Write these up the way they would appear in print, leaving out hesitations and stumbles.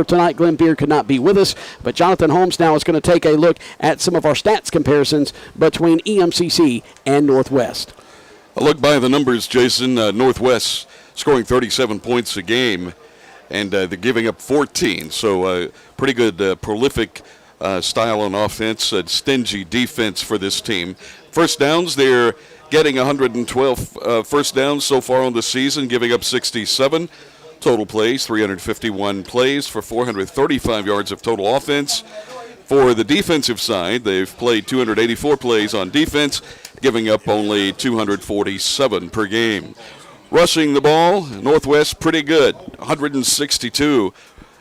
tonight. Glenn Beard could not be with us, but Jonathan Holmes now is going to take a look at some of our stats comparisons between EMCC and Northwest. A look by the numbers, Jason. Northwest scoring 37 points a game, and they're giving up 14. So pretty good, prolific style on offense, stingy defense for this team. First downs, they're getting 112 first downs so far on the season, giving up 67. Total plays, 351 plays for 435 yards of total offense. For the defensive side, they've played 284 plays on defense, giving up only 247 per game. Rushing the ball, Northwest pretty good, 162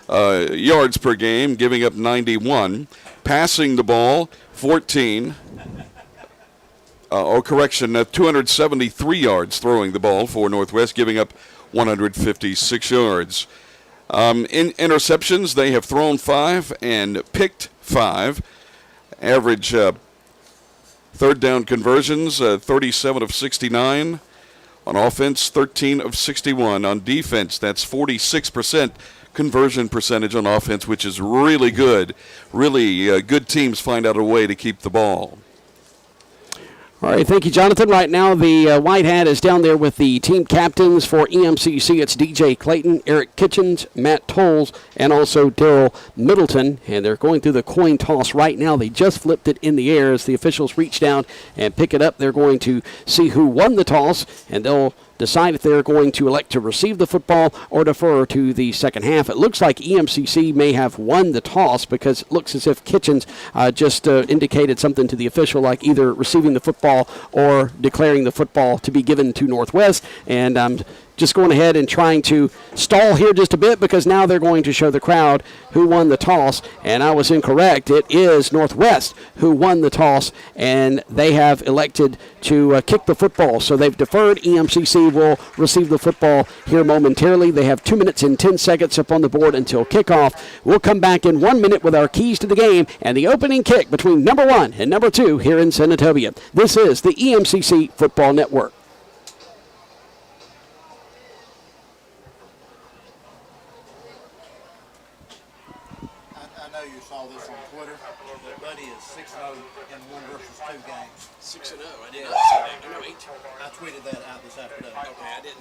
yards per game, giving up 91. Passing the ball, 273 yards throwing the ball for Northwest, giving up 156 yards. In interceptions, they have thrown 5 and picked 5. Average third down conversions, 37 of 69. On offense, 13 of 61. On defense, that's 46% conversion percentage on offense, which is really good. Really good teams find out a way to keep the ball. All right, thank you, Jonathan. Right now, the White Hat is down there with the team captains for EMCC. It's DJ Clayton, Eric Kitchens, Matt Tolles, and also Daryl Middleton. And they're going through the coin toss right now. They just flipped it in the air as the officials reach down and pick it up. They're going to see who won the toss, and they'll decide if they're going to elect to receive the football or defer to the second half. It looks like EMCC may have won the toss because it looks as if Kitchens just indicated something to the official, like either receiving the football or declaring the football to be given to Northwest. And just going ahead and trying to stall here just a bit because now they're going to show the crowd who won the toss. And I was incorrect. It is Northwest who won the toss, and they have elected to kick the football. So they've deferred. EMCC will receive the football here momentarily. They have 2 minutes and 10 seconds up on the board until kickoff. We'll come back in 1 minute with our keys to the game and the opening kick between number 1 and number 2 here in Senatobia. This is the EMCC Football Network.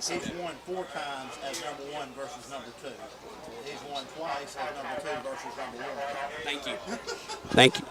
He's won 4 times as number 1 versus number 2. He's won twice as number 2 versus number 1. Thank you. Thank you.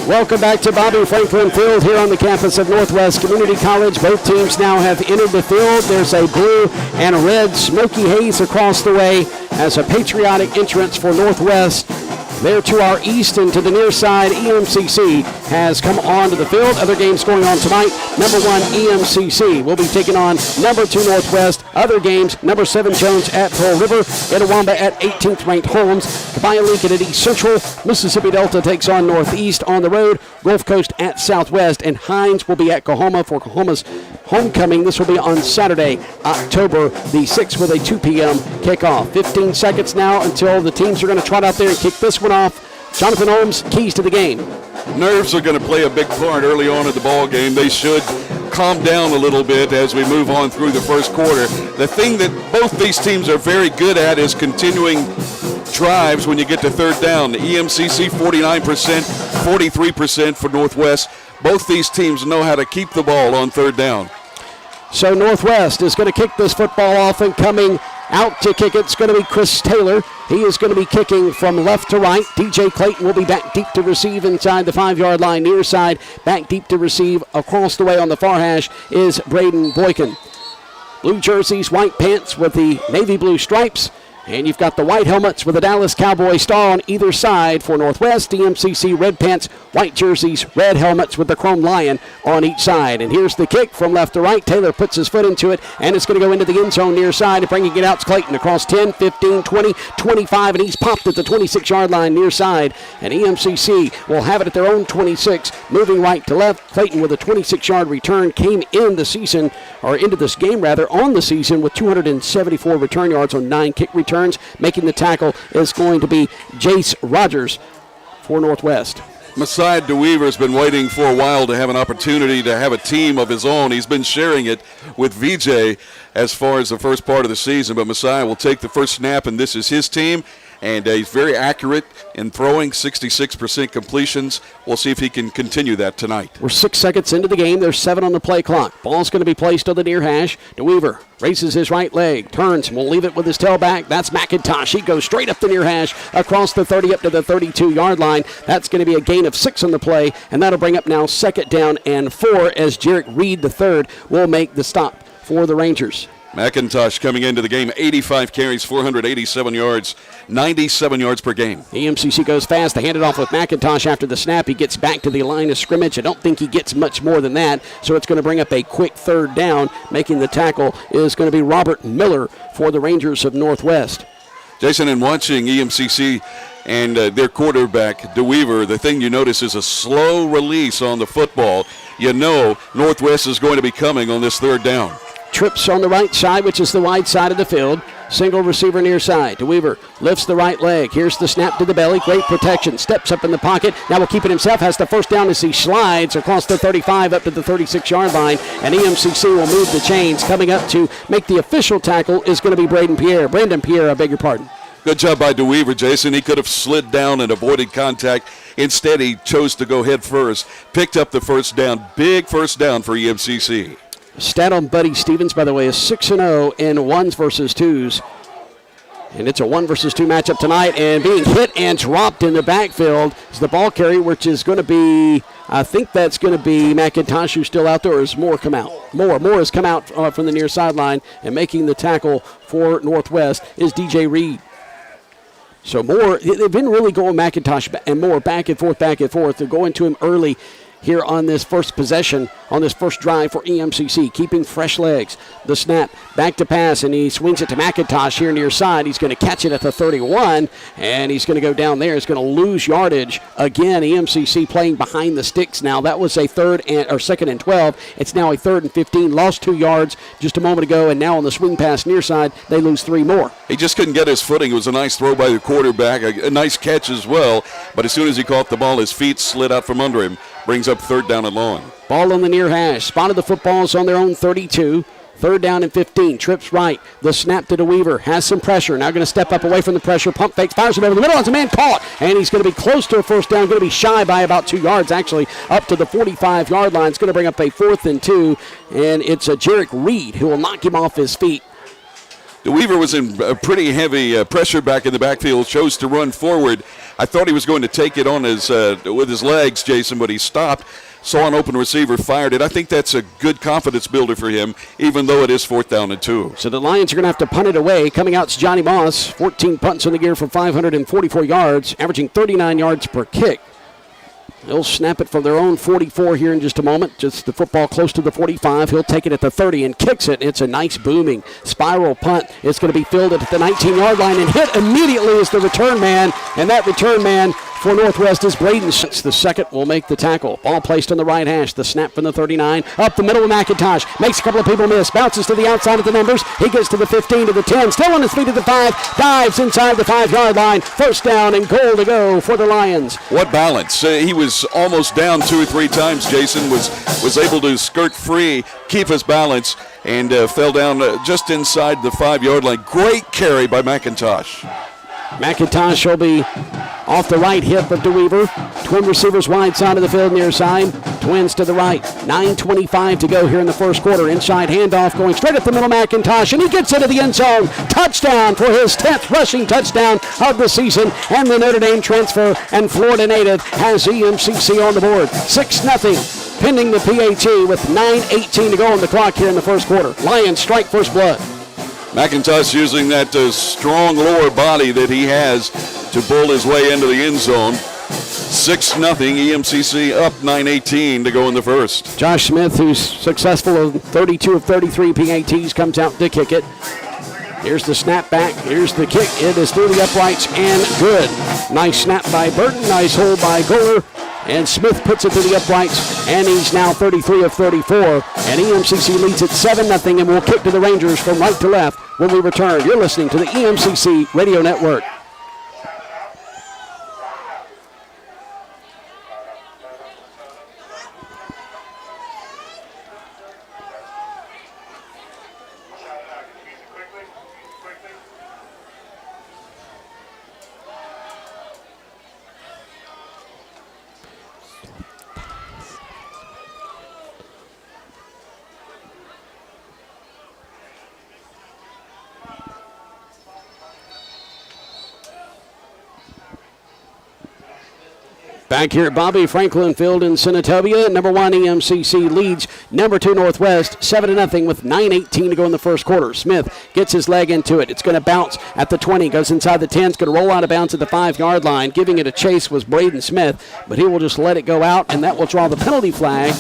Welcome back to Bobby Franklin Field here on the campus of Northwest Community College. Both teams now have entered the field. There's a blue and a red smoky haze across the way as a patriotic entrance for Northwest. There to our east and to the near side, EMCC has come onto the field. Other games going on tonight. Number 1, EMCC will be taking on number 2, Northwest. Other games, number 7, Jones at Pearl River. Etowamba at 18th ranked Holmes. Kabaya Lincoln at East Central. Mississippi Delta takes on Northeast on the road. Gulf Coast at Southwest. And Hines will be at Coahoma for Coahoma's homecoming. This will be on Saturday, October the 6th with a 2 p.m. kickoff. 15 seconds now until the teams are going to trot out there and kick this one off. Jonathan Holmes, keys to the game. Nerves are going to play a big part early on in the ball game. They should calm down a little bit as we move on through the first quarter. The thing that both these teams are very good at is continuing drives when you get to third down. The EMCC 49%, 43% for Northwest. Both these teams know how to keep the ball on third down. So Northwest is going to kick this football off, and coming out to kick it's going to be Chris Taylor. He is going to be kicking from left to right. DJ Clayton will be back deep to receive inside the 5-yard line near side. Back deep to receive across the way on the far hash is Braden Boykin. Blue jerseys, white pants with the navy blue stripes. And you've got the white helmets with the Dallas Cowboy star on either side for Northwest. EMCC red pants, white jerseys, red helmets with the chrome lion on each side. And here's the kick from left to right. Taylor puts his foot into it, and it's going to go into the end zone near side and bringing it out to Clayton across 10, 15, 20, 25, and he's popped at the 26-yard line near side. And EMCC will have it at their own 26, moving right to left. Clayton with a 26-yard return came in the season, or into this game rather, on the season with 274 return yards on 9 kick returns. Making the tackle is going to be Jace Rogers for Northwest. Messiah DeWeaver has been waiting for a while to have an opportunity to have a team of his own. He's been sharing it with VJ as far as the first part of the season, but Messiah will take the first snap, and this is his team. And he's very accurate in throwing, 66% completions. We'll see if he can continue that tonight. We're 6 seconds into the game. There's 7 on the play clock. Ball's going to be placed on the near hash. DeWeaver raises his right leg, turns, will leave it with his tailback. That's McIntosh. He goes straight up the near hash, across the 30 up to the 32-yard line. That's going to be a gain of 6 on the play, and that'll bring up now 2nd down and 4 as Jarek Reed III will make the stop for the Rangers. McIntosh coming into the game, 85 carries, 487 yards, 97 yards per game. EMCC goes fast. They hand it off with McIntosh after the snap. He gets back to the line of scrimmage. I don't think he gets much more than that, so it's going to bring up a quick 3rd down. Making the tackle is going to be Robert Miller for the Rangers of Northwest. Jason, in watching EMCC and their quarterback, DeWeaver, the thing you notice is a slow release on the football. You know Northwest is going to be coming on this 3rd down. Trips on the right side, which is the wide side of the field. Single receiver near side. DeWeaver lifts the right leg. Here's the snap to the belly. Great protection. Steps up in the pocket. Now will keep it himself. Has the first down as he slides across the 35 up to the 36-yard line. And EMCC will move the chains. Coming up to make the official tackle is going to be Brandon Pierre, I beg your pardon. Good job by DeWeaver, Jason. He could have slid down and avoided contact. Instead, he chose to go head first. Picked up the first down. Big first down for EMCC. Stat on Buddy Stevens, by the way, is 6-0 in ones versus twos. And it's a 1 versus 2 matchup tonight. And being hit and dropped in the backfield is the ball carrier, which is going to be, I think that's going to be McIntosh, who's still out there, or has Moore come out? Moore has come out from the near sideline, and making the tackle for Northwest is DJ Reed. So Moore, they've been really going McIntosh and Moore back and forth. They're going to him early here on this first possession, on this first drive for EMCC, keeping fresh legs. The snap, back to pass, and he swings it to McIntosh here near side. He's going to catch it at the 31, and he's going to go down there. He's going to lose yardage. Again, EMCC playing behind the sticks now. That was a 2nd and 12. It's now a 3rd and 15. Lost 2 yards just a moment ago, and now on the swing pass near side, they lose 3 more. He just couldn't get his footing. It was a nice throw by the quarterback, a nice catch as well, but as soon as he caught the ball, his feet slid out from under him. Brings up 3rd down and long. Ball on the near hash. Spotted the footballs on their own 32. 3rd down and 15. Trips right. The snap to DeWeaver. Has some pressure. Now going to step up away from the pressure. Pump fakes. Fires it over the middle. Has a man caught. And he's going to be close to a first down. Going to be shy by about 2 yards, actually, up to the 45-yard line. It's going to bring up a 4th and 2. And it's Jarek Reed who will knock him off his feet. DeWeaver was in pretty heavy pressure back in the backfield, chose to run forward. I thought he was going to take it on with his legs, Jason, but he stopped, saw an open receiver, fired it. I think that's a good confidence builder for him, even though it is 4th down and 2. So the Lions are going to have to punt it away. Coming out is Johnny Moss, 14 punts in the gear for 544 yards, averaging 39 yards per kick. They'll snap it from their own 44 here in just a moment. Just the football close to the 45. He'll take it at the 30 and kicks it. It's a nice booming spiral punt. It's going to be fielded at the 19-yard line and hit immediately as the return man. And that return man for Northwest is Braden. The 2nd will make the tackle. Ball placed on the right hash. The snap from the 39. Up the middle of McIntosh. Makes a couple of people miss. Bounces to the outside of the numbers. He gets to the 15, to the 10. Still on his feet at the 5. Dives inside the 5-yard line. First down and goal to go for the Lions. What balance. He was almost down 2 or 3 times. Jason was able to skirt free, keep his balance, and fell down just inside the 5-yard line. Great carry by McIntosh. McIntosh will be off the right hip of DeWeaver. Twin receivers wide side of the field near side. Twins to the right. 9:25 to go here in the first quarter. Inside handoff going straight up the middle, McIntosh, and he gets into the end zone. Touchdown for his 10th rushing touchdown of the season. And the Notre Dame transfer and Florida native has EMCC on the board. 6-0. Pending the PAT with 9:18 to go on the clock here in the first quarter. Lions strike first blood. McIntosh using that strong lower body that he has to bull his way into the end zone. 6-0, EMCC up 9-18 to go in the first. Josh Smith, who's successful in 32 of 33 PATs, comes out to kick it. Here's the snap back. Here's the kick. It is through the uprights and good. Nice snap by Burton. Nice hold by Goler. And Smith puts it to the uprights, and he's now 33 of 34. And EMCC leads it 7-0 and will kick to the Rangers from right to left when we return. You're listening to the EMCC Radio Network. Back here at Bobby Franklin Field in Senatobia, number 1 EMCC leads number 2 Northwest 7-0 with 9:18 to go in the first quarter. Smith gets his leg into it. It's going to bounce at the 20, goes inside the 10, it's going to roll out of bounds at the 5-yard line. Giving it a chase was Braden Smith, but he will just let it go out, and that will draw the penalty flag.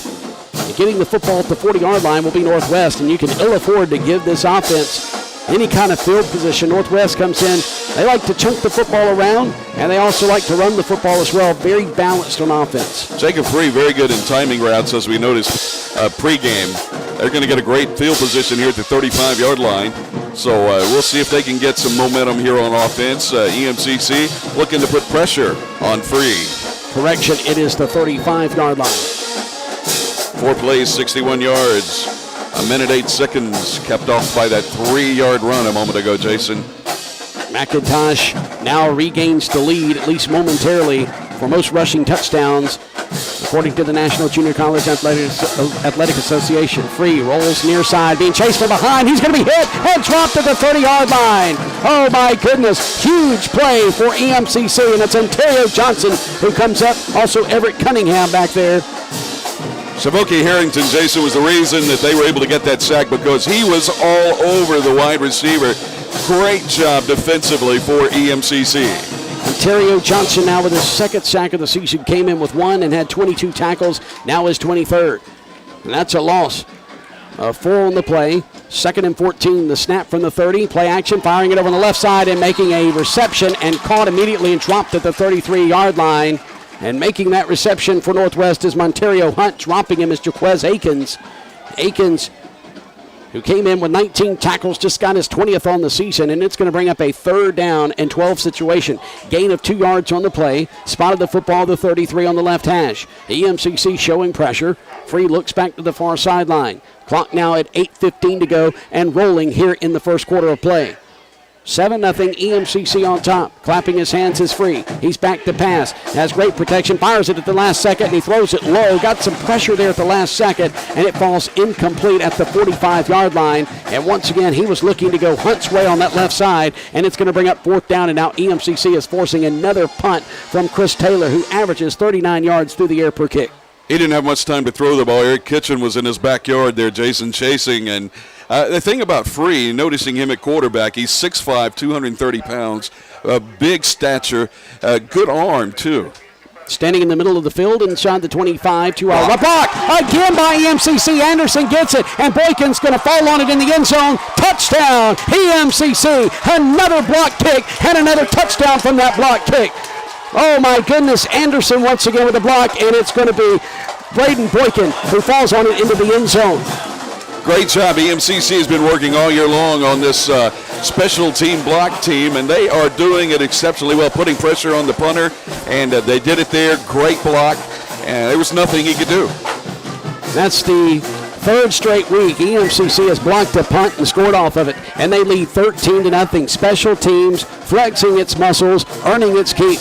And getting the football at the 40-yard line will be Northwest, and you can ill afford to give this offense any kind of field position. Northwest comes in. They like to chunk the football around, and they also like to run the football as well. Very balanced on offense. Jacob Free, very good in timing routes, as we noticed pregame. They're going to get a great field position here at the 35-yard line. So we'll see if they can get some momentum here on offense. EMCC looking to put pressure on Free. Correction, it is the 35-yard line. 4 plays, 61 yards. A minute, 8 seconds, kept off by that 3-yard run a moment ago, Jason. McIntosh now regains the lead, at least momentarily, for most rushing touchdowns, according to the National Junior College Athletic Association. Free rolls near side, being chased from behind. He's going to be hit and dropped at the 30-yard line. Oh, my goodness. Huge play for EMCC, and it's Ontario Johnson who comes up. Also, Everett Cunningham back there. Savoki Harrington, Jason, was the reason that they were able to get that sack because he was all over the wide receiver. Great job defensively for EMCC. Ontario Johnson now with his second sack of the season. Came in with 1 and had 22 tackles. Now his 23rd. And that's a loss. 4 on the play. 2nd and 14. The snap from the 30. Play action. Firing it over on the left side and making a reception and caught immediately and dropped at the 33-yard line. And making that reception for Northwest is Montario Hunt. Dropping him is Jaquez Akins. Akins, who came in with 19 tackles, just got his 20th on the season, and it's going to bring up a 3rd down and 12 situation. Gain of 2 yards on the play. Spotted the football, the 33 on the left hash. EMCC showing pressure. Free looks back to the far sideline. Clock now at 8:15 to go and rolling here in the first quarter of play. 7-0 EMCC on top. Clapping his hands is Free. He's back to pass. Has great protection. Fires it at the last second, and he throws it low. Got some pressure there at the last second, and it falls incomplete at the 45-yard line. And once again, he was looking to go Hunt's way on that left side, and it's going to bring up 4th down, and now EMCC is forcing another punt from Chris Taylor, who averages 39 yards through the air per kick. He didn't have much time to throw the ball. Eric Kitchen was in his backyard there, Jason, chasing. And the thing about Free, noticing him at quarterback, he's 6'5", 230 pounds, big stature, good arm, too. Standing in the middle of the field inside the 25, 2-hour block again by EMCC. Anderson gets it, and Boykin's going to fall on it in the end zone. Touchdown, EMCC. Another block kick and another touchdown from that block kick. Oh, my goodness. Anderson once again with a block, and it's going to be Braden Boykin who falls on it into the end zone. Great job. EMCC has been working all year long on this special team block team, and they are doing it exceptionally well, putting pressure on the punter, and they did it there. Great block, and there was nothing he could do. That's the 3rd straight week EMCC has blocked a punt and scored off of it, and they lead 13-0. Special teams flexing its muscles, earning its keep.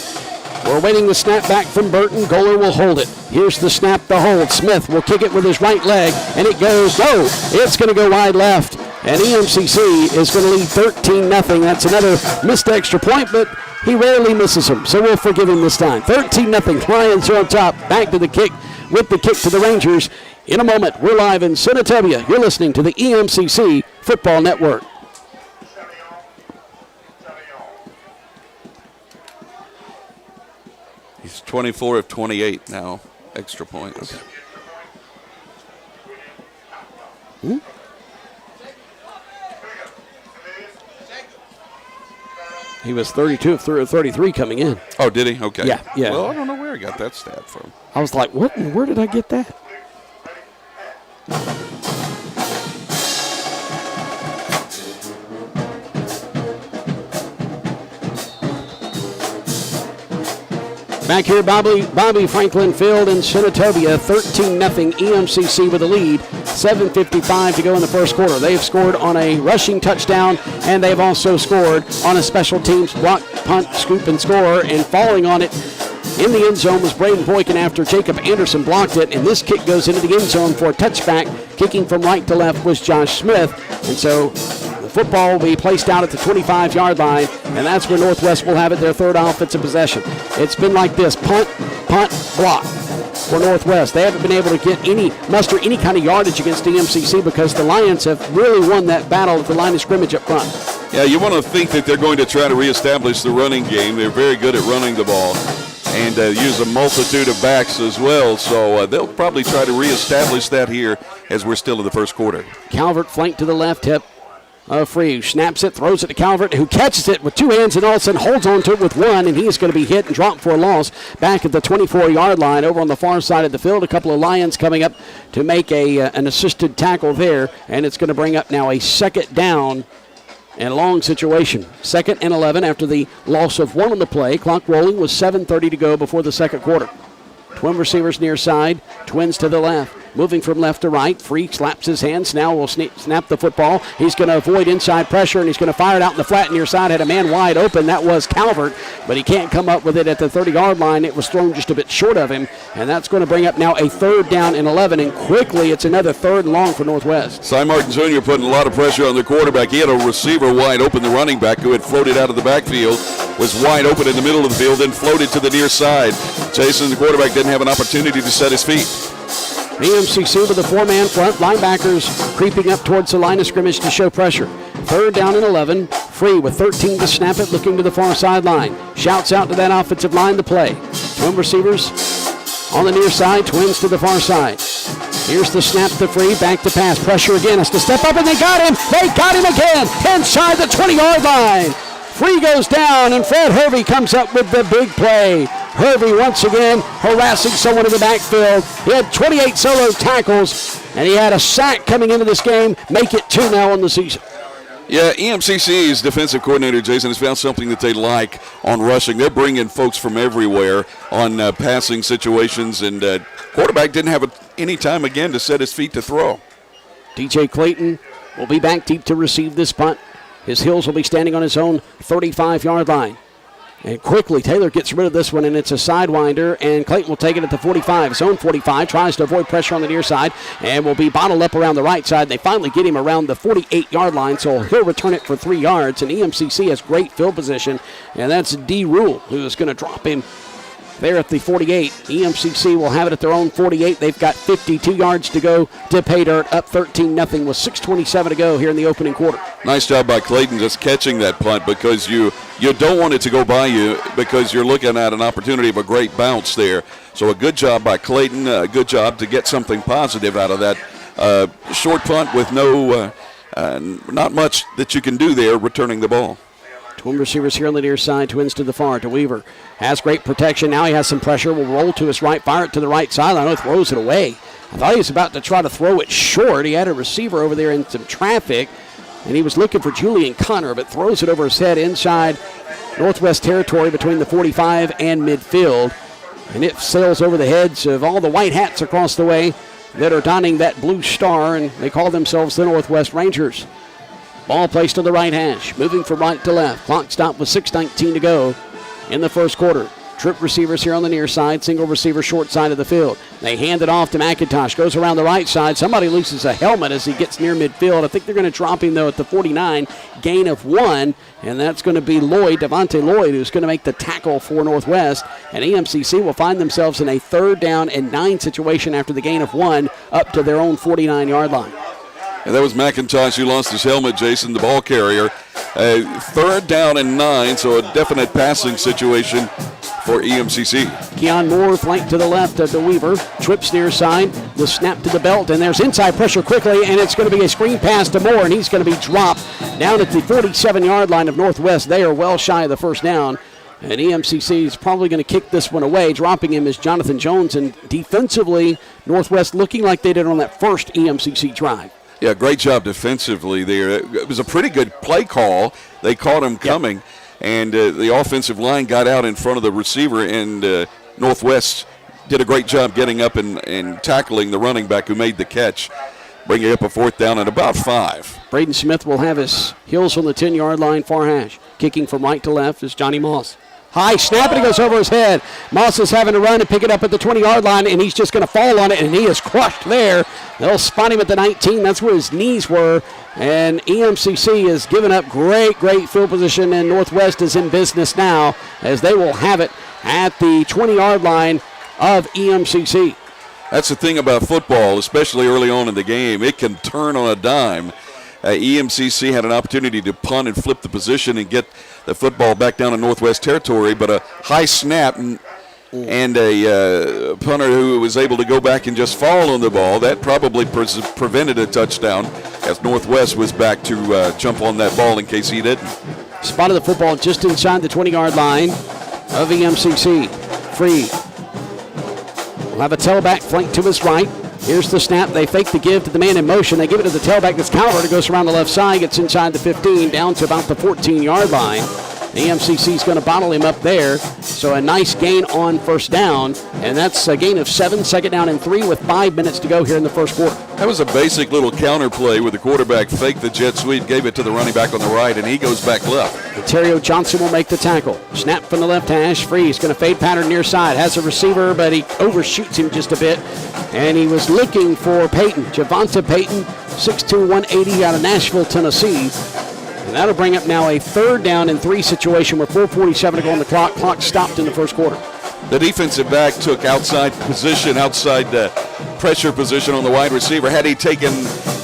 We're waiting the snap back from Burton. Goler will hold it. Here's the snap, the hold. Smith will kick it with his right leg, and it goes, no, it's going to go wide left. And EMCC is going to lead 13-0. That's another missed extra point, but he rarely misses them, so we'll forgive him this time. 13-0. Lions are on top. Back to the kick with the kick to the Rangers. In a moment, we're live in Senatobia. You're listening to the EMCC Football Network. He's 24 of 28 now, extra points. Okay. He was 32 of 33 coming in. Oh, did he? Okay. Yeah. Well, I don't know where he got that stat from. I was like, what? Where did I get that? Back here, Bobby Franklin Field in Senatobia, 13-0 EMCC with the lead. 7:55 to go in the first quarter. They've scored on a rushing touchdown, and they've also scored on a special teams block, punt, scoop, and score. And falling on it in the end zone was Braden Boykin after Jacob Anderson blocked it. And this kick goes into the end zone for a touchback. Kicking from right to left was Josh Smith. And so the football will be placed out at the 25-yard line, and that's where Northwest will have it, their third offensive possession. It's been like this: punt, block for Northwest. They haven't been able to muster any kind of yardage against EMCC because the Lions have really won that battle at the line of scrimmage up front. Yeah, you want to think that they're going to try to reestablish the running game. They're very good at running the ball and use a multitude of backs as well. So they'll probably try to reestablish that here as we're still in the first quarter. Calvert flanked to the left hip. Free snaps it, throws it to Calvert, who catches it with two hands and all of a sudden holds on to it with one, and he's going to be hit and dropped for a loss back at the 24-yard line over on the far side of the field. A couple of Lions coming up to make an assisted tackle there, and it's going to bring up now a second down and long situation. 2nd and 11 after the loss of one on the play. Clock rolling with 7:30 to go before the second quarter. Twin receivers near side, twins to the left. Moving from left to right, Free slaps his hands. Now will snap the football. He's going to avoid inside pressure, and he's going to fire it out in the flat near side. Had a man wide open. That was Calvert, but he can't come up with it at the 30-yard line. It was thrown just a bit short of him, and that's going to bring up now a 3rd down and 11, and quickly it's another 3rd and long for Northwest. Cy Martin Jr. putting a lot of pressure on the quarterback. He had a receiver wide open. The running back who had floated out of the backfield was wide open in the middle of the field, then floated to the near side. Jason, the quarterback, didn't have an opportunity to set his feet. EMCC with a 4-man front. Linebackers creeping up towards the line of scrimmage to show pressure. 3rd down and 11. Free with 13 to snap it, looking to the far sideline. Shouts out to that offensive line to play. Twin receivers on the near side, twins to the far side. Here's the snap to Free, back to pass. Pressure again, has to step up, and they got him. They got him again, inside the 20-yard line. Free goes down, and Fred Hervey comes up with the big play. Hervey once again harassing someone in the backfield. He had 28 solo tackles, and he had a sack coming into this game. Make it 2 now in the season. Yeah, EMCC's defensive coordinator, Jason, has found something that they like on rushing. They're bringing folks from everywhere on passing situations, and quarterback didn't have any time again to set his feet to throw. DJ Clayton will be back deep to receive this punt. His heels will be standing on his own 35-yard line. And quickly, Taylor gets rid of this one, and it's a sidewinder, and Clayton will take it at the 45. His own 45, tries to avoid pressure on the near side, and will be bottled up around the right side. They finally get him around the 48-yard line, so he'll return it for 3 yards. And EMCC has great field position, and that's D. Rule, who is going to drop him there at the 48. EMCC will have it at their own 48. They've got 52 yards to go to pay dirt, up 13-0 with 6:27 to go here in the opening quarter. Nice job by Clayton just catching that punt, because you don't want it to go by you, because you're looking at an opportunity of a great bounce there. So a good job by Clayton, a good job to get something positive out of that short punt with not much that you can do there returning the ball. Twin receivers here on the near side, twins to the far. To Weaver has great protection. Now he has some pressure. Will roll to his right, fire it to the right sideline. Oh, throws it away. I thought he was about to try to throw it short. He had a receiver over there in some traffic, and he was looking for Julian Connor, but throws it over his head inside Northwest territory between the 45 and midfield. And it sails over the heads of all the white hats across the way that are donning that blue star, and they call themselves the Northwest Rangers. Ball placed on the right hash, moving from right to left. Clock stopped with 6:19 to go in the first quarter. Trip receivers here on the near side, single receiver short side of the field. They hand it off to McIntosh, goes around the right side. Somebody loses a helmet as he gets near midfield. I think they're going to drop him, though, at the 49, gain of 1, and that's going to be Devontae Lloyd, who's going to make the tackle for Northwest. And EMCC will find themselves in a 3rd down and 9 situation after the gain of 1 up to their own 49-yard line. And that was McIntosh who lost his helmet, Jason, the ball carrier. 3rd down and 9, so a definite passing situation for EMCC. Keon Moore flanked to the left of DeWeaver. Trips near side. The snap to the belt, and there's inside pressure quickly, and it's going to be a screen pass to Moore, and he's going to be dropped down at the 47-yard line of Northwest. They are well shy of the first down, and EMCC is probably going to kick this one away. Dropping him is Jonathan Jones, and defensively, Northwest looking like they did on that first EMCC drive. Yeah, great job defensively there. It was a pretty good play call. They caught him coming, and the offensive line got out in front of the receiver, and Northwest did a great job getting up and tackling the running back who made the catch, bringing up a fourth down at about 5. Braden Smith will have his heels on the 10-yard line, far hash. Kicking from right to left is Johnny Moss. High snap, and it goes over his head. Moss is having to run and pick it up at the 20-yard line, and he's just going to fall on it, and he is crushed there. They'll spot him at the 19. That's where his knees were, and EMCC has given up great field position, and Northwest is in business now as they will have it at the 20-yard line of EMCC. That's the thing about football, especially early on in the game. It can turn on a dime. EMCC had an opportunity to punt and flip the position and get the football back down in Northwest territory, but a high snap and a punter who was able to go back and just fall on the ball, that probably prevented a touchdown as Northwest was back to jump on that ball in case he didn't. Spotted the football just inside the 20-yard line of EMCC. Free. We'll have a tailback flank to his right. Here's the snap. They fake the give to the man in motion. They give it to the tailback. That's Calvert. It goes around the left side, gets inside the 15, down to about the 14-yard line. The EMCC is going to bottle him up there. So a nice gain on first down, and that's a gain of 7, second down and 3 with 5 minutes to go here in the first quarter. That was a basic little counter play where the quarterback faked the jet sweep, gave it to the running back on the right, and he goes back left. Ontario Johnson will make the tackle. Snap from the left hash. Free. He's going to fade pattern near side. Has a receiver, but he overshoots him just a bit. And he was looking for Payton. Javonta Payton, 6'2", 180 out of Nashville, Tennessee. And that'll bring up now a third down and 3 situation with 4:47 to go on the clock. Clock stopped in the first quarter. The defensive back took outside pressure position on the wide receiver. Had he taken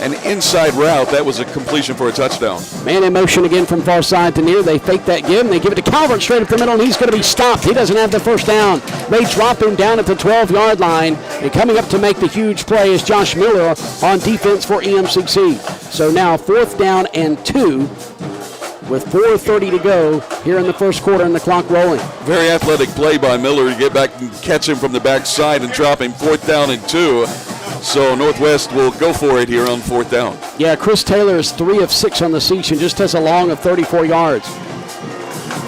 an inside route, that was a completion for a touchdown. Man in motion again from far side to near. They fake that give, and they give it to Calvert straight up the middle, and he's going to be stopped. He doesn't have the first down. They drop him down at the 12-yard line, and coming up to make the huge play is Josh Miller on defense for EMCC. So now 4th down and 2 with 4:30 to go here in the first quarter and the clock rolling. Very athletic play by Miller to get back and catch him from the backside and drop him 4th down and 2. So Northwest will go for it here on 4th down. Yeah, Chris Taylor is 3 of 6 on the season, just has a long of 34 yards.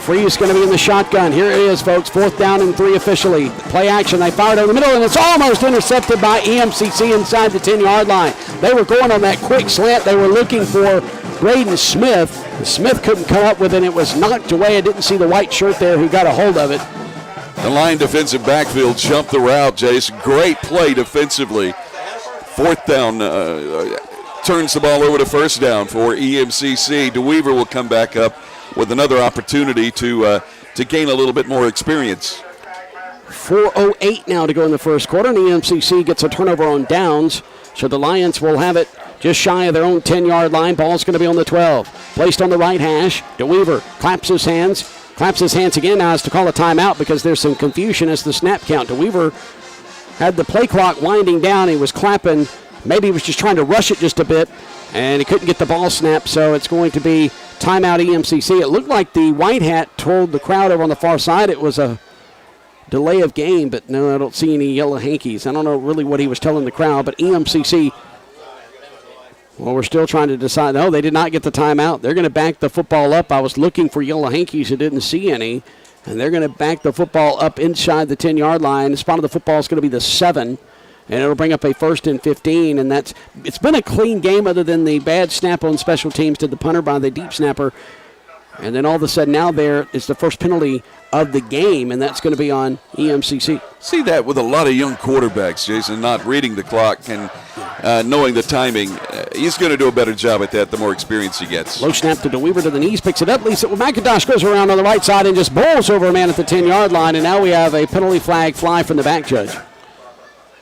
Free is going to be in the shotgun. Here it is, folks. 4th down and 3 officially. Play action. They fired over the middle, and it's almost intercepted by EMCC inside the 10-yard line. They were going on that quick slant. They were looking for Braden Smith. Smith couldn't come up with it. It was knocked away. I didn't see the white shirt there who got a hold of it. The line defensive backfield jumped the route, Jace. Great play defensively. 4th down turns the ball over to first down for EMCC. DeWeaver will come back up with another opportunity to gain a little bit more experience. 4:08 now to go in the first quarter, and EMCC gets a turnover on downs. So the Lions will have it just shy of their own 10-yard line. Ball's going to be on the 12. Placed on the right hash. DeWeaver claps his hands again. Now has to call a timeout because there's some confusion as the snap count. DeWeaver had the play clock winding down. He was clapping. Maybe he was just trying to rush it just a bit, and he couldn't get the ball snapped, so it's going to be timeout EMCC. It looked like the white hat told the crowd over on the far side it was a delay of game, but no, I don't see any yellow hankies. I don't know really what he was telling the crowd, but EMCC, well, we're still trying to decide. No, they did not get the timeout. They're going to back the football up. I was looking for yellow hankies. I didn't see any, and they're going to back the football up inside the 10-yard line. The spot of the football is going to be the 7. And it'll bring up a 1st and 15, and it's been a clean game other than the bad snap on special teams to the punter by the deep snapper. And then all of a sudden now there is the first penalty of the game, and that's going to be on EMCC. See that with a lot of young quarterbacks, Jason, not reading the clock and knowing the timing. He's going to do a better job at that the more experience he gets. Low snap to DeWeaver to the knees, picks it up, leaves it. Well, McIntosh goes around on the right side and just bowls over a man at the 10-yard line, and now we have a penalty flag fly from the back judge.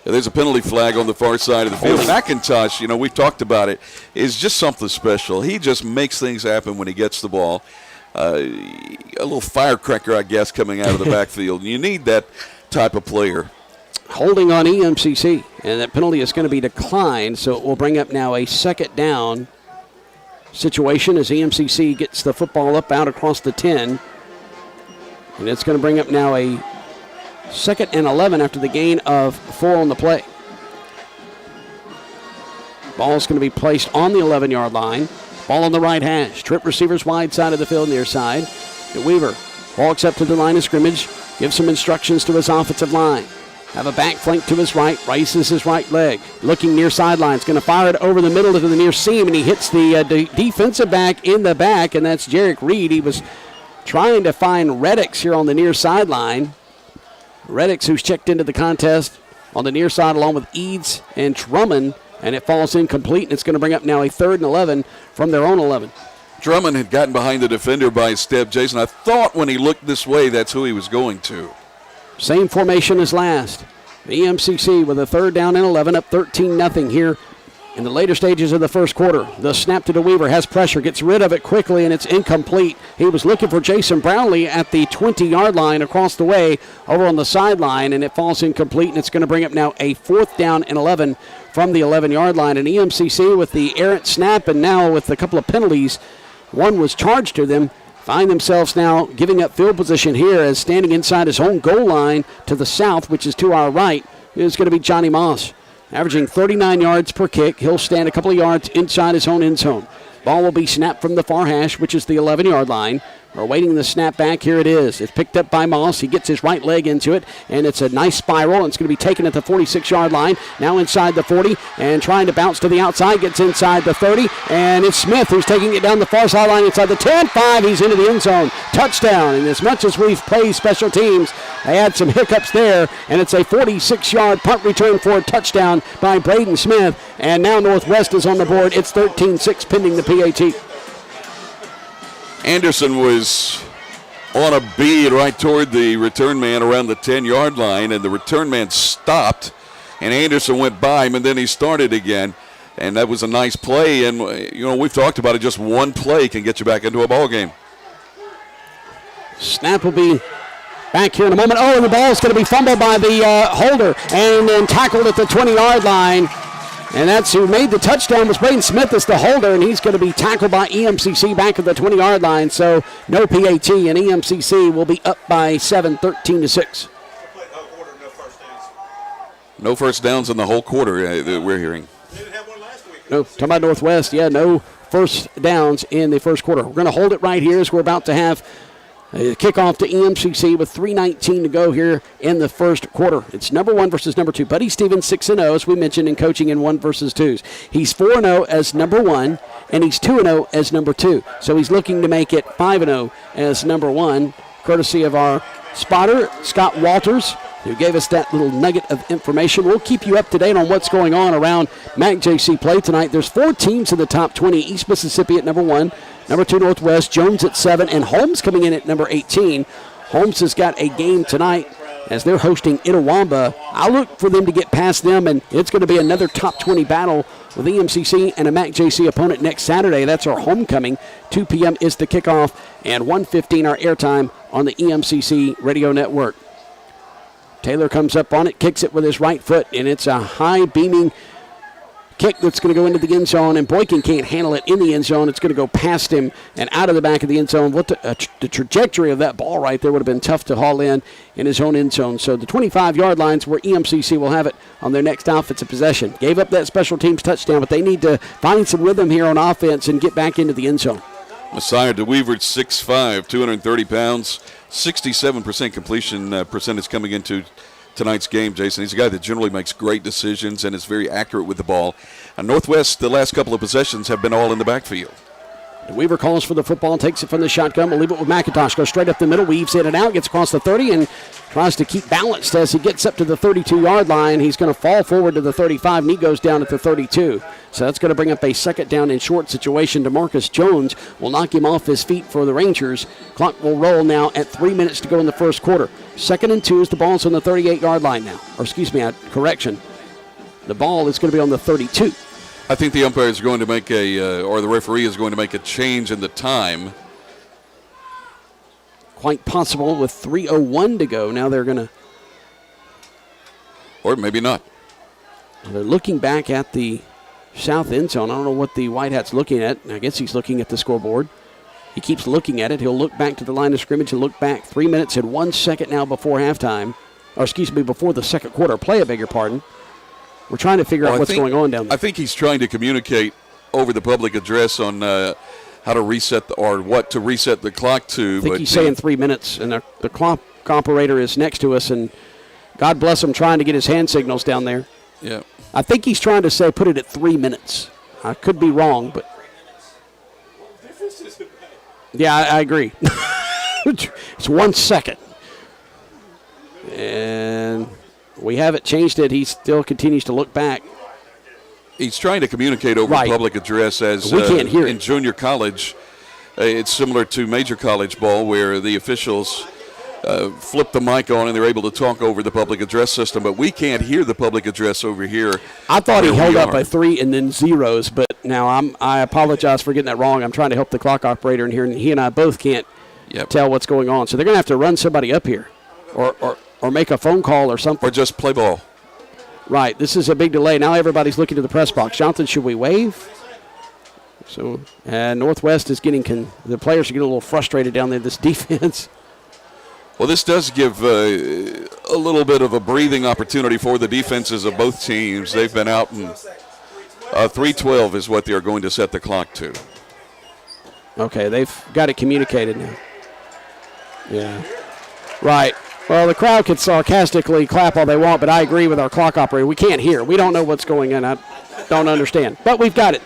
There's a penalty flag on the far side of the field. McIntosh, we've talked about it, is just something special. He just makes things happen when he gets the ball. a little firecracker, I guess, coming out of the backfield. You need that type of player. Holding on EMCC, and that penalty is going to be declined, so it will bring up now a second down situation as EMCC gets the football up out across the 10. And it's going to bring up now a 2nd and 11 after the gain of 4 on the play. Ball is going to be placed on the 11-yard line. Ball on the right hash. Trip receivers wide side of the field near side. Weaver walks up to the line of scrimmage, gives some instructions to his offensive line. Have a back flank to his right, raises his right leg. Looking near sideline, it's going to fire it over the middle to the near seam, and he hits the defensive back in the back, and that's Jarek Reed. He was trying to find Reddix here on the near sideline. Reddix, who's checked into the contest on the near side along with Eads and Drummond, and it falls incomplete, and it's going to bring up now a 3rd and 11 from their own 11. Drummond had gotten behind the defender by a step, Jason. I thought when he looked this way, that's who he was going to. Same formation as last. The EMCC with a 3rd down and 11, up 13-0 here in the later stages of the first quarter. The snap to DeWeaver, has pressure, gets rid of it quickly, and it's incomplete. He was looking for Jason Brownlee at the 20-yard line across the way over on the sideline, and it falls incomplete, and it's going to bring up now a 4th down and 11 from the 11-yard line. And EMCC with the errant snap and now with a couple of penalties, one was charged to them, find themselves now giving up field position here as standing inside his own goal line to the south, which is to our right, is going to be Johnny Moss. Averaging 39 yards per kick. He'll stand a couple of yards inside his own end zone. Ball will be snapped from the far hash, which is the 11-yard line. We're awaiting the snap back. Here it is. It's picked up by Moss. He gets his right leg into it, and it's a nice spiral. And it's going to be taken at the 46-yard line. Now inside the 40, and trying to bounce to the outside. Gets inside the 30, and it's Smith who's taking it down the far sideline inside the 10-5. He's into the end zone. Touchdown. And as much as we've praised special teams, they had some hiccups there, and it's a 46-yard punt return for a touchdown by Braden Smith. And now Northwest is on the board. It's 13-6 pending the PAT. Anderson was on a bead right toward the return man around the 10-yard line, and the return man stopped, and Anderson went by him, and then he started again, and that was a nice play. And, you know, we've talked about it, just one play can get you back into a ball game. Snap will be back here in a moment. Oh, and the ball is going to be fumbled by the holder and then tackled at the 20-yard line. And that's who made the touchdown was Braden Smith as the holder, and he's going to be tackled by EMCC back at the 20-yard line. So no PAT, and EMCC will be up by 7, 13-6. No first downs in the whole quarter, we're hearing. They didn't have one last week. No, talking about Northwest, no first downs in the first quarter. We're going to hold it right here as we're about to have a kickoff to EMCC with 3:19 to go here in the first quarter. It's number 1 versus number 2. Buddy Stevens 6-0, as we mentioned in coaching in 1 versus 2s. He's 4-0 as number 1, and he's 2-0 as number 2. So he's looking to make it 5-0 as number 1, courtesy of our spotter, Scott Walters, who gave us that little nugget of information. We'll keep you up to date on what's going on around MAC-JC play tonight. There's 4 teams in the top 20. East Mississippi at number 1. Number 2, Northwest. Jones at 7. And Holmes coming in at number 18. Holmes has got a game tonight as they're hosting Itawamba. I'll look for them to get past them, and it's going to be another top 20 battle with EMCC and a MAC-JC opponent next Saturday. That's our homecoming. 2 p.m. is the kickoff, and 1:15 our airtime on the EMCC radio network. Taylor comes up on it, kicks it with his right foot, and it's a high beaming kick that's going to go into the end zone, and Boykin can't handle it in the end zone. It's going to go past him and out of the back of the end zone. What the trajectory of that ball right there would have been tough to haul in his own end zone. So the 25-yard line's where EMCC will have it on their next offensive possession. Gave up that special teams touchdown, but they need to find some rhythm here on offense and get back into the end zone. Messiah DeWeaver, 6'5", 230 pounds, 67% completion percentage coming into tonight's game, Jason. He's a guy that generally makes great decisions and is very accurate with the ball. Northwest, the last couple of possessions have been all in the backfield. Weaver calls for the football, takes it from the shotgun. We'll leave it with McIntosh. Goes straight up the middle, weaves in and out, gets across the 30, and tries to keep balanced as he gets up to the 32-yard line. He's going to fall forward to the 35, and he goes down at the 32. So that's going to bring up a second down and short situation. DeMarcus Jones will knock him off his feet for the Rangers. Clock will roll now at 3 minutes to go in the first quarter. 2nd and 2 as the ball's on the 38-yard line now. Or excuse me, correction. The ball is going to be on the 32. I think the umpire is going to make or the referee is going to make a change in the time. quite possible with 3:01 to go. Now they're going to. Or maybe not. They're looking back at the south end zone. I don't know what the White Hat's looking at. I guess he's looking at the scoreboard. He keeps looking at it. He'll look back to the line of scrimmage and look back. 3 minutes and 1 second now before halftime. Or excuse me, before the second quarter. Play, I beg your pardon. We're trying to figure out what's going on down there. I think he's trying to communicate over the public address on how to reset or what to reset the clock to. I think he's saying 3 minutes, and the clock operator is next to us, and God bless him trying to get his hand signals down there. Yeah. I think he's trying to say put it at 3 minutes. I could be wrong, but. Yeah, I agree. It's 1 second. And we haven't changed it. He still continues to look back. He's trying to communicate over public address as we can't hear in junior college. It's similar to major college ball where the officials flip the mic on and they're able to talk over the public address system, but we can't hear the public address over here. I thought he held up by 3 and then zeros, but now I apologize for getting that wrong. I'm trying to help the clock operator in here, and he and I both can't tell what's going on. So they're going to have to run somebody up here or make a phone call or something. Or just play ball. Right. This is a big delay. Now everybody's looking to the press box. Jonathan, should we wave? So, Northwest is the players are getting a little frustrated down there, this defense. Well, this does give a little bit of a breathing opportunity for the defenses of both teams. They've been out, and 3:12 is what they're going to set the clock to. Okay, they've got it communicated now. Yeah. Right. Well, the crowd can sarcastically clap all they want, but I agree with our clock operator. We can't hear. We don't know what's going on. I don't understand. But we've got it.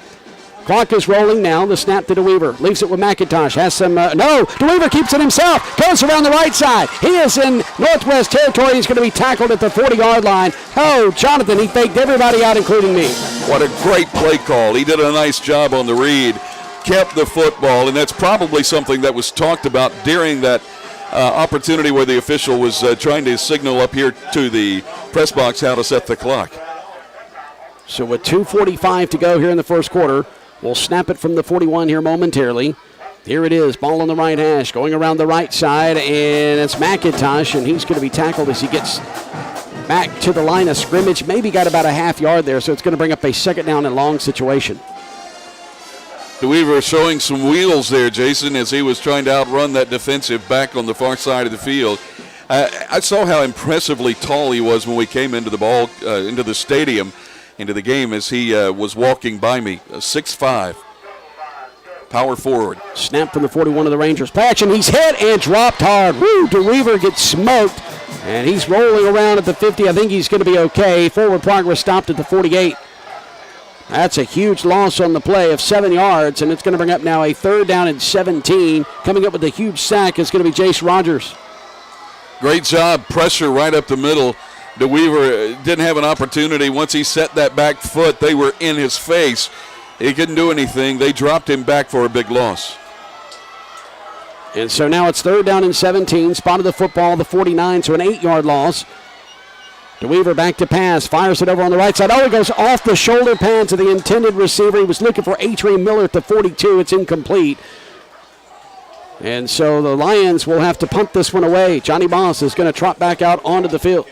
Clock is rolling now. The snap to DeWeaver. Leaves it with McIntosh. Has some, no. DeWeaver keeps it himself. Goes around the right side. He is in Northwest territory. He's going to be tackled at the 40-yard line. Oh, Jonathan, he faked everybody out, including me. What a great play call. He did a nice job on the read. Kept the football, and that's probably something that was talked about during that opportunity where the official was trying to signal up here to the press box how to set the clock. So with 2:45 to go here in the first quarter, we'll snap it from the 41 here momentarily. Here it is, ball on the right hash, going around the right side, and it's McIntosh, and he's going to be tackled as he gets back to the line of scrimmage. Maybe got about a half yard there, so it's going to bring up a second down and long situation. DeWeaver showing some wheels there, Jason, as he was trying to outrun that defensive back on the far side of the field. I saw how impressively tall he was when we came into the stadium, into the game, as he was walking by me. 6'5", power forward. Snap from the 41 of the Rangers. Patch, and he's hit and dropped hard. Woo, DeWeaver gets smoked, and he's rolling around at the 50. I think he's going to be okay. Forward progress stopped at the 48. That's a huge loss on the play of 7 yards, and it's going to bring up now a 3rd down and 17. Coming up with a huge sack is going to be Jace Rogers. Great job, pressure right up the middle. DeWeaver didn't have an opportunity. Once he set that back foot, they were in his face. He couldn't do anything. They dropped him back for a big loss. And so now it's 3rd down and 17. Spotted the football, the 49, so an 8-yard loss. DeWeaver back to pass, fires it over on the right side. Oh, it goes off the shoulder pad to the intended receiver. He was looking for Adrian Miller at the 42. It's incomplete. And so the Lions will have to punt this one away. Johnny Moss is going to trot back out onto the field.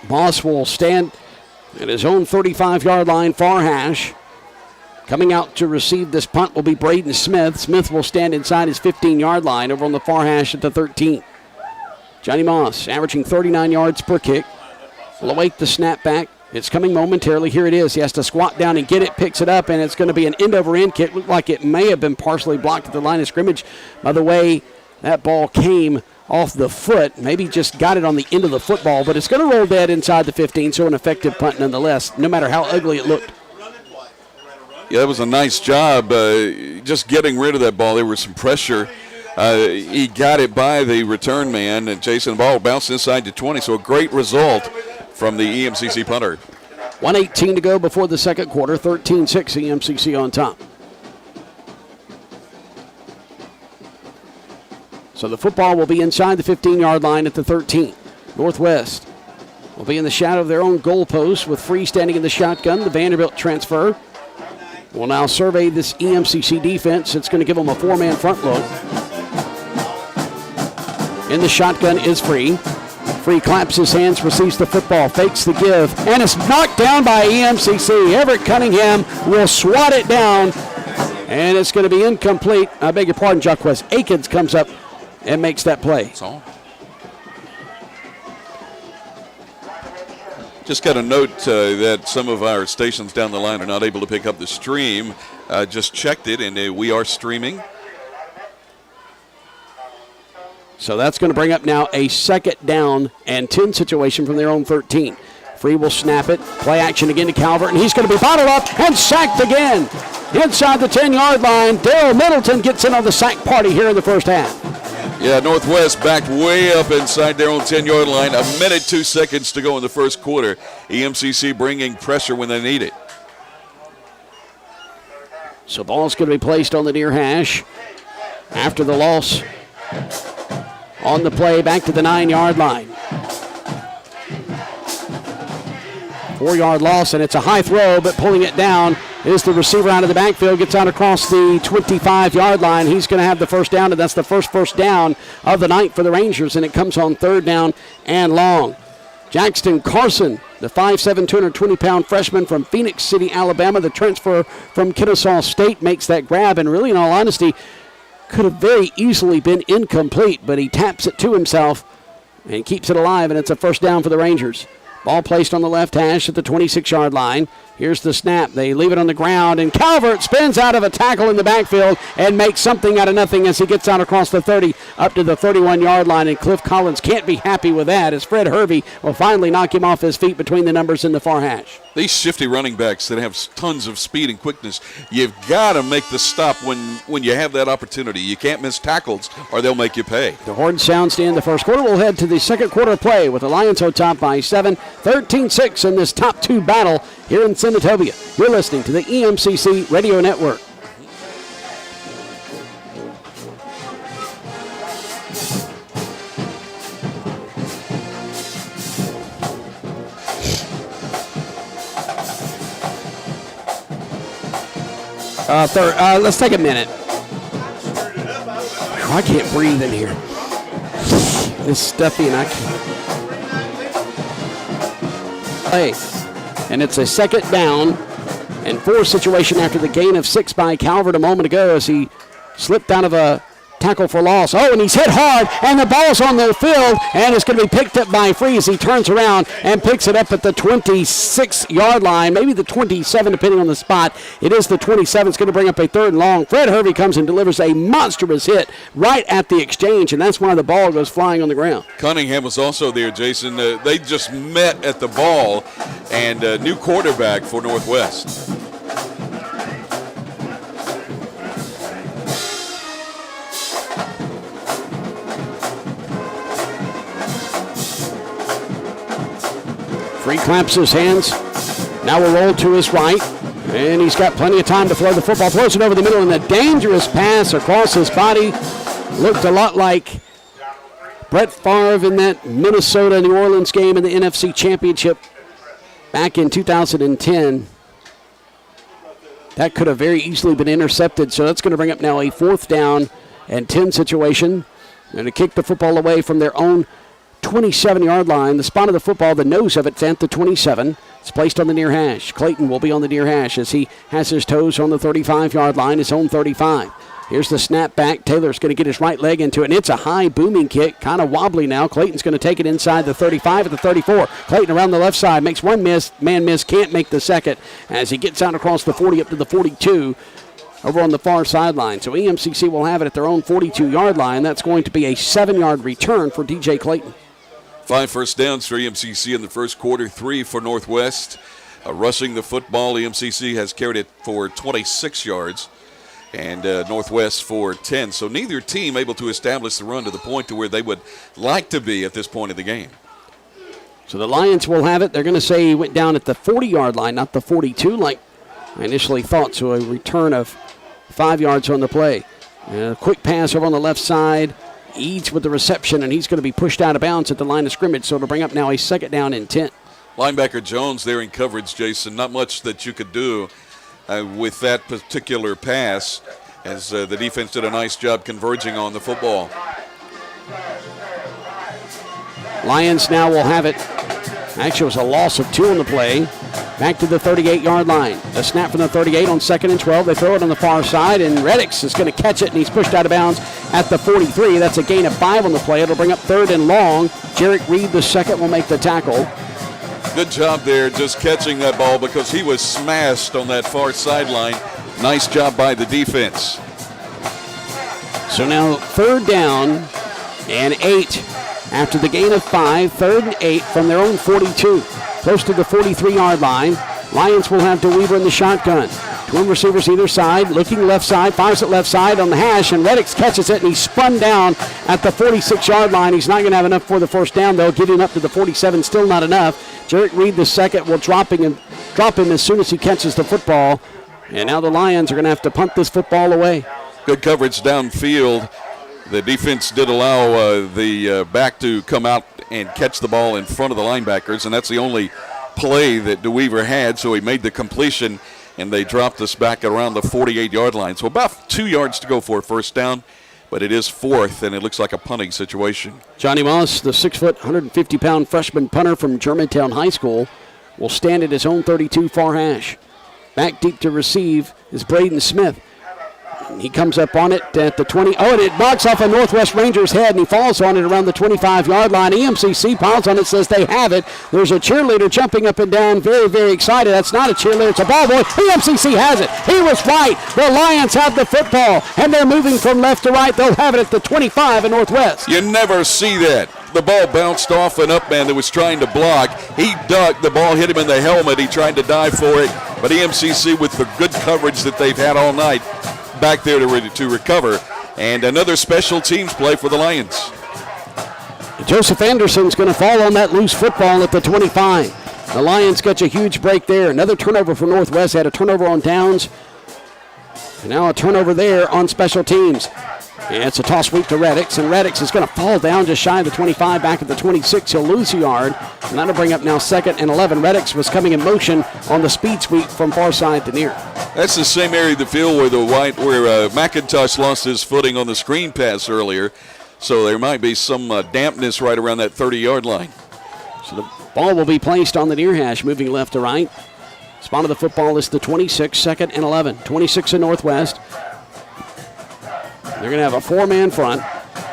Moss will stand at his own 35-yard line, far hash. Coming out to receive this punt will be Braden Smith. Smith will stand inside his 15-yard line over on the far hash at the 13. Johnny Moss averaging 39 yards per kick. Will await the snap back. It's coming momentarily. Here it is. He has to squat down and get it, picks it up, and it's going to be an end-over-end kick. Looked like it may have been partially blocked at the line of scrimmage. By the way, that ball came off the foot. Maybe just got it on the end of the football, but it's going to roll dead inside the 15, so an effective punt nonetheless, no matter how ugly it looked. Yeah, that was a nice job just getting rid of that ball. There was some pressure. He got it by the return man, and Jason, the ball bounced inside the 20, so a great result from the EMCC punter. 1:18 to go before the second quarter, 13-6 EMCC on top. So the football will be inside the 15-yard line at the 13. Northwest will be in the shadow of their own goalpost with Free standing in the shotgun, the Vanderbilt transfer. will now survey this EMCC defense. It's going to give them a 4-man front look. In the shotgun is Free. Free claps his hands, receives the football, fakes the give, and it's knocked down by EMCC. Everett Cunningham will swat it down, and it's going to be incomplete. I beg your pardon, Jaquez Akins comes up and makes that play. That's all. Just got a note that some of our stations down the line are not able to pick up the stream. Just checked it, and we are streaming. So that's going to bring up now a 2nd down and 10 situation from their own 13. Free will snap it. Play action again to Calvert, and he's going to be bottled up and sacked again. Inside the 10-yard line, Daryl Middleton gets in on the sack party here in the first half. Yeah, Northwest backed way up inside their own 10-yard line. 1 minute, 2 seconds to go in the first quarter. EMCC bringing pressure when they need it. So ball's going to be placed on the near hash after the loss. On the play, back to the 9-yard line. 4-yard loss, and it's a high throw, but pulling it down is the receiver out of the backfield, gets out across the 25-yard line. He's going to have the first down, and that's the first down of the night for the Rangers, and it comes on 3rd down and long. Jackson Carson, the 5'7", 220-pound freshman from Phoenix City, Alabama, the transfer from Kennesaw State, makes that grab, and really, in all honesty, could have very easily been incomplete, but he taps it to himself and keeps it alive, and it's a first down for the Rangers. Ball placed on the left hash at the 26-yard line. Here's the snap. They leave it on the ground, and Calvert spins out of a tackle in the backfield and makes something out of nothing as he gets out across the 30 up to the 31-yard line, and Cliff Collins can't be happy with that as Fred Hervey will finally knock him off his feet between the numbers in the far hash. These shifty running backs that have tons of speed and quickness, you've got to make the stop when you have that opportunity. You can't miss tackles or they'll make you pay. The horn sounds to end the first quarter. We'll head to the second quarter play with the Lions on top by 7, 13-6 in this top 2 battle here in Senatobia. You're listening to the EMCC Radio Network. Let's take a minute. I can't breathe in here. It's stuffy and I can't. Hey, and it's a 2nd down and 4 situation after the gain of 6 by Calvert a moment ago as he slipped out of a tackle for loss. Oh, and he's hit hard, and the ball's on the field, and it's going to be picked up by Free as he turns around and picks it up at the 26-yard line, maybe the 27, depending on the spot. It is the 27. It's going to bring up a 3rd and long. Fred Hervey comes and delivers a monstrous hit right at the exchange, and that's why the ball goes flying on the ground. Cunningham was also there, Jason. They just met at the ball, and new quarterback for Northwest. Free claps his hands. Now will roll to his right. And he's got plenty of time to throw the football. Throws it over the middle, and a dangerous pass across his body. Looked a lot like Brett Favre in that Minnesota-New Orleans game in the NFC Championship back in 2010. That could have very easily been intercepted, so that's going to bring up now a 4th down and 10 situation. And to kick the football away from their own 27-yard line. The spot of the football, the nose of it's at the 27. It's placed on the near hash. Clayton will be on the near hash as he has his toes on the 35-yard line, his own 35. Here's the snap back. Taylor's going to get his right leg into it, and it's a high booming kick, kind of wobbly now. Clayton's going to take it inside the 35 at the 34. Clayton around the left side makes one man miss, can't make the second as he gets out across the 40 up to the 42 over on the far sideline. So EMCC will have it at their own 42-yard line. That's going to be a 7-yard return for DJ Clayton. 5 first downs for EMCC in the first quarter, 3 for Northwest. Rushing the football, EMCC has carried it for 26 yards, and Northwest for 10. So neither team able to establish the run to the point to where they would like to be at this point of the game. So the Lions will have it. They're going to say he went down at the 40-yard line, not the 42 like I initially thought. So a return of 5 yards on the play. A quick pass over on the left side. Eads with the reception, and he's going to be pushed out of bounds at the line of scrimmage, so it'll bring up now a 2nd down and 10. Linebacker Jones there in coverage, Jason. Not much that you could do with that particular pass, as the defense did a nice job converging on the football. Lions now will have it. Actually, it was a loss of 2 on the play. Back to the 38-yard line. A snap from the 38 on 2nd and 12. They throw it on the far side, and Reddix is going to catch it, and he's pushed out of bounds at the 43. That's a gain of 5 on the play. It'll bring up 3rd and long. Jarek Reed, the second, will make the tackle. Good job there just catching that ball because he was smashed on that far sideline. Nice job by the defense. So now 3rd down and 8 after the gain of 5. 3rd and 8 from their own 42. Close to the 43-yard line. Lions will have DeWeaver in the shotgun. Twin receivers either side, looking left side, fires it left side on the hash, and Reddix catches it, and he's spun down at the 46-yard line. He's not going to have enough for the first down, though. Getting up to the 47, still not enough. Jarek Reed, the second, will drop him as soon as he catches the football. And now the Lions are going to have to punt this football away. Good coverage downfield. The defense did allow the back to come out and catch the ball in front of the linebackers, and that's the only play that DeWeaver had, so he made the completion, and they dropped us back around the 48-yard line. So about 2 yards to go for a first down, but it is 4th, and it looks like a punting situation. Johnny Moss, the 6-foot, 150-pound freshman punter from Germantown High School, will stand at his own 32 far hash. Back deep to receive is Braden Smith. He comes up on it at the 20. Oh, and it knocks off a Northwest Rangers head, and he falls on it around the 25-yard line. EMCC piles on it, says they have it. There's a cheerleader jumping up and down, very, very excited. That's not a cheerleader, it's a ball boy. EMCC has it. He was right. The Lions have the football, and they're moving from left to right. They'll have it at the 25 in Northwest. You never see that. The ball bounced off an up man that was trying to block. He ducked. The ball hit him in the helmet. He tried to dive for it. But EMCC, with the good coverage that they've had all night, back there to recover. And another special teams play for the Lions. Joseph Anderson's going to fall on that loose football at the 25. The Lions catch a huge break there. Another turnover for Northwest. Had a turnover on downs. And now a turnover there on special teams. And it's a toss sweep to Reddix, and Reddix is going to fall down just shy of the 25, back at the 26. He'll lose a yard, and that'll bring up now 2nd and 11. Reddix was coming in motion on the speed sweep from far side to near. That's the same area of the field where McIntosh lost his footing on the screen pass earlier, so there might be some dampness right around that 30-yard line. So the ball will be placed on the near hash, moving left to right. Spot of the football is the 26, 2nd and 11. 26 in Northwest. They're going to have a 4-man front.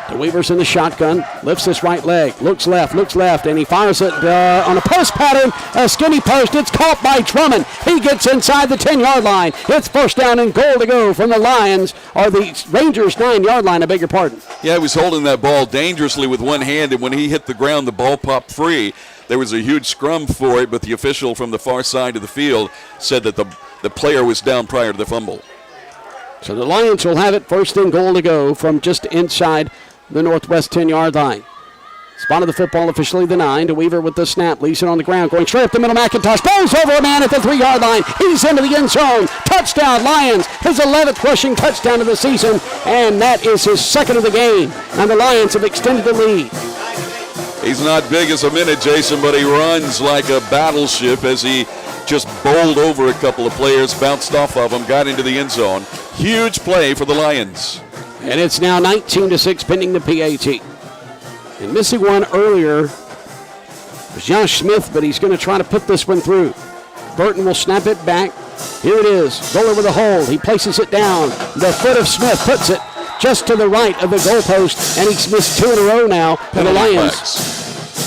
DeWeaver's in the shotgun, lifts his right leg, looks left, and he fires it on a post pattern, a skinny post. It's caught by Drummond. He gets inside the 10-yard line. It's first down and goal to go from the Lions, or the Rangers' 9-yard line, I beg your pardon. Yeah, he was holding that ball dangerously with one hand, and when he hit the ground, the ball popped free. There was a huge scrum for it, but the official from the far side of the field said that the player was down prior to the fumble. So the Lions will have it, first and goal to go from just inside the Northwest 10-yard line. Spot of the football, officially the 9. DeWeaver with the snap, leaves it on the ground, going straight up the middle. McIntosh goes over a man at the 3-yard line. He's into the end zone. Touchdown, Lions. His 11th rushing touchdown of the season, and that is his 2nd of the game. And the Lions have extended the lead. He's not big as a minute, Jason, but he runs like a battleship as he just bowled over a couple of players, bounced off of them, got into the end zone. Huge play for the Lions. And it's now 19-6 pending the PAT. And missing one earlier was Josh Smith, but he's going to try to put this one through. Burton will snap it back. Here it is. Goal over the hole. He places it down. The foot of Smith puts it just to the right of the goalpost, and he's missed 2 in a row now for the Lions.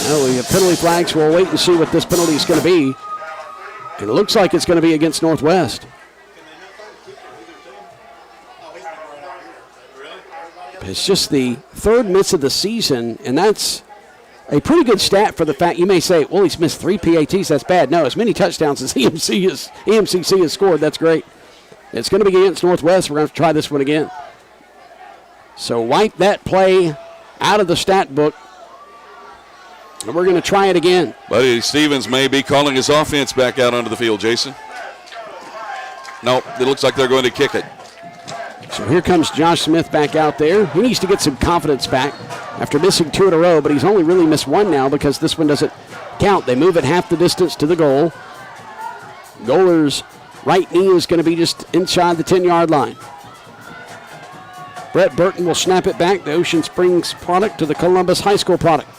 Well, we have penalty flags. We'll wait and see what this penalty is going to be. And it looks like it's going to be against Northwest. It's just the 3rd miss of the season, and that's a pretty good stat for the fact you may say, well, he's missed 3 PATs, that's bad. No, as many touchdowns as EMCC has scored, that's great. It's going to be against Northwest. We're going to try this one again. So wipe that play out of the stat book, and we're going to try it again. Buddy Stevens may be calling his offense back out onto the field, Jason. Nope, it looks like they're going to kick it. So here comes Josh Smith back out there. He needs to get some confidence back after missing 2 in a row, but he's only really missed 1 now because this one doesn't count. They move it half the distance to the goal. Goalers right knee is going to be just inside the 10-yard line. Brett Burton will snap it back, the Ocean Springs product, to the Columbus High School product.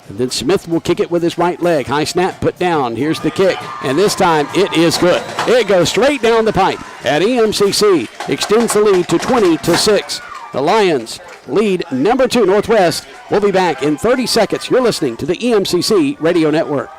And then Smith will kick it with his right leg. High snap, put down. Here's the kick. And this time it is good. It goes straight down the pipe. At EMCC extends the lead to 20-6. The Lions lead number 2 Northwest. We'll be back in 30 seconds. You're listening to the EMCC Radio Network.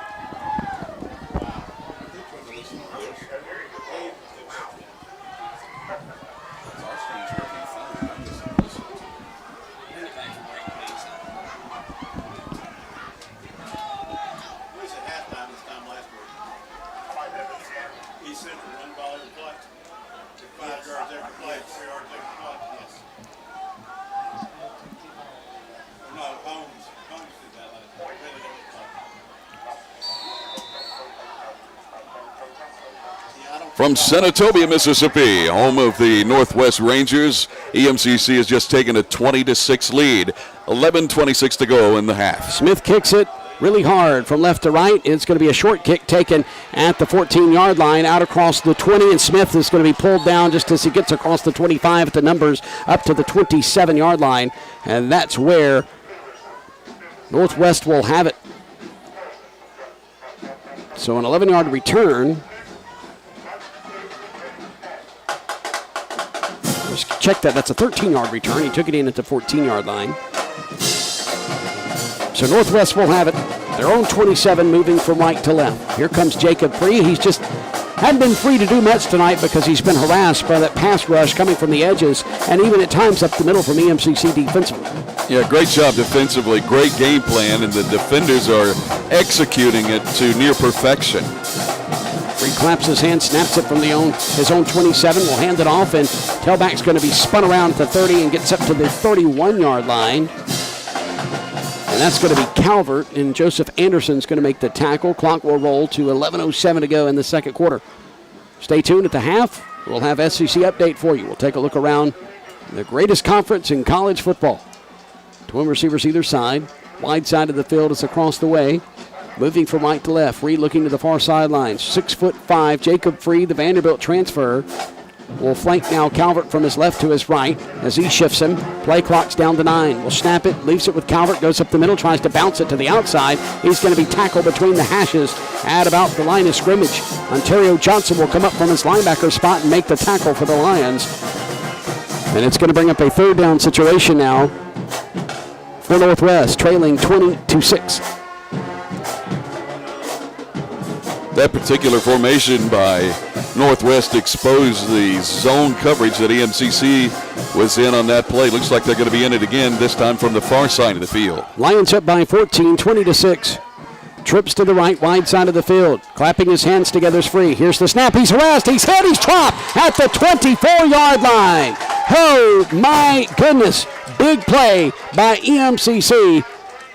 From Senatobia, Mississippi, home of the Northwest Rangers, EMCC has just taken a 20-6 lead. 11:26 to go in the half. Smith kicks it really hard from left to right. It's going to be a short kick taken at the 14-yard line out across the 20, and Smith is going to be pulled down just as he gets across the 25 at the numbers up to the 27-yard line, and that's where Northwest will have it. So an 11-yard return. Just check that. That's a 13-yard return. He took it in at the 14-yard line. So Northwest will have it. Their own 27, moving from right to left. Here comes Jacob Free. He's just hadn't been free to do much tonight because he's been harassed by that pass rush coming from the edges and even at times up the middle from EMCC defensively. Yeah, great job defensively. Great game plan, and the defenders are executing it to near perfection. Free claps his hand, snaps it from his own 27, will hand it off, and tailback's going to be spun around at the 30 and gets up to the 31-yard line. And that's going to be Calvert, and Joseph Anderson's going to make the tackle. Clock will roll to 11:07 to go in the second quarter. Stay tuned at the half. We'll have SEC update for you. We'll take a look around the greatest conference in college football. Twin receivers either side. Wide side of the field is across the way. Moving from right to left. Reed looking to the far sideline. 6'5", Jacob Free, the Vanderbilt transfer, will flank now Calvert from his left to his right as he shifts him. Play clock's down to 9. Will snap it, leaves it with Calvert, goes up the middle, tries to bounce it to the outside. He's going to be tackled between the hashes at about the line of scrimmage. Ontario Johnson will come up from his linebacker spot and make the tackle for the Lions. And it's going to bring up a third down situation now for Northwest, trailing 20-6. That particular formation by Northwest exposed the zone coverage that EMCC was in on that play. Looks like they're going to be in it again, this time from the far side of the field. Lions up by 14, 20-6. Trips to the right, wide side of the field. Clapping his hands together is Free. Here's the snap. He's harassed. He's hit. He's trapped at the 24-yard line. Oh, my goodness. Big play by EMCC.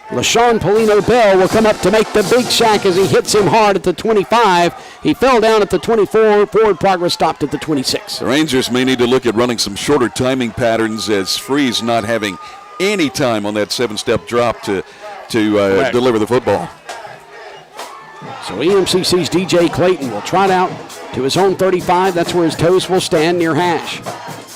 LaShawn Polino-Bell will come up to make the big sack as he hits him hard at the 25. He fell down at the 24. Forward progress stopped at the 26. The Rangers may need to look at running some shorter timing patterns as Free's not having any time on that 7-step drop to deliver the football. So EMCC's DJ Clayton will trot out to his own 35. That's where his toes will stand near hash.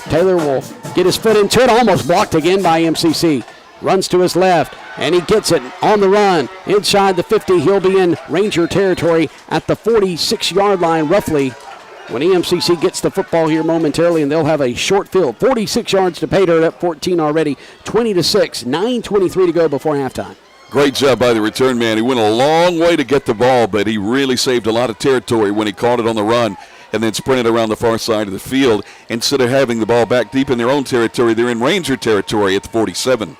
Taylor will get his foot into it. Almost blocked again by EMCC. Runs to his left, and he gets it on the run. Inside the 50, he'll be in Ranger territory at the 46-yard line, roughly, when EMCC gets the football here momentarily, and they'll have a short field. 46 yards to pay dirt, up 14 already, 20-6, 9:23 to go before halftime. Great job by the return man. He went a long way to get the ball, but he really saved a lot of territory when he caught it on the run and then sprinted around the far side of the field. Instead of having the ball back deep in their own territory, they're in Ranger territory at the 47.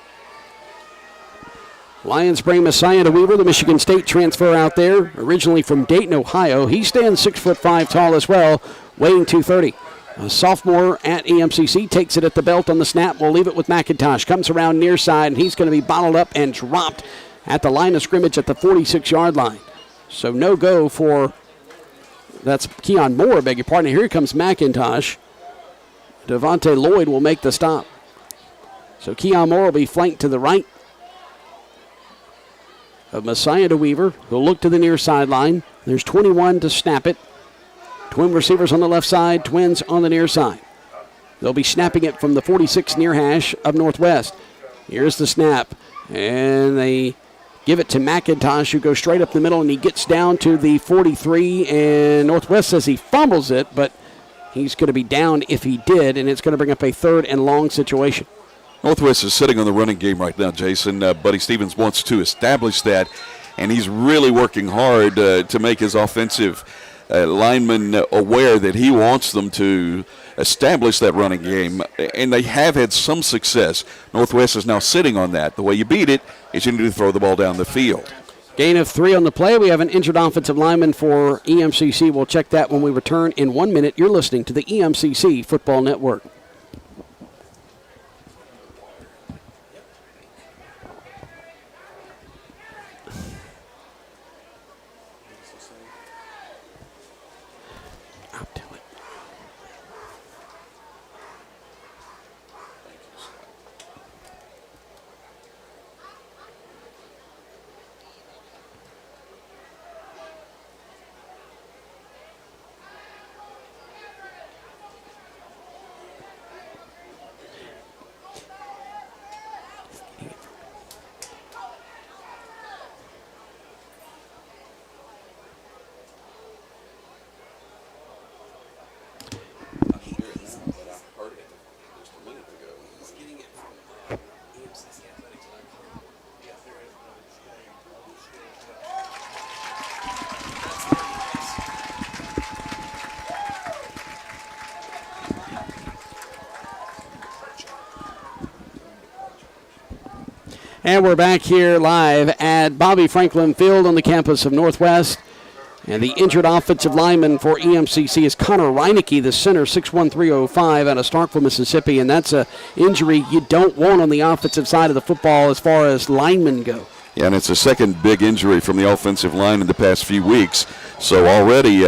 Lions bring Messiah DeWeaver, the Michigan State transfer out there, originally from Dayton, Ohio. He stands 6'5" tall as well, weighing 230. A sophomore at EMCC takes it at the belt on the snap. We'll leave it with McIntosh. Comes around near side, and he's going to be bottled up and dropped at the line of scrimmage at the 46-yard line. So no go for, that's Keon Moore, beg your pardon. Here comes McIntosh. Devontae Lloyd will make the stop. So Keon Moore will be flanked to the right of Messiah DeWeaver. He'll look to the near sideline. There's 21 to snap it. Twin receivers on the left side, Twins on the near side. They'll be snapping it from the 46 near hash of Northwest. Here's the snap. And they give it to McIntosh, who goes straight up the middle, and he gets down to the 43. And Northwest says he fumbles it, but he's going to be down if he did, and it's going to bring up a 3rd and long situation. Northwest is sitting on the running game right now, Jason. Buddy Stevens wants to establish that, and he's really working hard to make his offensive linemen aware that he wants them to establish that running game, and they have had some success. Northwest is now sitting on that. The way you beat it is you need to throw the ball down the field. Gain of 3 on the play. We have an injured offensive lineman for EMCC. We'll check that when we return in 1 minute. You're listening to the EMCC Football Network. And we're back here live at Bobby Franklin Field on the campus of Northwest. And the injured offensive lineman for EMCC is Connor Reinecke, the center, 6'1", out of Starkville, Mississippi. And that's an injury you don't want on the offensive side of the football as far as linemen go. Yeah, and it's the second big injury from the offensive line in the past few weeks. So already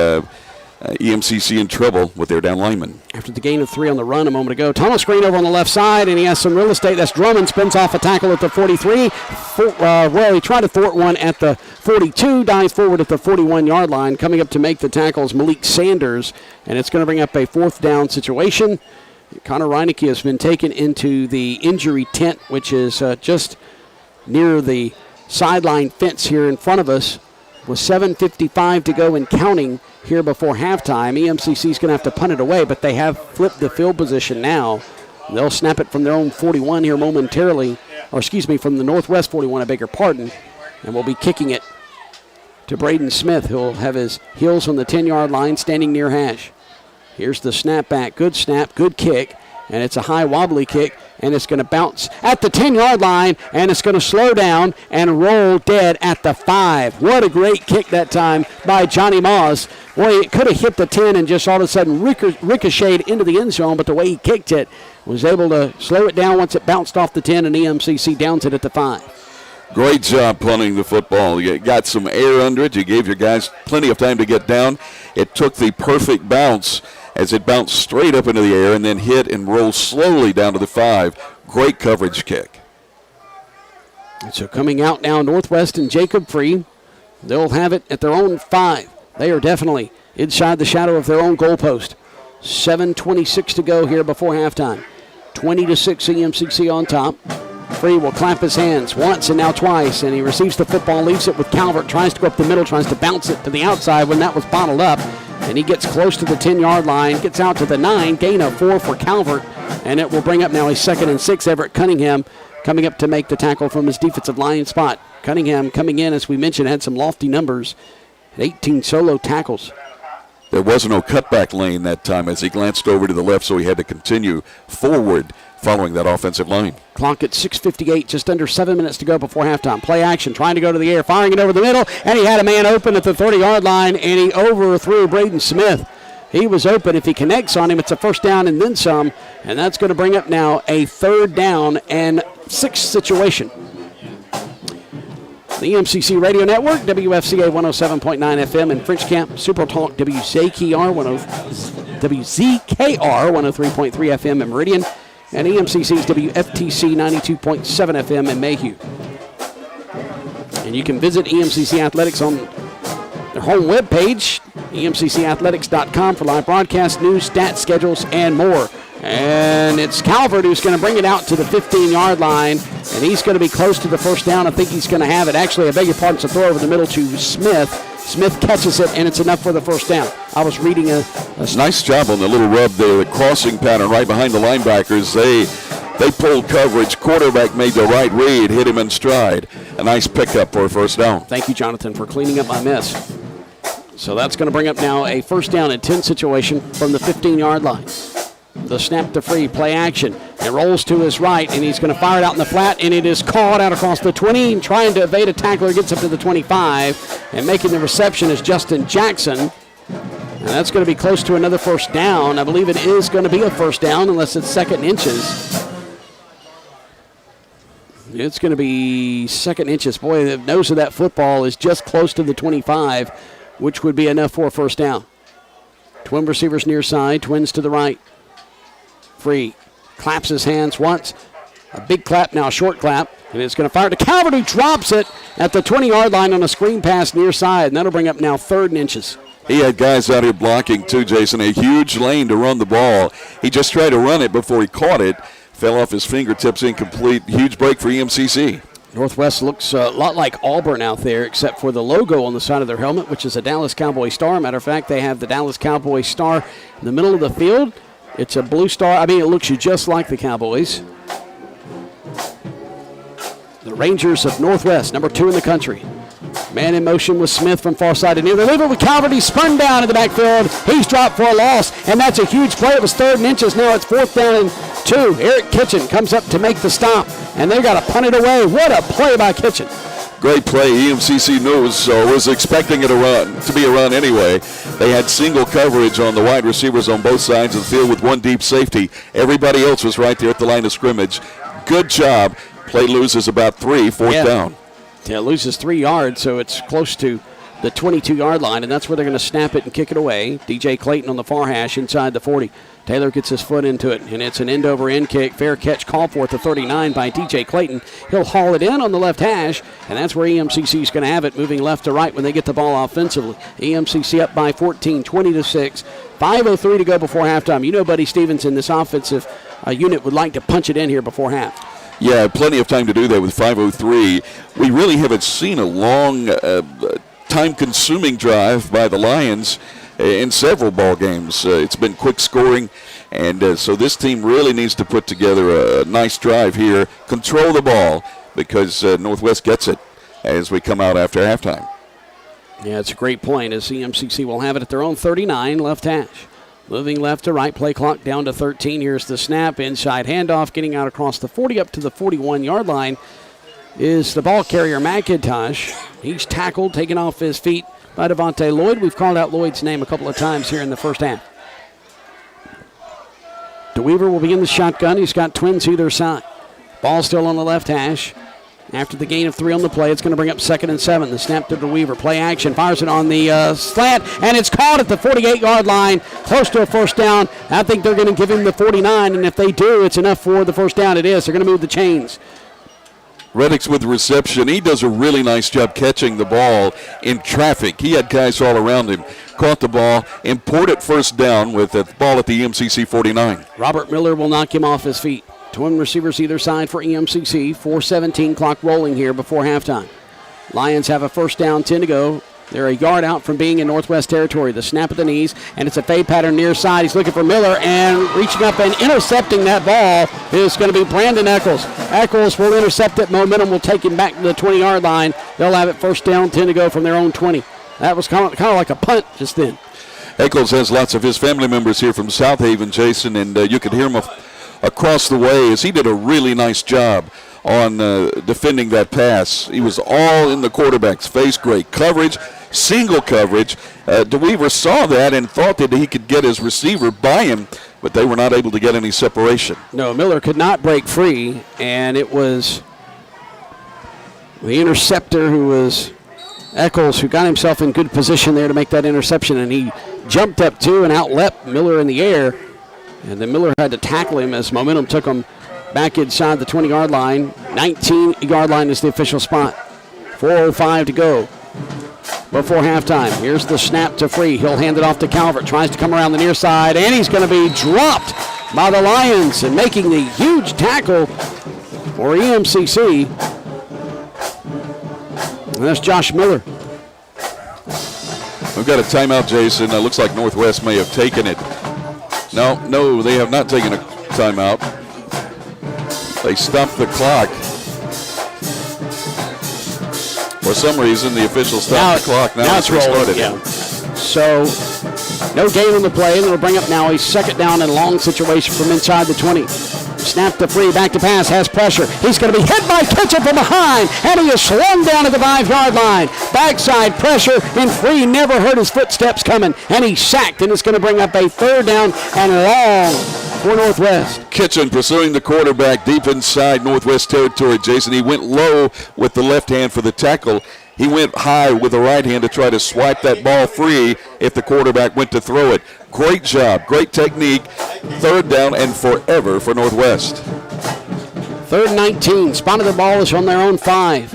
EMCC in trouble with their down lineman. After the gain of 3 on the run a moment ago, tunnel screen over on the left side, and he has some real estate. That's Drummond, spins off a tackle at the 43. He tried to thwart one at the 42, dives forward at the 41-yard line. Coming up to make the tackles, Malik Sanders, and it's going to bring up a 4th down situation. Connor Reinecke has been taken into the injury tent, which is just near the sideline fence here in front of us, with 7:55 to go and counting here before halftime. EMCC is going to have to punt it away, but they have flipped the field position now. They'll snap it from their own 41 here momentarily, or excuse me, from the Northwest 41, I beg your pardon, and we'll be kicking it to Braden Smith, who'll have his heels on the 10-yard line, standing near hash. Here's the snap back. Good snap, good kick, and it's a high wobbly kick, and it's going to bounce at the 10-yard line, and it's going to slow down and roll dead at the 5. What a great kick that time by Johnny Moss. Boy, it could have hit the 10 and just all of a sudden ricocheted into the end zone, but the way he kicked it was able to slow it down once it bounced off the 10, and EMCC downs it at the 5. Great job punting the football. You got some air under it. You gave your guys plenty of time to get down. It took the perfect bounce as it bounced straight up into the air and then hit and rolled slowly down to the 5. Great coverage kick. And so coming out now, Northwest and Jacob Free, they'll have it at their own 5. They are definitely inside the shadow of their own goalpost. 7:26 to go here before halftime. 20-6 EMCC on top. Free will clap his hands once and now twice, and he receives the football, leaves it with Calvert, tries to go up the middle, tries to bounce it to the outside when that was bottled up, and he gets close to the 10-yard line, gets out to the 9, gain of 4 for Calvert, and it will bring up now a 2nd and 6. Everett Cunningham coming up to make the tackle from his defensive line spot. Cunningham coming in, as we mentioned, had some lofty numbers, 18 solo tackles. There was no cutback lane that time as he glanced over to the left, so he had to continue forward following that offensive line. Clock at 6:58, just under 7 minutes to go before halftime. Play action, trying to go to the air, firing it over the middle, and he had a man open at the 30-yard line, and he overthrew Braden Smith. He was open. If he connects on him, it's a 1st down and then some, and that's going to bring up now a 3rd down and 6 situation. The EMCC Radio Network, WFCA 107.9 FM in French Camp, Super Talk, WZKR 103.3 FM in Meridian, and EMCC's WFTC 92.7 FM in Mayhew. And you can visit EMCC Athletics on their home webpage, EMCCathletics.com for live broadcast, news, stats, schedules, and more. And it's Calvert who's going to bring it out to the 15-yard line, and he's going to be close to the first down. I think he's going to have it. Actually, I beg your pardon, it's a throw over the middle to Smith. Smith catches it, and it's enough for the first down. I was reading a nice job on the little rub there, the crossing pattern right behind the linebackers. They pulled coverage. Quarterback made the right read, hit him in stride. A nice pickup for a first down. Thank you, Jonathan, for cleaning up my mess. So that's going to bring up now a first down and 10 situation from the 15-yard line. The snap to free, play action. It rolls to his right, and he's going to fire it out in the flat, and it is caught out across the 20, and trying to evade a tackler, gets up to the 25, and making the reception is Justin Jackson. And that's going to be close to another first down. I believe it is going to be a first down unless it's second inches. It's going to be second inches. Boy, the nose of that football is just close to the 25, which would be enough for a first down. Twin receivers near side, twins to the right. Free. Claps his hands once. A big clap, now a short clap. And it's going to fire to Calvert, who drops it at the 20-yard line on a screen pass near side. And that'll bring up now 3rd and inches. He had guys out here blocking too, Jason. A huge lane to run the ball. He just tried to run it before he caught it. Fell off his fingertips, incomplete. Huge break for EMCC. Northwest looks a lot like Auburn out there, except for the logo on the side of their helmet, which is a Dallas Cowboy star. Matter of fact, they have the Dallas Cowboy star in the middle of the field. It's a blue star. I mean, it looks just like the Cowboys. The Rangers of Northwest, number 2 in the country. Man in motion with Smith from far side to near. They leave it with Calvert. He's spun down in the backfield. He's dropped for a loss, and that's a huge play. It was 3rd and inches. Now it's 4th down and 2. Eric Kitchen comes up to make the stop, and they've got to punt it away. What a play by Kitchen. Great play. EMCC was expecting it to be a run anyway. They had single coverage on the wide receivers on both sides of the field with one deep safety. Everybody else was right there at the line of scrimmage. Good job. Play loses about 3, fourth down. Yeah, it loses 3 yards, so it's close to the 22-yard line, and that's where they're going to snap it and kick it away. DJ Clayton on the far hash inside the 40. Taylor gets his foot into it, and it's an end-over-end kick. Fair catch called for at the 39 by DJ Clayton. He'll haul it in on the left hash, and that's where EMCC is going to have it, moving left to right when they get the ball offensively. EMCC up by 14, 20-6. 5:03 to go before halftime. You know Buddy Stevenson, this offensive unit would like to punch it in here before half. Yeah, plenty of time to do that with 5:03. We really haven't seen a long, time-consuming drive by the Lions in several ball games. It's been quick scoring, and so this team really needs to put together a nice drive here, control the ball, because Northwest gets it as we come out after halftime. Yeah, it's a great point, as EMCC will have it at their own 39, left hash. Moving left to right, play clock down to 13. Here's the snap, inside handoff, getting out across the 40 up to the 41-yard line is the ball carrier McIntosh. He's tackled, taken off his feet by Devontae Lloyd. We've called out Lloyd's name a couple of times here in the first half. DeWeaver will be in the shotgun. He's got twins either side. Ball still on the left hash. After the gain of 3 on the play, it's going to bring up 2nd and 7. The snap to DeWeaver. Play action. Fires it on the slant, and it's caught at the 48-yard line, close to a first down. I think they're going to give him the 49, and if they do, it's enough for the first down. It is. They're going to move the chains. Reddick's with the reception. He does a really nice job catching the ball in traffic. He had guys all around him. Caught the ball, important first down with the ball at the EMCC 49. Robert Miller will knock him off his feet. Twin receivers either side for EMCC. 4:17 clock rolling here before halftime. Lions have a first down, 10 to go. They're a yard out from being in Northwest territory. The snap at the knees, and it's a fade pattern near side. He's looking for Miller, and reaching up and intercepting that ball is going to be Brandon Eccles. Eccles will intercept it. Momentum will take him back to the 20-yard line. They'll have it first down, 10 to go from their own 20. That was kind of like a punt just then. Eccles has lots of his family members here from South Haven, Jason, and you could hear him across the way as he did a really nice job on defending that pass. He was all in the quarterback's face. Great coverage, single coverage. DeWeaver saw that and thought that he could get his receiver by him, but they were not able to get any separation. No, Miller could not break free, and it was the interceptor who was Eccles, who got himself in good position there to make that interception, and he jumped up too and outleapt Miller in the air, and then Miller had to tackle him as momentum took him back inside the 20-yard line. 19-yard line is the official spot. 4:05 to go. before halftime. Here's the snap to Free. He'll hand it off to Calvert. Tries to come around the near side, and he's going to be dropped by the Lions, and making the huge tackle for EMCC. And that's Josh Miller. We've got a timeout, Jason. Looks like Northwest may have taken it. No, they have not taken a timeout. They stopped the clock. For some reason, the official stopped the clock. Now it's rolling. Yeah. So, no gain on the play, and it'll bring up now a second down and long situation from inside the 20. Snap to Free, back to pass, has pressure. He's going to be hit by Kitchen from behind, and he is slung down at the 5-yard line. Backside pressure, and Free never heard his footsteps coming, and he's sacked, and it's going to bring up a third down and long for Northwest. Kitchen pursuing the quarterback deep inside Northwest territory, Jason. He went low with the left hand for the tackle. He went high with the right hand to try to swipe that ball free if the quarterback went to throw it. Great job, great technique. Third down and forever for Northwest. Third and 19. Spotted the ball is on their own 5.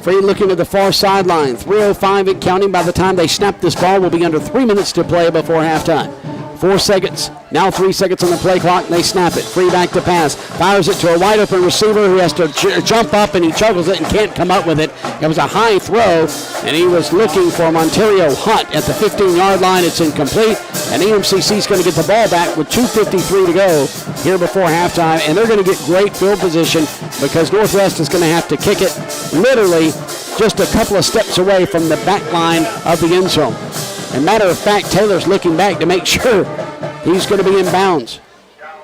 Free looking at the far sideline. 3:05 and counting. By the time they snap this ball, will be under 3 minutes to play before halftime. 4 seconds. Now 3 seconds on the play clock, and they snap it. Free back to pass. Fires it to a wide open receiver who has to jump up, and he juggles it and can't come up with it. It was a high throw, and he was looking for Monterio Hunt at the 15-yard line. It's incomplete, and EMCC is going to get the ball back with 2:53 to go here before halftime, and they're going to get great field position because Northwest is going to have to kick it literally just a couple of steps away from the back line of the end zone. And matter of fact, Taylor's looking back to make sure he's going to be in bounds.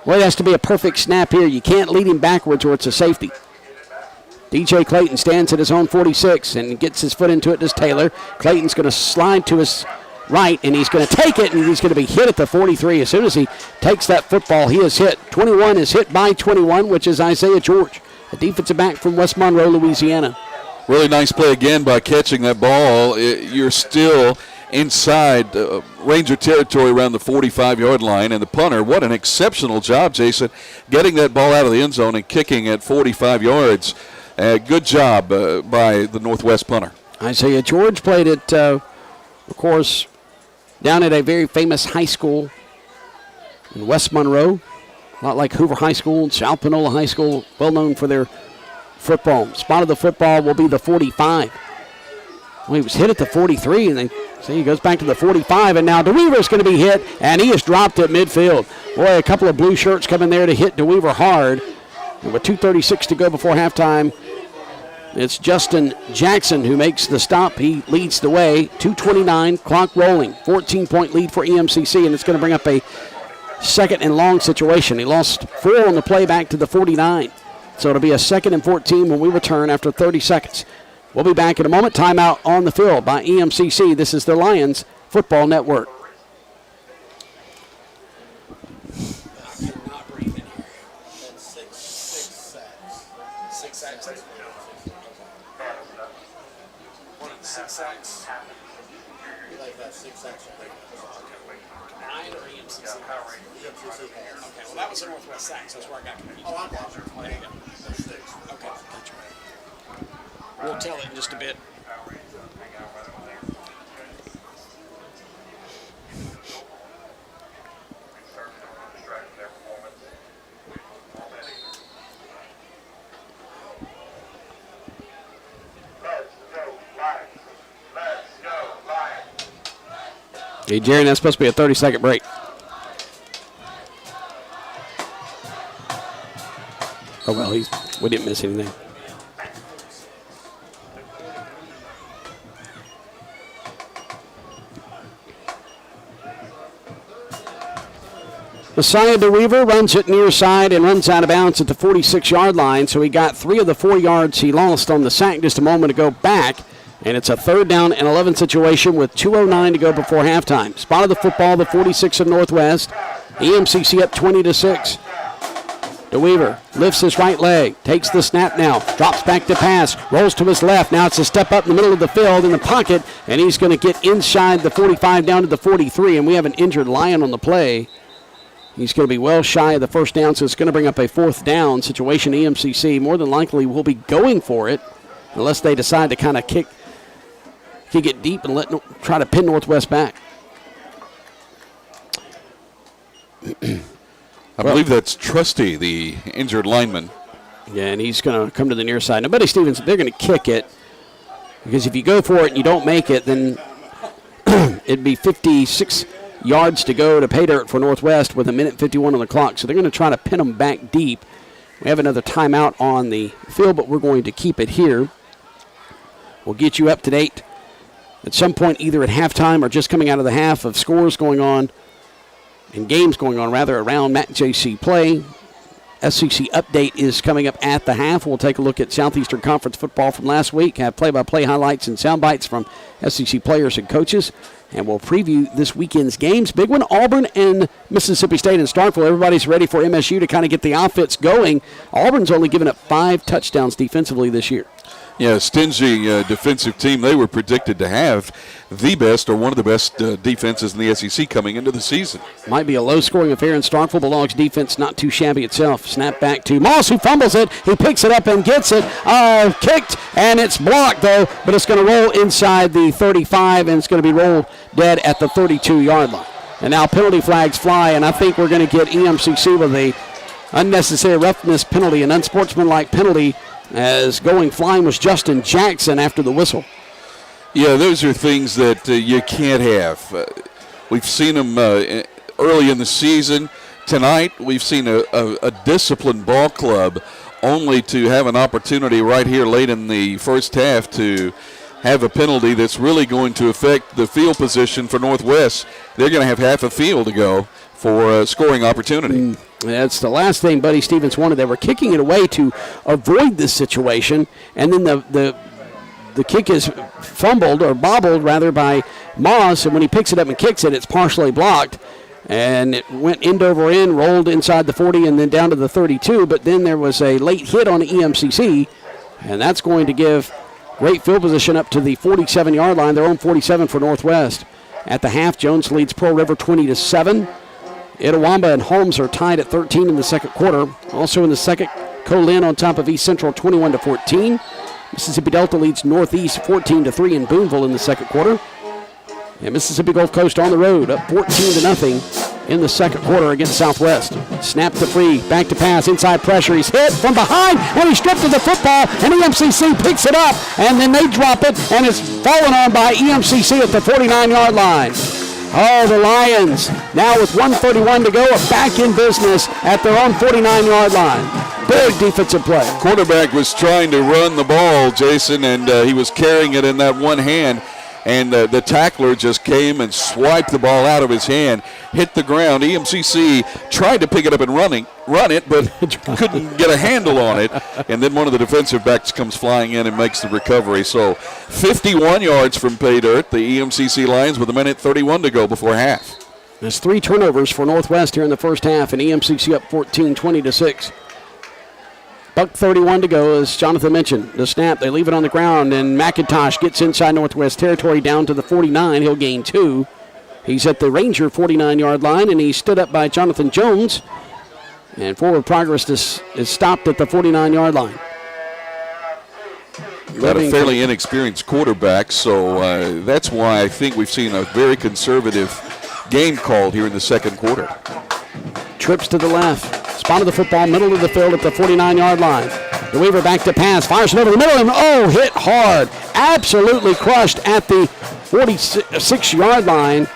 Well, it has to be a perfect snap here. You can't lead him backwards or it's a safety. DJ Clayton stands at his own 46 and gets his foot into it as Taylor. Clayton's going to slide to his right, and he's going to take it, and he's going to be hit at the 43. As soon as he takes that football, he is hit. 21 is hit by 21, which is Isaiah George, a defensive back from West Monroe, Louisiana. Really nice play again by catching that ball. You're still inside Ranger territory around the 45-yard line, and the punter, what an exceptional job, Jason, getting that ball out of the end zone and kicking at 45 yards. Good job by the Northwest punter. Isaiah George played at, of course, down at a very famous high school in West Monroe, a lot like Hoover High School and South Panola High School, well known for their football. Spot of the football will be the 45. Well, he was hit at the 43, and they see he goes back to the 45, and now DeWeaver's going to be hit, and he is dropped at midfield. Boy, a couple of blue shirts come in there to hit DeWeaver hard. And with 2:36 to go before halftime, it's Justin Jackson who makes the stop. He leads the way. 2:29, clock rolling. 14-point lead for EMCC, and it's going to bring up a second and long situation. He lost 4 on the play back to the 49. So it'll be a 2nd and 14 when we return after 30 seconds. We'll be back in a moment. Timeout on the field by EMCC. This is the Lions Football Network. Okay, well, that was a Northwest Sacks. That's where I got confused. Oh, I got you. There you go. There's 6. Okay, gotcha. We'll tell it in just a bit. Hey, Jerry, that's supposed to be a 30-second break. Oh, well, we didn't miss anything. Messiah DeWeaver runs it near side and runs out of bounds at the 46-yard line, so he got 3 of the 4 yards he lost on the sack just a moment ago back. And it's a 3rd down and 11 situation with 2:09 to go before halftime. Spot of the football, the 46 of Northwest. EMCC up 20-6. DeWeaver lifts his right leg, takes the snap now, drops back to pass, rolls to his left. Now it's a step up in the middle of the field in the pocket, and he's going to get inside the 45 down to the 43, and we have an injured Lion on the play. He's going to be well shy of the first down, so it's going to bring up a 4th down situation. EMCC more than likely will be going for it unless they decide to kind of kick can get deep and try to pin Northwest back. I believe that's Trusty, the injured lineman. Yeah, and he's going to come to the near side. Now, Buddy Stevens, they're going to kick it, because if you go for it and you don't make it, then it'd be 56 yards to go to pay dirt for Northwest with 1:51 on the clock. So they're going to try to pin them back deep. We have another timeout on the field, but we're going to keep it here. We'll get you up to date at some point, either at halftime or just coming out of the half, of scores going on and games going on, rather, around MAC-JC play. SEC update is coming up at the half. We'll take a look at Southeastern Conference football from last week, have play-by-play highlights and sound bites from SEC players and coaches, and we'll preview this weekend's games. Big one, Auburn and Mississippi State in Starkville. Everybody's ready for MSU to kind of get the offense going. Auburn's only given up 5 touchdowns defensively this year. Yeah, stingy defensive team. They were predicted to have the best or one of the best defenses in the SEC coming into the season. Might be a low-scoring affair in Starkville. Bulldogs defense not too shabby itself. Snap back to Moss, who fumbles it. He picks it up and gets it. Kicked, and it's blocked, though, but it's going to roll inside the 35, and it's going to be rolled dead at the 32-yard line. And now penalty flags fly, and I think we're going to get EMCC with a unnecessary roughness penalty, an unsportsmanlike penalty, as going flying was Justin Jackson after the whistle. Yeah, those are things that you can't have. We've seen them early in the season. Tonight, we've seen a disciplined ball club only to have an opportunity right here late in the first half to have a penalty that's really going to affect the field position for Northwest. They're going to have half a field to go for a scoring opportunity. That's the last thing Buddy Stevens wanted. They were kicking it away to avoid this situation, and then the kick is fumbled, or bobbled rather, by Moss, and when he picks it up and kicks it, it's partially blocked, and it went end over end, rolled inside the 40 and then down to the 32, but then there was a late hit on the EMCC, and that's going to give great field position up to the 47-yard line, their own 47 for Northwest. At the half, Jones leads Pearl River 20-7. Itawamba and Holmes are tied at 13 in the second quarter. Also in the second, Co-Lin on top of East Central 21-14. Mississippi Delta leads Northeast 14-3 in Boonville in the second quarter. And Mississippi Gulf Coast on the road up 14-0 in the second quarter against Southwest. Snap to free, back to pass, inside pressure. He's hit from behind, and he's stripped of the football, and EMCC picks it up, and then they drop it, and it's fallen on by EMCC at the 49-yard line. Oh, the Lions, now with 1:31 to go, are back in business at their own 49-yard line. Big defensive play. Quarterback was trying to run the ball, Jason, and he was carrying it in that one hand, and the tackler just came and swiped the ball out of his hand, hit the ground. EMCC tried to pick it up and run it, but couldn't get a handle on it, and then one of the defensive backs comes flying in and makes the recovery. So 51 yards from pay dirt, the EMCC Lions with 1:31 to go before half. There's 3 turnovers for Northwest here in the first half, and EMCC up 14, 20-6. Buck 31 to go, as Jonathan mentioned. The snap, they leave it on the ground, and McIntosh gets inside Northwest territory down to the 49. He'll gain 2. He's at the Ranger 49-yard line, and he's stood up by Jonathan Jones. And forward progress is stopped at the 49-yard line. Got a fairly inexperienced quarterback, so that's why I think we've seen a very conservative game called here in the second quarter. Trips to the left. Spotted the football, middle of the field at the 49-yard line. DeWeaver back to pass, fires it over the middle, and hit hard. Absolutely crushed at the 46-yard line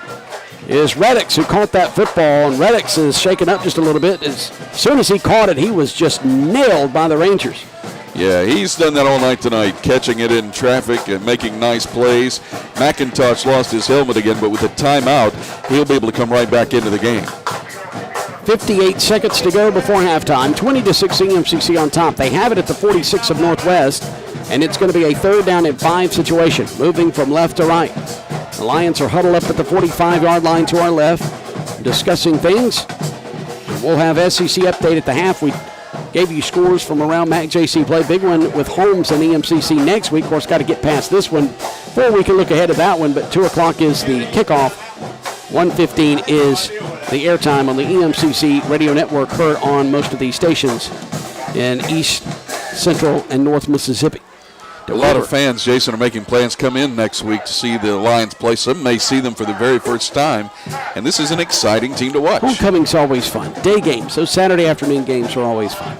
is Reddix, who caught that football, and Reddix is shaken up just a little bit. As soon as he caught it, he was just nailed by the Rangers. Yeah, he's done that all night tonight, catching it in traffic and making nice plays. McIntosh lost his helmet again, but with the timeout, he'll be able to come right back into the game. 58 seconds to go before halftime. 20-6 EMCC on top. They have it at the 46 of Northwest, and it's going to be a 3rd down and 5 situation, moving from left to right. The Lions are huddled up at the 45-yard line to our left, discussing things. We'll have SEC update at the half. We gave you scores from around MAC-JC play. Big one with Holmes and EMCC next week. Of course, got to get past this one before we can look ahead of that one, but 2 o'clock is the kickoff. 1:15 is the airtime on the EMCC radio network, heard on most of these stations in East, Central, and North Mississippi. A lot of fans, Jason, are making plans come in next week to see the Lions play. Some may see them for the very first time, and this is an exciting team to watch. Homecoming's always fun. Day games, those Saturday afternoon games are always fun.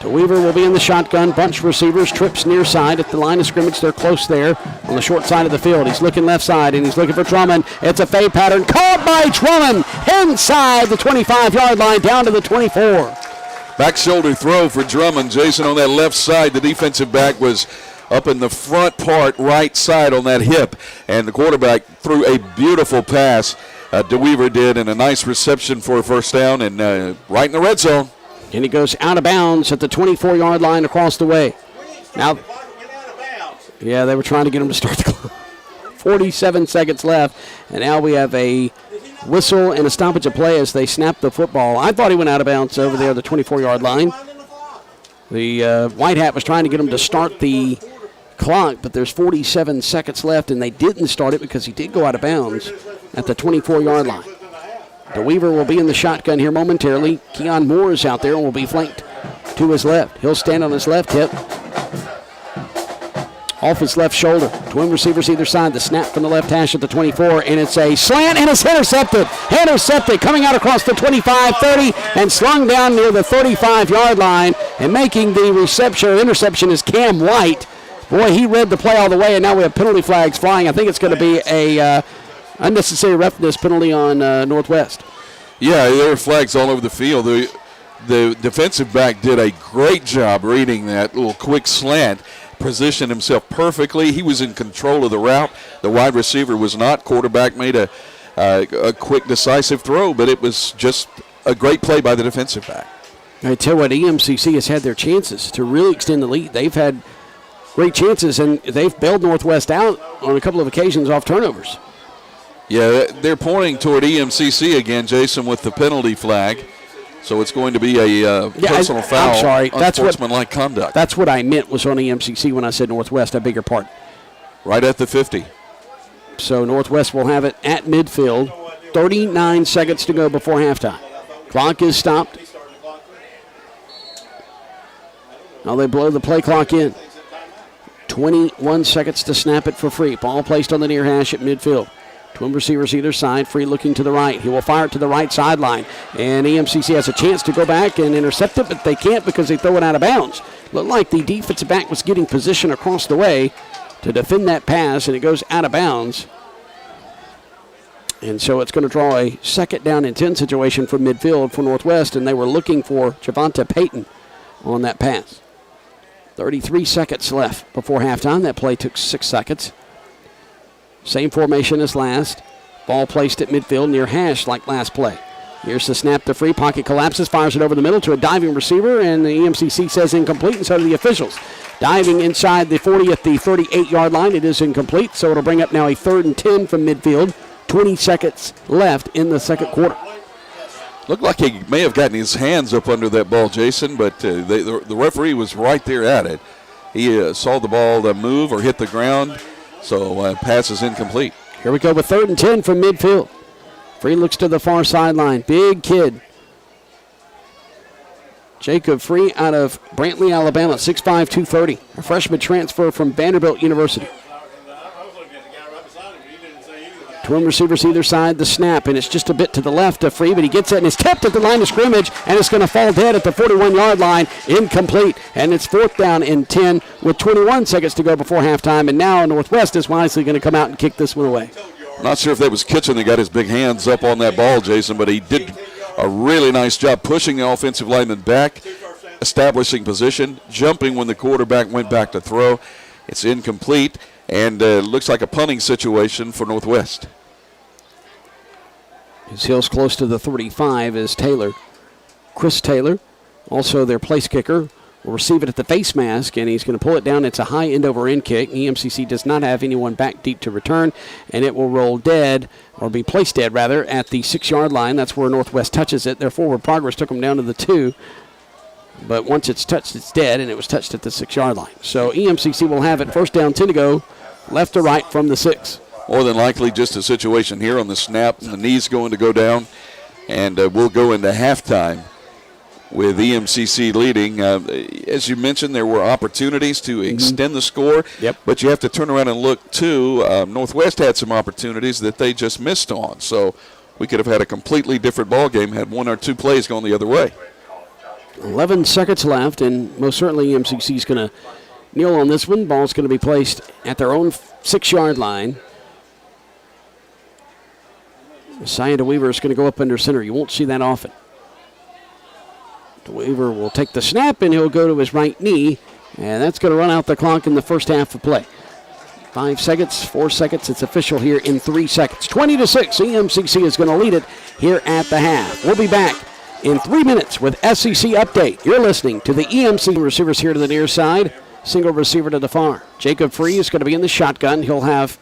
Weaver will be in the shotgun. Bunch receivers, trips near side at the line of scrimmage. They're close there on the short side of the field. He's looking left side, and he's looking for Drummond. It's a fade pattern called by Drummond inside the 25-yard line down to the 24. Back shoulder throw for Drummond. Jason on that left side. The defensive back was up in the front part, right side on that hip, and the quarterback threw a beautiful pass. DeWeaver did, and a nice reception for a first down, and right in the red zone. And he goes out of bounds at the 24-yard line across the way. Now, yeah, they were trying to get him to start the clock. 47 seconds left, and now we have a whistle and a stoppage of play as they snap the football. I thought he went out of bounds over there, the 24-yard line. The White Hat was trying to get him to start the clock, but there's 47 seconds left, and they didn't start it because he did go out of bounds at the 24-yard line. DeWeaver will be in the shotgun here momentarily. Keon Moore is out there and will be flanked to his left. He'll stand on his left hip. Off his left shoulder. Twin receivers either side. The snap from the left hash at the 24, and it's a slant, and it's intercepted. Intercepted, coming out across the 25, 30, and slung down near the 35-yard line, and making the interception is Cam White. Boy, he read the play all the way, and now we have penalty flags flying. I think it's going to be a unnecessary roughness penalty on Northwest. Yeah, there were flags all over the field. The defensive back did a great job reading that little quick slant, positioned himself perfectly. He was in control of the route. The wide receiver was not. Quarterback made a quick, decisive throw, but it was just a great play by the defensive back. I tell you what, EMCC has had their chances to really extend the lead. They've had great chances, and they've bailed Northwest out on a couple of occasions off turnovers. Yeah, they're pointing toward EMCC again, Jason, with the penalty flag. So it's going to be a personal foul. I'm sorry. Unsportsmanlike conduct. That's what I meant was on EMCC when I said Northwest. I beg your pardon. Right at the 50. So Northwest will have it at midfield. 39 seconds to go before halftime. Clock is stopped. Now they blow the play clock in. 21 seconds to snap it for Free. Ball placed on the near hash at midfield. Twin receivers either side. Free looking to the right. He will fire it to the right sideline. And EMCC has a chance to go back and intercept it, but they can't because they throw it out of bounds. Looked like the defensive back was getting position across the way to defend that pass, and it goes out of bounds. And so it's going to draw a second down and 10 situation from midfield for Northwest, and they were looking for Javonte Payton on that pass. 33 seconds left before halftime. That play took 6 seconds. Same formation as last. Ball placed at midfield near hash like last play. Here's the snap to Free. Pocket collapses, fires it over the middle to a diving receiver, and the EMCC says incomplete, and so do the officials. Diving inside the 40 at the 38-yard line. It is incomplete, so it'll bring up now a 3rd and 10 from midfield. 20 seconds left in the second quarter. Looked like he may have gotten his hands up under that ball, Jason, but the referee was right there at it. He saw the ball move or hit the ground. So pass is incomplete. Here we go with 3rd and 10 from midfield. Free looks to the far sideline. Big kid. Jacob Free out of Brantley, Alabama, 6'5", 230. A freshman transfer from Vanderbilt University. Twin receivers either side, the snap, and it's just a bit to the left of Free, but he gets it and it's kept at the line of scrimmage, and it's going to fall dead at the 41-yard line, incomplete. And it's 4th down and 10 with 21 seconds to go before halftime, and now Northwest is wisely going to come out and kick this one away. Not sure if that was Kitchen that got his big hands up on that ball, Jason, but he did a really nice job pushing the offensive lineman back, establishing position, jumping when the quarterback went back to throw. It's incomplete, and looks like a punting situation for Northwest. His heels close to the 35 is Taylor. Chris Taylor, also their place kicker, will receive it at the face mask, and he's going to pull it down. It's a high end-over-end kick. EMCC does not have anyone back deep to return, and it will roll dead, or be placed dead, rather, at the 6-yard line. That's where Northwest touches it. Their forward progress took them down to the 2, but once it's touched, it's dead, and it was touched at the 6-yard line. So EMCC will have it 1st down, 10 to go, left to right from the 6. More than likely just a situation here on the snap, and the knee's going to go down, and we'll go into halftime with EMCC leading. As you mentioned, there were opportunities to extend the score. Yep. But you have to turn around and look, too. Northwest had some opportunities that they just missed on. So we could have had a completely different ball game had one or two plays gone the other way. 11 seconds left, and most certainly EMCC is going to kneel on this one. Ball's going to be placed at their own 6-yard line. Messiah DeWeaver is going to go up under center. You won't see that often. DeWeaver will take the snap, and he'll go to his right knee, and that's going to run out the clock in the first half of play. 5 seconds, 4 seconds. It's official here in 3 seconds. 20-6. EMCC is going to lead it here at the half. We'll be back in 3 minutes with SEC Update. You're listening to the EMC receivers here to the near side. Single receiver to the far. Jacob Free is going to be in the shotgun. He'll have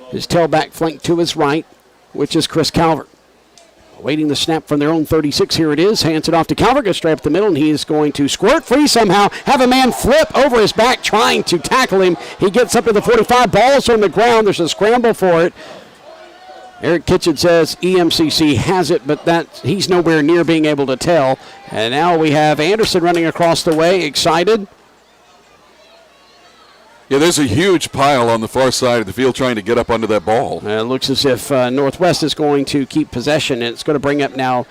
his tailback flank to his right, which is Chris Calvert. Waiting the snap from their own 36. Here it is. Hands it off to Calvert. Goes straight up the middle, and he is going to squirt free somehow. Have a man flip over his back trying to tackle him. He gets up to the 45. Ball's on the ground. There's a scramble for it. Eric Kitchen says EMCC has it, but he's nowhere near being able to tell. And now we have Anderson running across the way, excited. Yeah, there's a huge pile on the far side of the field trying to get up under that ball. It looks as if Northwest is going to keep possession, and it's going to bring up now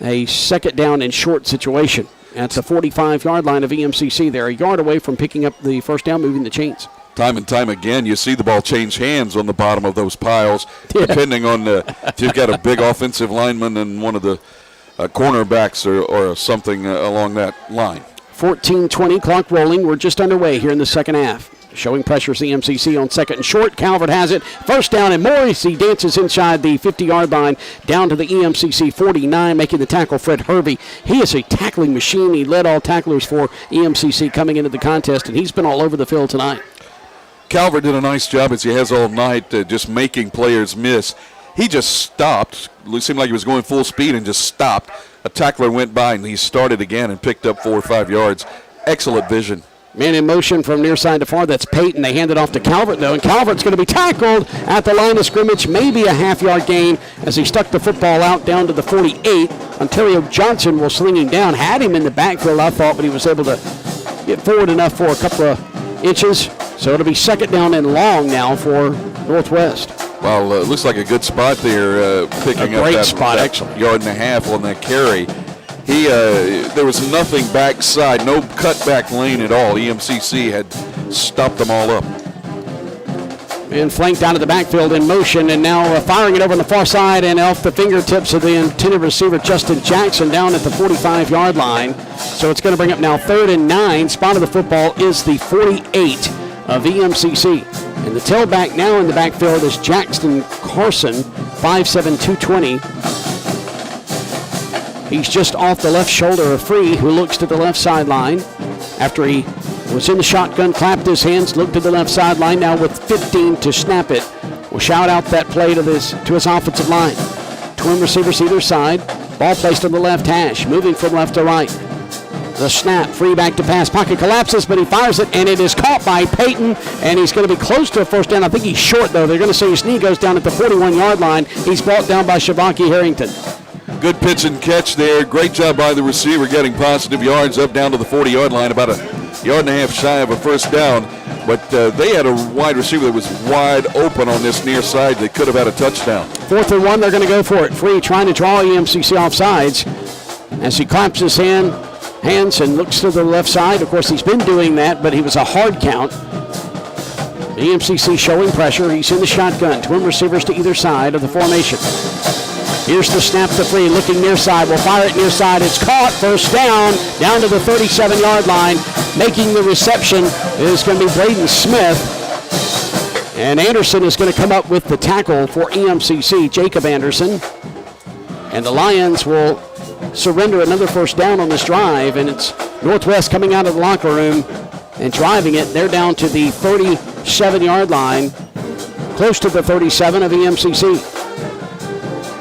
a second down and short situation. At the 45-yard line of EMCC. They're a yard away from picking up the first down, moving the chains. Time and time again, you see the ball change hands on the bottom of those piles, depending on if you've got a big offensive lineman and one of the cornerbacks or something along that line. 14-20, clock rolling. We're just underway here in the second half. Showing pressure is the EMCC on second and short. Calvert has it. First down, and Morrissey dances inside the 50-yard line down to the EMCC 49, making the tackle Fred Hervey. He is a tackling machine. He led all tacklers for EMCC coming into the contest, and he's been all over the field tonight. Calvert did a nice job, as he has all night, just making players miss. He just stopped. It seemed like he was going full speed and just stopped. A tackler went by, and he started again and picked up 4 or 5 yards. Excellent vision. Man in motion from near side to far. That's Peyton. They hand it off to Calvert, though, and Calvert's going to be tackled at the line of scrimmage. Maybe a half-yard gain as he stuck the football out down to the 48. Ontario Johnson will sling him down. Had him in the backfield, I thought, but he was able to get forward enough for a couple of inches. So it'll be second down and long now for Northwest. Well, it looks like a good spot there, picking up that yard and a half on that carry. There was nothing backside, no cutback lane at all. EMCC had stopped them all up. And flanked out of the backfield in motion, and now firing it over on the far side and off the fingertips of the intended receiver, Justin Jackson, down at the 45-yard line. So it's going to bring up now 3rd and 9. Spot of the football is the 48 of EMCC. And the tailback now in the backfield is Jackson Carson, 5'7", 220. He's just off the left shoulder of Free, who looks to the left sideline. After he was in the shotgun, clapped his hands, looked to the left sideline, now with 15 to snap it. We'll shout out that play to his offensive line. Twin receivers either side. Ball placed on the left hash, moving from left to right. The snap, Free back to pass. Pocket collapses, but he fires it, and it is caught by Peyton, and he's going to be close to a first down. I think he's short, though. They're going to say his knee goes down at the 41-yard line. He's brought down by Shavaki Harrington. Good pitch and catch there. Great job by the receiver getting positive yards up down to the 40-yard line, about a yard and a half shy of a first down. But they had a wide receiver that was wide open on this near side. They could have had a touchdown. 4th and 1, they're going to go for it. Free trying to draw EMCC off sides as he claps his hands and looks to the left side. Of course, he's been doing that, but he was a hard count. EMCC showing pressure. He's in the shotgun. Twin receivers to either side of the formation. Here's the snap to Free, looking near side. Will fire it near side. It's caught. First down to the 37-yard line. Making the reception is going to be Braden Smith. And Anderson is going to come up with the tackle for EMCC, Jacob Anderson. And the Lions will surrender another first down on this drive. And it's Northwest coming out of the locker room and driving it. They're down to the 37-yard line, close to the 37 of EMCC.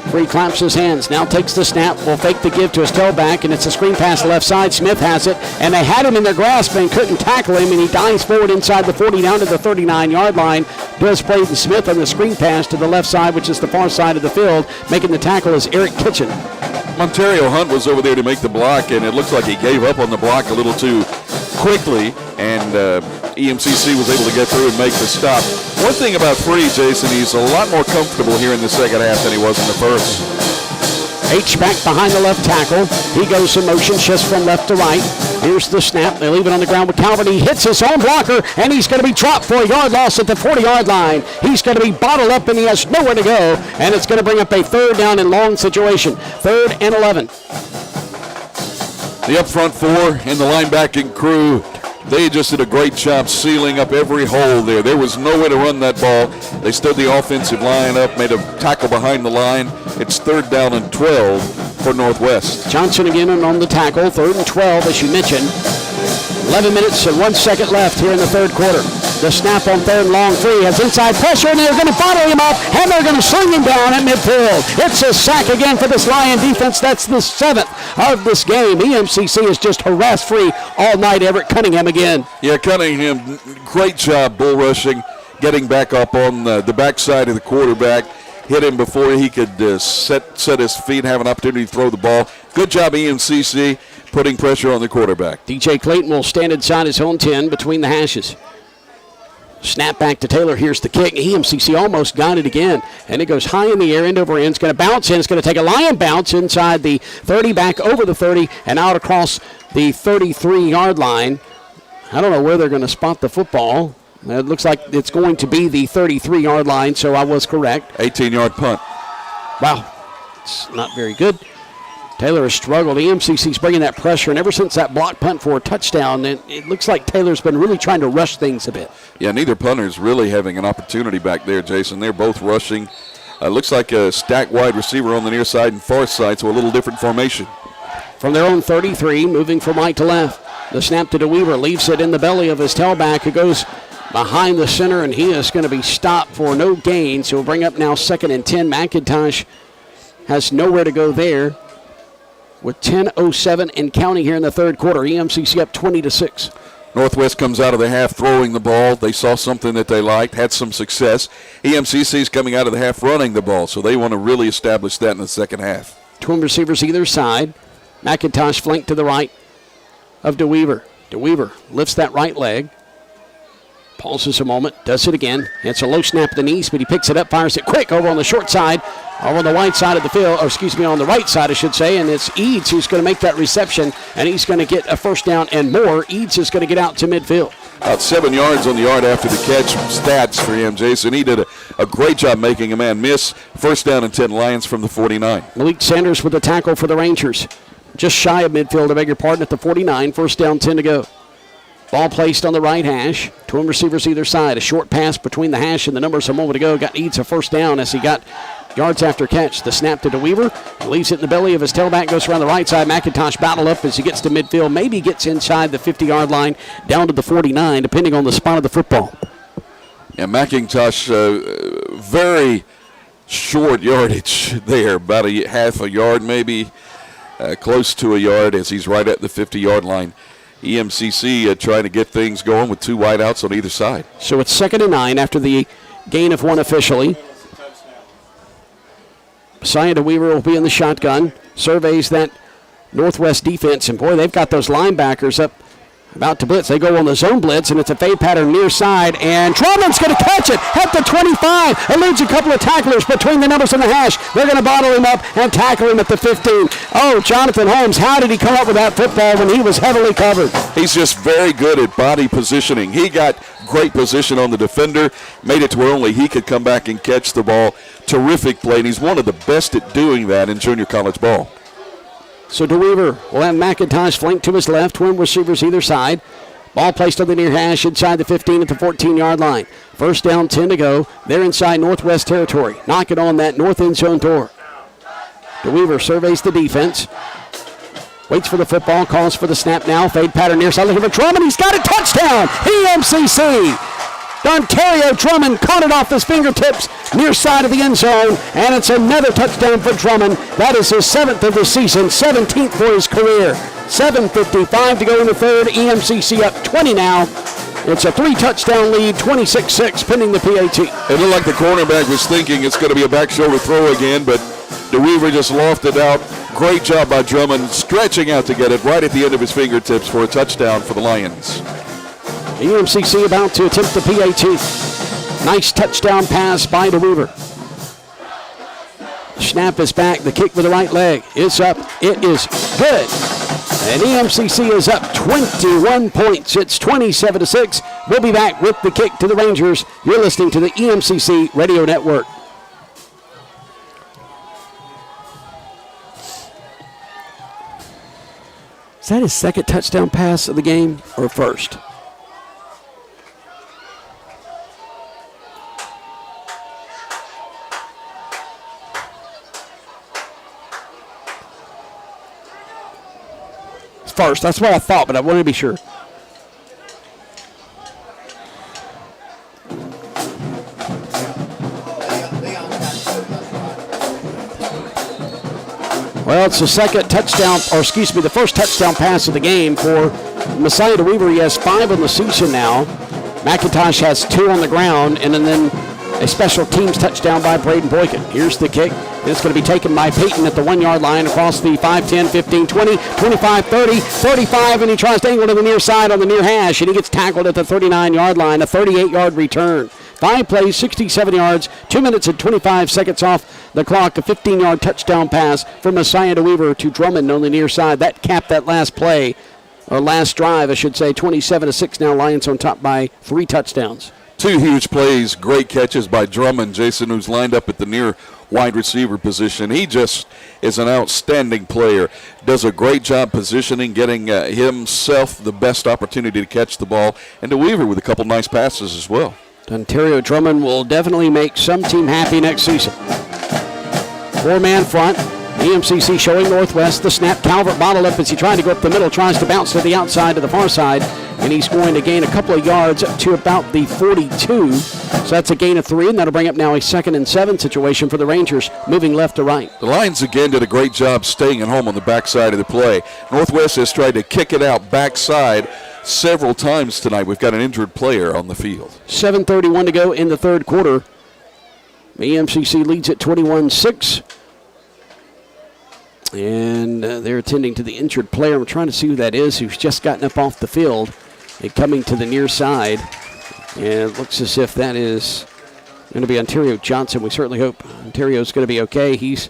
Free claps his hands, now takes the snap, will fake the give to his tailback, and it's a screen pass left side. Smith has it, and they had him in their grasp and couldn't tackle him, and he dives forward inside the 40 down to the 39-yard line. Does Braden Smith on the screen pass to the left side, which is the far side of the field. Making the tackle is Eric Kitchen. Montario Hunt was over there to make the block, and it looks like he gave up on the block a little too quickly, and EMCC was able to get through and make the stop. One thing about Free, Jason, he's a lot more comfortable here in the second half than he was in the first. H-back behind the left tackle. He goes in motion, shifts from left to right. Here's the snap. They leave it on the ground with Calvin. He hits his own blocker, and he's going to be dropped for a yard loss at the 40-yard line. He's going to be bottled up, and he has nowhere to go, and it's going to bring up a third down and long situation. 3rd and 11. The up front four and the linebacking crew, they just did a great job sealing up every hole there. There was no way to run that ball. They stood the offensive line up, made a tackle behind the line. It's 3rd down and 12 for Northwest. Johnson again on the tackle. 3rd and 12, as you mentioned. 11 minutes and 1 second left here in the third quarter. The snap on 3rd and long. Free has inside pressure, and they're going to bottle him up, and they're going to sling him down at midfield. It's a sack again for this Lion defense. That's the 7th of this game. EMCC has just harassed Free all night. Everett Cunningham again. Yeah, Cunningham, great job bull rushing, getting back up on the backside of the quarterback. Hit him before he could set his feet and have an opportunity to throw the ball. Good job, EMCC, putting pressure on the quarterback. DJ Clayton will stand inside his own 10 between the hashes. Snap back to Taylor. Here's the kick. EMCC almost got it again. And it goes high in the air, end over end. It's going to bounce in. It's going to take a Lion bounce inside the 30, back over the 30, and out across the 33-yard line. I don't know where they're going to spot the football. It looks like it's going to be the 33-yard line, so I was correct. 18-yard punt. Wow. It's not very good. Taylor has struggled. EMCC's bringing that pressure, and ever since that block punt for a touchdown, it looks like Taylor's been really trying to rush things a bit. Yeah, neither punter's really having an opportunity back there, Jason. They're both rushing. Looks like a stacked wide receiver on the near side and far side, so a little different formation. From their own 33, moving from right to left. The snap to DeWeaver leaves it in the belly of his tailback, who goes behind the center, and he is going to be stopped for no gain. So we'll bring up now 2nd and 10. McIntosh has nowhere to go there with 10:07 and counting here in the third quarter. EMCC up 20-6. Northwest comes out of the half throwing the ball. They saw something that they liked, had some success. EMCC's coming out of the half running the ball, so they want to really establish that in the second half. Twin receivers either side. McIntosh flanked to the right of DeWeaver. DeWeaver lifts that right leg. Pauses a moment, does it again. It's a low snap at the knees, but he picks it up, fires it quick over on the short side, over on the wide side of the field, or excuse me, on the right side, I should say, and it's Eads who's going to make that reception, and he's going to get a first down and more. Eads is going to get out to midfield. About 7 yards on the yard after the catch. Stats for him, Jason. He did a great job making a man miss. First down and 10, Lions from the 49. Malik Sanders with the tackle for the Rangers. Just shy of midfield, I beg your pardon, at the 49. First down, 10 to go. Ball placed on the right hash. Twin receivers either side. A short pass between the hash and the numbers a moment ago. Got Eads a first down as he got yards after catch. The snap to DeWeaver. Leaves it in the belly of his tailback. Goes around the right side. McIntosh battle up as he gets to midfield. Maybe gets inside the 50-yard line down to the 49, depending on the spot of the football. Yeah, McIntosh, very short yardage there. About a half a yard, maybe close to a yard as he's right at the 50-yard line. EMCC trying to get things going with 2 wideouts on either side. So it's 2nd and 9 after the gain of 1 officially. Messiah DeWeaver will be in the shotgun. Surveys that Northwest defense, and boy, they've got those linebackers up about to blitz. They go on the zone blitz, and it's a fade pattern near side, and Drummond's going to catch it at the 25. Eludes a couple of tacklers between the numbers and the hash. They're going to bottle him up and tackle him at the 15. Oh, Jonathan Holmes, how did he come up with that football when he was heavily covered? He's just very good at body positioning. He got great position on the defender, made it to where only he could come back and catch the ball. Terrific play, and he's one of the best at doing that in junior college ball. So DeWeaver will have McIntosh flanked to his left, twin receivers either side. Ball placed on the near hash inside the 15 at the 14-yard line. First down, 10 to go. They're inside Northwest territory. Knocking on that north end zone door. DeWeaver surveys the defense. Waits for the football, calls for the snap now. Fade pattern near side, looking for Drummond. He's got it. Touchdown! EMCC! Dontario Drummond caught it off his fingertips near side of the end zone, and it's another touchdown for Drummond. That is his 7th of the season, 17th for his career. 7:55 to go in the third. EMCC up 20 now. It's a 3-touchdown lead, 26-6, pending the PAT. It looked like the cornerback was thinking it's going to be a back shoulder throw again, but DeWeaver just lofted out. Great job by Drummond, stretching out to get it right at the end of his fingertips for a touchdown for the Lions. EMCC about to attempt the PAT. Nice touchdown pass by DeWeaver. Snap is back. The kick with the right leg. It's up. It is good. And EMCC is up 21 points. It's 27-6. We'll be back with the kick to the Rangers. You're listening to the EMCC Radio Network. Is that his second touchdown pass of the game or first? First. That's what I thought, but I wanted to be sure. Well, it's the second touchdown, or excuse me, the first touchdown pass of the game for Messiah DeWeaver. He has 5 on the season now. McIntosh has 2 on the ground, and then a special teams touchdown by Braden Boykin. Here's the kick. It's going to be taken by Peyton at the 1 yard line across the 5, 10, 15, 20, 25, 30, 35, and he tries to angle to the near side on the near hash, and he gets tackled at the 39 yard line, a 38 yard return. 5 plays, 67 yards, 2 minutes and 25 seconds off the clock, a 15 yard touchdown pass from Messiah DeWeaver to Drummond on the near side. That capped that last play, or last drive, I should say, 27-6 now. Lions on top by 3 touchdowns. 2 huge plays, great catches by Drummond, Jason, who's lined up at the near wide receiver position. He just is an outstanding player, does a great job positioning, getting himself the best opportunity to catch the ball, and DeWeaver with a couple nice passes as well. Ontario Drummond will definitely make some team happy next season. 4-man front. EMCC showing Northwest. The snap. Calvert bottled up as he tried to go up the middle. Tries to bounce to the outside to the far side. And he's going to gain a couple of yards up to about the 42. So that's a gain of 3. And that'll bring up now a 2nd and 7 situation for the Rangers, moving left to right. The Lions again did a great job staying at home on the backside of the play. Northwest has tried to kick it out backside several times tonight. We've got an injured player on the field. 7:31 to go in the third quarter. EMCC leads at 21-6. And they're attending to the injured player. I'm trying to see who that is who's just gotten up off the field and coming to the near side. And it looks as if that is going to be Ontario Johnson. We certainly hope Ontario's going to be okay. He's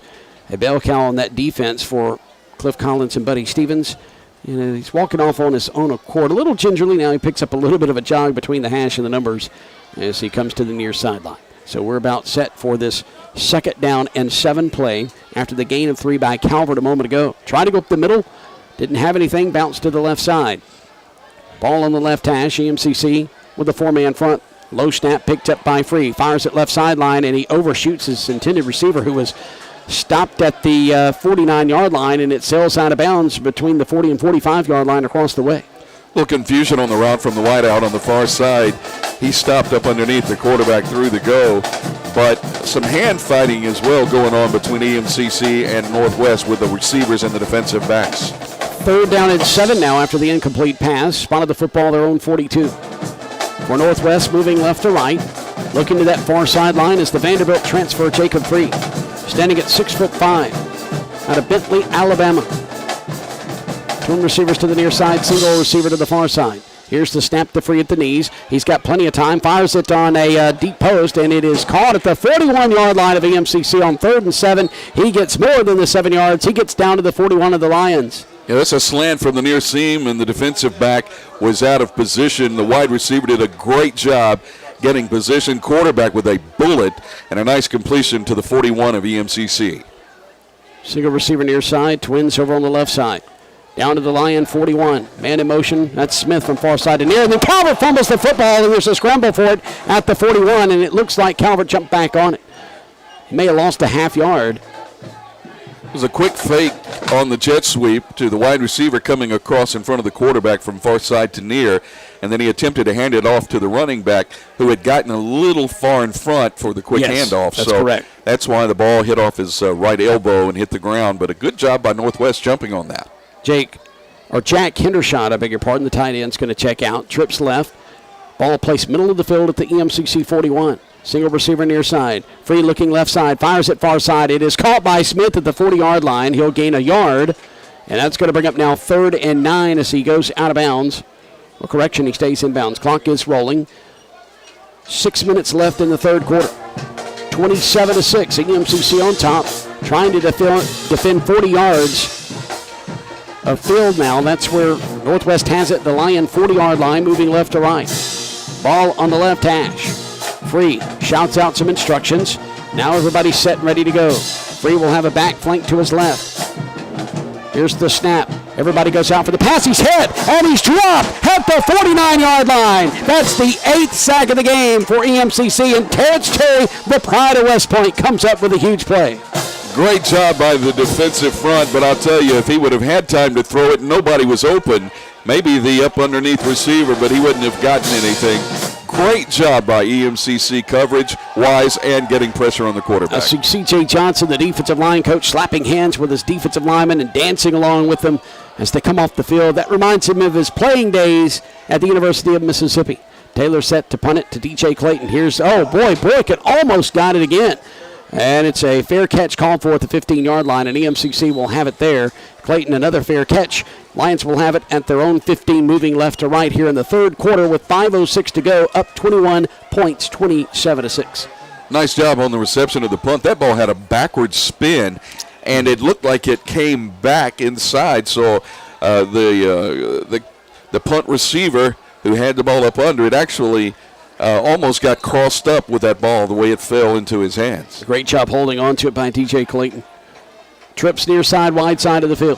a bell cow on that defense for Cliff Collins and Buddy Stevens. And he's walking off on his own accord. A little gingerly now. He picks up a little bit of a jog between the hash and the numbers as he comes to the near sideline. So we're about set for this 2nd down and 7 play after the gain of 3 by Calvert a moment ago. Tried to go up the middle. Didn't have anything. Bounced to the left side. Ball on the left hash. EMCC with a 4-man front. Low snap picked up by Free. Fires at left sideline, and he overshoots his intended receiver who was stopped at the 49-yard line, and it sails out of bounds between the 40 and 45-yard line across the way. A little confusion on the route from the wideout on the far side. He stopped up underneath the quarterback through the go, but some hand fighting as well going on between EMCC and Northwest with the receivers and the defensive backs. 3rd down and 7 now after the incomplete pass. Spotted the football their own 42. For Northwest, moving left to right. Looking to that far sideline is the Vanderbilt transfer, Jacob Free. Standing at 6'5", out of Bentley, Alabama. 2 receivers to the near side, single receiver to the far side. Here's the snap to Free at the knees. He's got plenty of time, fires it on a deep post, and it is caught at the 41-yard line of EMCC on 3rd and 7. He gets more than the 7 yards. He gets down to the 41 of the Lions. Yeah, that's a slant from the near seam, and the defensive back was out of position. The wide receiver did a great job getting position. Quarterback with a bullet and a nice completion to the 41 of EMCC. Single receiver near side, Twins over on the left side. Down to the Lion, 41. Man in motion. That's Smith from far side to near. And then Calvert fumbles the football, and there's a scramble for it at the 41, and it looks like Calvert jumped back on it. He may have lost a half yard. It was a quick fake on the jet sweep to the wide receiver coming across in front of the quarterback from far side to near, and then he attempted to hand it off to the running back who had gotten a little far in front for the quick handoff. That's correct. That's why the ball hit off his right elbow and hit the ground, but a good job by Northwest jumping on that. Jack Hendershot, I beg your pardon, the tight end's going to check out. Trips left. Ball placed middle of the field at the EMCC 41. Single receiver near side. Free looking left side. Fires it far side. It is caught by Smith at the 40-yard line. He'll gain a yard. And that's going to bring up now 3rd and 9 as he goes out of bounds. Well, correction, he stays in bounds. Clock is rolling. 6 minutes left in the third quarter. 27-6. EMCC on top. Trying to defend 40 yards of field now. That's where Northwest has it. The Lion 40-yard line moving left to right. Ball on the left hash. Free shouts out some instructions. Now everybody's set and ready to go. Free will have a back flank to his left. Here's the snap. Everybody goes out for the pass. He's hit, and he's dropped at the 49-yard line. That's the 8th sack of the game for EMCC, and Terrence Cherry, the pride of West Point, comes up with a huge play. Great job by the defensive front, but I'll tell you, if he would have had time to throw it, nobody was open. Maybe the up underneath receiver, but he wouldn't have gotten anything. Great job by EMCC coverage-wise and getting pressure on the quarterback. I see C.J. Johnson, the defensive line coach, slapping hands with his defensive lineman and dancing along with them as they come off the field. That reminds him of his playing days at the University of Mississippi. Taylor set to punt it to DJ Clayton. Here's, oh boy, Boykin almost got it again. And it's a fair catch called for at the 15-yard line, and EMCC will have it there. Clayton, another fair catch. Lions will have it at their own 15, moving left to right here in the third quarter with 5:06 to go, up 21 points, 27-6. Nice job on the reception of the punt. That ball had a backward spin, and it looked like it came back inside. So the punt receiver who had the ball up under it actually almost got crossed up with that ball the way it fell into his hands. Great job holding on to it by DJ Clayton. Trips near side, wide side of the field.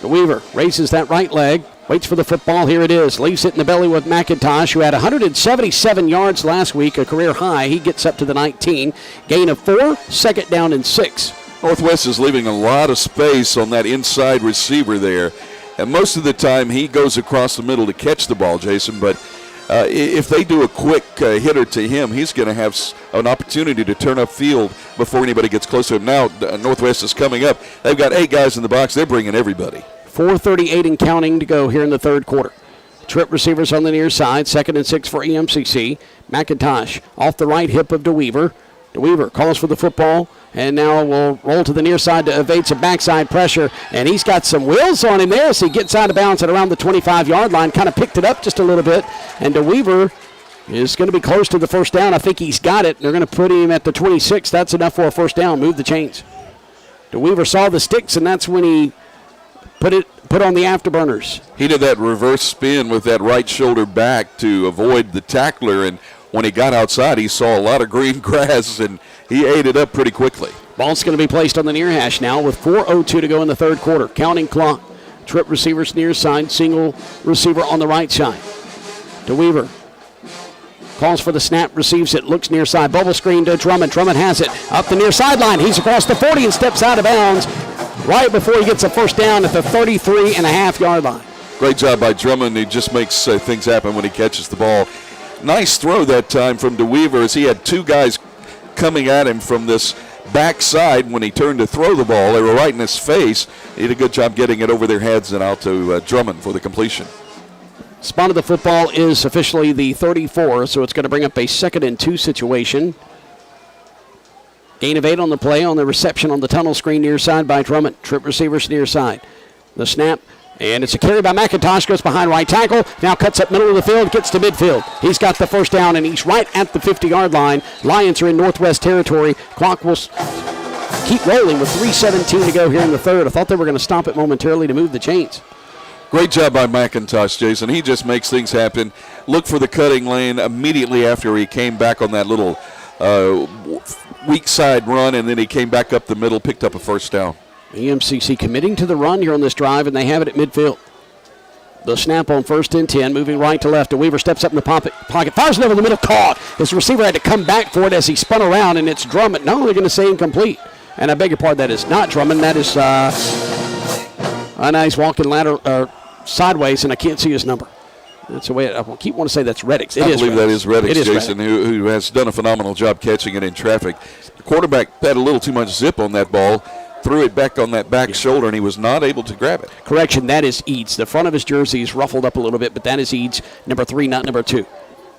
The Weaver races that right leg, waits for the football. Here it is. Leaves it in the belly with McIntosh, who had 177 yards last week, a career high. He gets up to the 19. Gain of 4, 2nd down and 6. Northwest is leaving a lot of space on that inside receiver there. And most of the time he goes across the middle to catch the ball, Jason, but if they do a quick hitter to him, he's going to have an opportunity to turn up field before anybody gets close to him. Now, Northwest is coming up. They've got 8 guys in the box. They're bringing everybody. 4:38 and counting to go here in the third quarter. Trip receivers on the near side, 2nd and 6 for EMCC. McIntosh off the right hip of DeWeaver. DeWeaver calls for the football, and now will roll to the near side to evade some backside pressure. And he's got some wheels on him there as he gets out of bounds at around the 25-yard line. Kind of picked it up just a little bit. And DeWeaver is going to be close to the first down. I think he's got it. They're going to put him at the 26. That's enough for a first down. Move the chains. DeWeaver saw the sticks, and that's when he put on the afterburners. He did that reverse spin with that right shoulder back to avoid the tackler, and when he got outside, he saw a lot of green grass, and he ate it up pretty quickly. Ball's going to be placed on the near hash now with 4:02 to go in the third quarter. Counting clock. Trip receivers near side, single receiver on the right side. DeWeaver calls for the snap, receives it, looks near side. Bubble screen to Drummond. Drummond has it up the near sideline. He's across the 40 and steps out of bounds right before he gets a first down at the 33.5-yard line. Great job by Drummond. He just makes things happen when he catches the ball. Nice throw that time from DeWeaver as he had 2 guys coming at him from this backside when he turned to throw the ball. They were right in his face. He did a good job getting it over their heads and out to Drummond for the completion. Spot of the football is officially the 34, so it's going to bring up a 2nd and 2 situation. Gain of 8 on the play on the reception on the tunnel screen near side by Drummond. Trip receivers near side. The snap, and it's a carry by McIntosh, goes behind right tackle, now cuts up middle of the field, gets to midfield. He's got the first down, and he's right at the 50-yard line. Lions are in Northwest territory. Clock will keep rolling with 3:17 to go here in the third. I thought they were going to stop it momentarily to move the chains. Great job by McIntosh, Jason. He just makes things happen. Look for the cutting lane immediately after he came back on that little weak side run, and then he came back up the middle, picked up a first down. EMCC committing to the run here on this drive, and they have it at midfield. The snap on 1st and 10, moving right to left. DeWeaver steps up in the pocket, fires it over the middle, caught. His receiver had to come back for it as he spun around, and it's Drummond. Not only going to say incomplete, and I beg your pardon, that is not Drummond. That is a nice walking ladder sideways, and I can't see his number. That's the way I keep wanting to say that's Reddix. I believe that is Reddix, Jason, Reddick. who has done a phenomenal job catching it in traffic. The quarterback had a little too much zip on that ball, threw it back on that back shoulder, and he was not able to grab it. Correction, that is Eads. The front of his jersey is ruffled up a little bit, but that is Eads, number 3, not number 2.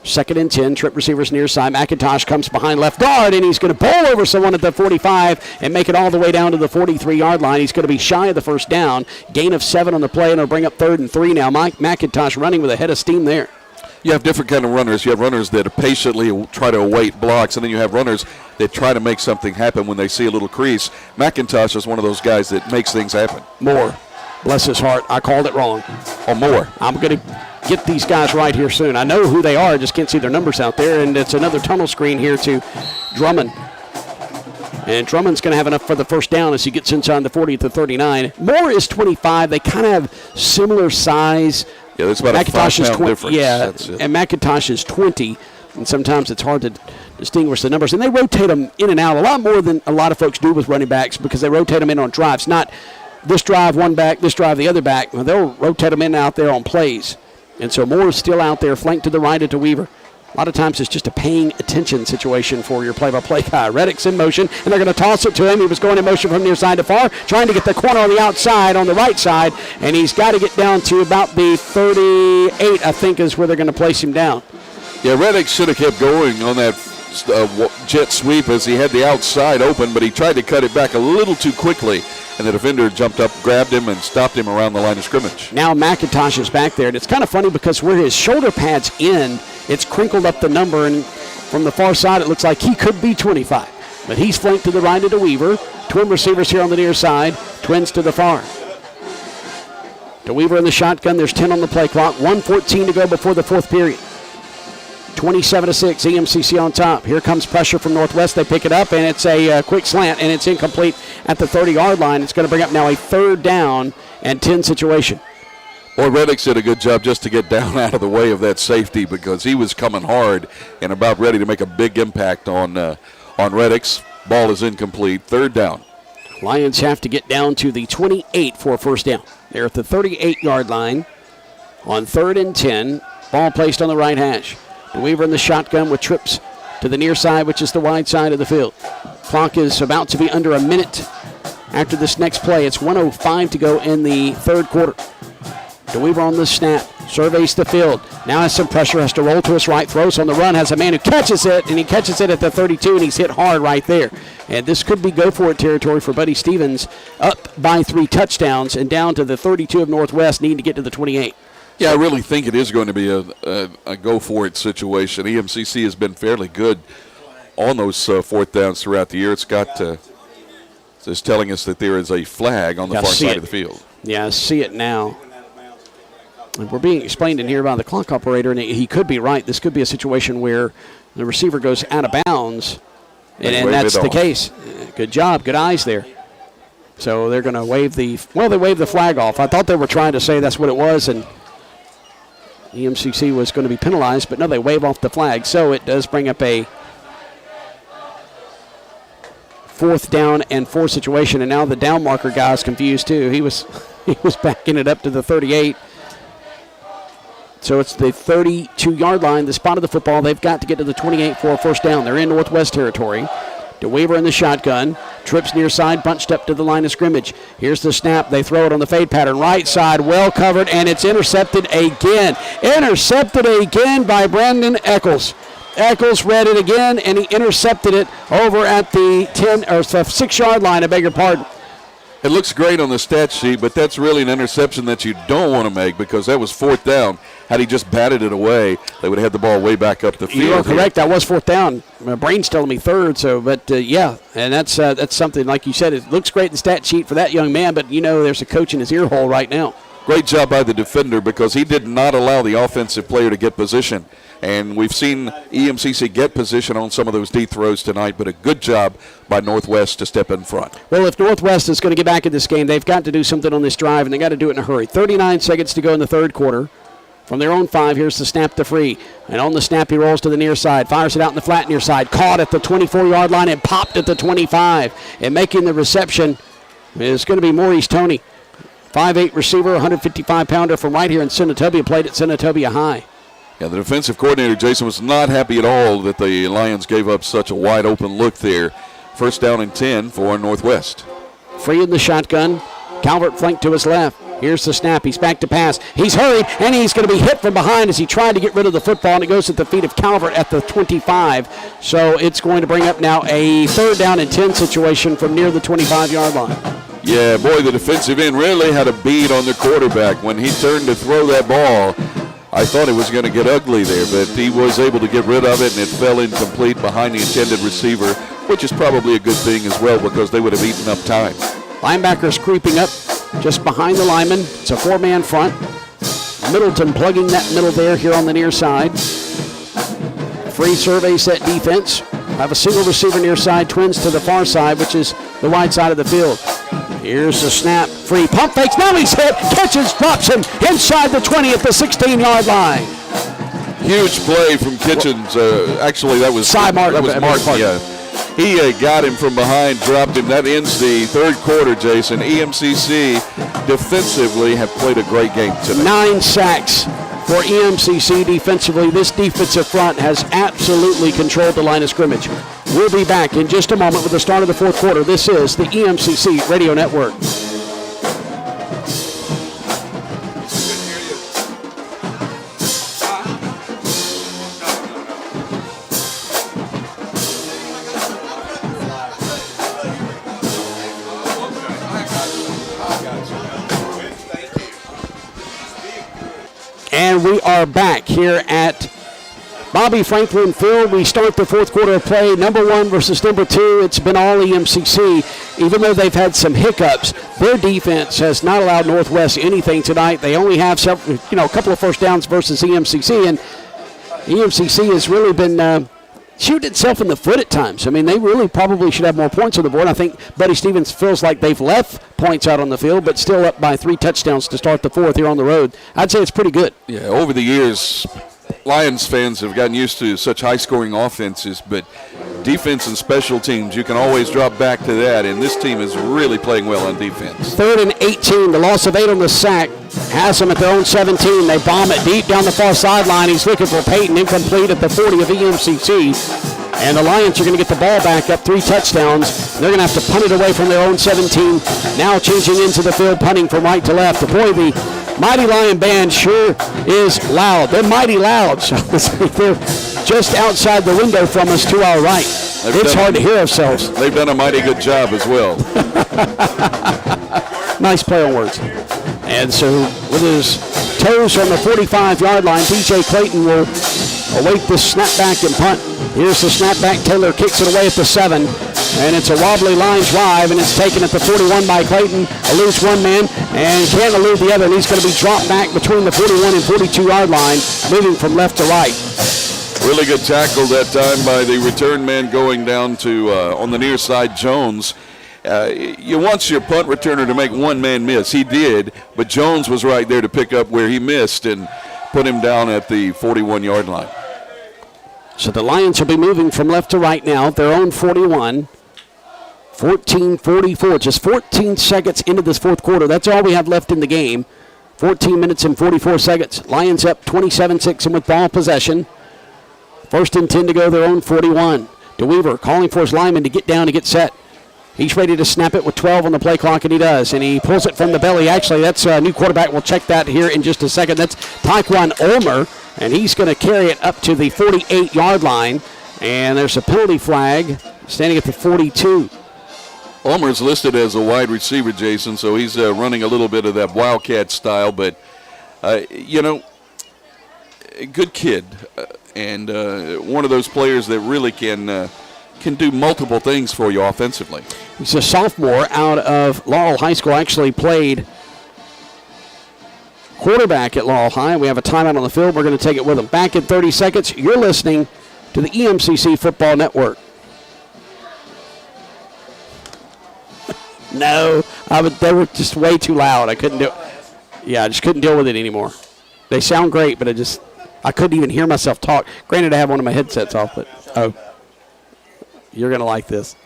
2nd and 10, trip receivers near side. McIntosh comes behind left guard, and he's going to bowl over someone at the 45 and make it all the way down to the 43-yard line. He's going to be shy of the first down. Gain of 7 on the play, and it'll bring up 3rd and 3 now. Mike McIntosh running with a head of steam there. You have different kind of runners. You have runners that patiently try to await blocks, and then you have runners that try to make something happen when they see a little crease. McIntosh is one of those guys that makes things happen. Moore, bless his heart, I called it wrong. Oh, Moore. I'm going to get these guys right here soon. I know who they are, I just can't see their numbers out there, and it's another tunnel screen here to Drummond. And Drummond's going to have enough for the first down as he gets inside the 40 at the 39. Moore is 25. They kind of have similar size. Yeah, that's about McIntosh a 5 is pound difference. Yeah, and McIntosh is 20, and sometimes it's hard to distinguish the numbers. And they rotate them in and out a lot more than a lot of folks do with running backs because they rotate them in on drives. Not this drive one back, this drive the other back. Well, they'll rotate them in and out there on plays. And so Moore is still out there, flanked to the right to Weaver. A lot of times it's just a paying attention situation for your play-by-play guy. Reddick's in motion, and they're going to toss it to him. He was going in motion from near side to far, trying to get the corner on the outside on the right side, and he's got to get down to about the 38, I think, is where they're going to place him down. Yeah, Reddick should have kept going on that jet sweep as he had the outside open, but he tried to cut it back a little too quickly, and the defender jumped up, grabbed him, and stopped him around the line of scrimmage. Now McIntosh is back there, and it's kind of funny because where his shoulder pads end, it's crinkled up the number, and from the far side it looks like he could be 25. But he's flanked to the right of DeWeaver. Twin receivers here on the near side, twins to the far. DeWeaver in the shotgun, there's 10 on the play clock, 1:14 to go before the fourth period. 27-6, EMCC on top. Here comes pressure from Northwest. They pick it up, and it's a quick slant, and it's incomplete at the 30-yard line. It's going to bring up now a 3rd down and 10 situation. Boy, Reddick did a good job just to get down out of the way of that safety because he was coming hard and about ready to make a big impact on Reddick's. Ball is incomplete. 3rd down. Lions have to get down to the 28 for a first down. They're at the 38-yard line on 3rd and 10. Ball placed on the right hash. Weaver in the shotgun with trips to the near side, which is the wide side of the field. Clock is about to be under a minute after this next play. It's 1:05 to go in the 3rd quarter. DeWeaver on the snap, surveys the field. Now has some pressure, has to roll to his right, throws on the run, has a man who catches it, and he catches it at the 32, and he's hit hard right there. And this could be go-for-it territory for Buddy Stevens, up by 3 touchdowns and down to the 32 of Northwest, needing to get to the 28. Yeah, I really think it is going to be a go-for-it situation. EMCC has been fairly good on those 4th downs throughout the year. It's telling us that there is a flag on the far side of the field. Yeah, I see it now. And we're being explained in here by the clock operator, and he could be right. This could be a situation where the receiver goes out of bounds, and that's the case. Good job, good eyes there. So they're going to wave the flag off. I thought they were trying to say that's what it was, and EMCC was going to be penalized, but no, they wave off the flag. So it does bring up a 4th down and 4 situation, and now the down marker guy is confused too. He was backing it up to the 38. So it's the 32-yard line, the spot of the football. They've got to get to the 28 for a first down. They're in Northwest territory. DeWeaver in the shotgun. Trips near side, bunched up to the line of scrimmage. Here's the snap. They throw it on the fade pattern. Right side, well covered, and it's intercepted again. Intercepted again by Brandon Eccles. Eccles read it again, and he intercepted it over at the 6-yard line, I beg your pardon. It looks great on the stat sheet, but that's really an interception that you don't want to make because that was 4th down. Had he just batted it away, they would have had the ball way back up the field. You are correct. That was 4th down. My brain's telling me 3rd. So, but yeah, and that's something like you said. It looks great in the stat sheet for that young man, but there's a coach in his ear hole right now. Great job by the defender because he did not allow the offensive player to get position. And we've seen EMCC get position on some of those deep throws tonight, but a good job by Northwest to step in front. Well, if Northwest is going to get back in this game, they've got to do something on this drive, and they got to do it in a hurry. 39 seconds to go in the 3rd quarter. From their own 5, here's the snap to free. And on the snap, he rolls to the near side, fires it out in the flat near side, caught at the 24-yard line and popped at the 25. And making the reception is going to be Maurice Toney. 5'8 receiver, 155-pounder from right here in Senatobia, played at Senatobia High. Yeah, the defensive coordinator, Jason, was not happy at all that the Lions gave up such a wide-open look there. First down and 10 for Northwest. Free in the shotgun. Calvert flanked to his left. Here's the snap. He's back to pass. He's hurried, and he's going to be hit from behind as he tried to get rid of the football, and it goes at the feet of Calvert at the 25. So it's going to bring up now a 3rd down and 10 situation from near the 25-yard line. Yeah, boy, the defensive end really had a bead on the quarterback. When he turned to throw that ball, I thought it was going to get ugly there, but he was able to get rid of it, and it fell incomplete behind the intended receiver, which is probably a good thing as well because they would have eaten up time. Linebackers creeping up just behind the lineman. It's a 4-man front. Middleton plugging that middle there here on the near side. Free survey set defense. Have a single receiver near side, twins to the far side, which is the wide side of the field. Here's the snap. Free pump fakes. Now he's hit. Catches, drops him inside the 20 at the 16-yard line. Huge play from Kitchens. Actually, that was Martin. That was Martin. Yeah. He got him from behind, dropped him. That ends the 3rd quarter, Jason. EMCC defensively have played a great game today. 9 sacks for EMCC defensively. This defensive front has absolutely controlled the line of scrimmage. We'll be back in just a moment with the start of the 4th quarter. This is the EMCC Radio Network. And we are back here at Bobby Franklin Field. We start the 4th quarter of play. Number 1 versus number 2. It's been all EMCC. Even though they've had some hiccups, their defense has not allowed Northwest anything tonight. They only have several, a couple of first downs versus EMCC, and EMCC has really been shooting itself in the foot at times. I mean, they really probably should have more points on the board. I think Buddy Stevens feels like they've left points out on the field, but still up by 3 touchdowns to start the 4th here on the road. I'd say it's pretty good. Yeah, over the years, Lions fans have gotten used to such high-scoring offenses, but defense and special teams, you can always drop back to that, and this team is really playing well on defense. 3rd and 18, the loss of 8 on the sack. Has them at their own 17. They bomb it deep down the far sideline. He's looking for Peyton, incomplete at the 40 of EMCC. And the Lions are going to get the ball back up 3 touchdowns. They're going to have to punt it away from their own 17. Now changing into the field, punting from right to left. Boy, the Mighty Lion Band sure is loud. They're mighty loud. So they're just outside the window from us to our right. It's hard to hear ourselves. They've done a mighty good job as well. Nice play on words. And so with his toes on the 45-yard line, DJ Clayton will await the snapback and punt. Here's the snapback. Taylor kicks it away at the 7. And it's a wobbly line drive, and it's taken at the 41 by Clayton. Eludes one man and can't elude the other. And he's going to be dropped back between the 41 and 42-yard line, moving from left to right. Really good tackle that time by the return man going down to on the near side, Jones. You want your punt returner to make one man miss. He did, but Jones was right there to pick up where he missed and put him down at the 41-yard line. So the Lions will be moving from left to right now, their own 41. 14:44, just 14 seconds into this 4th quarter. That's all we have left in the game. 14 minutes and 44 seconds. Lions up 27-6 and with ball possession. 1st and 10 to go, their own 41. DeWeaver calling for his lineman to get down to get set. He's ready to snap it with 12 on the play clock, and he does. And he pulls it from the belly. Actually, that's a new quarterback. We'll check that here in just a second. That's Taekwon Ulmer, and he's going to carry it up to the 48-yard line. And there's a penalty flag standing at the 42. Ulmer's listed as a wide receiver, Jason, so he's running a little bit of that Wildcat style. But, a good kid, and one of those players that really can do multiple things for you offensively. He's a sophomore out of Laurel High School. Actually played quarterback at Laurel High. We have a timeout on the field. We're going to take it with him. Back in 30 seconds. You're listening to the EMCC Football Network. No, they were just way too loud. I couldn't do it. Yeah, I just couldn't deal with it anymore. They sound great, but I couldn't even hear myself talk. Granted, I have one of my headsets off, but you're going to like this.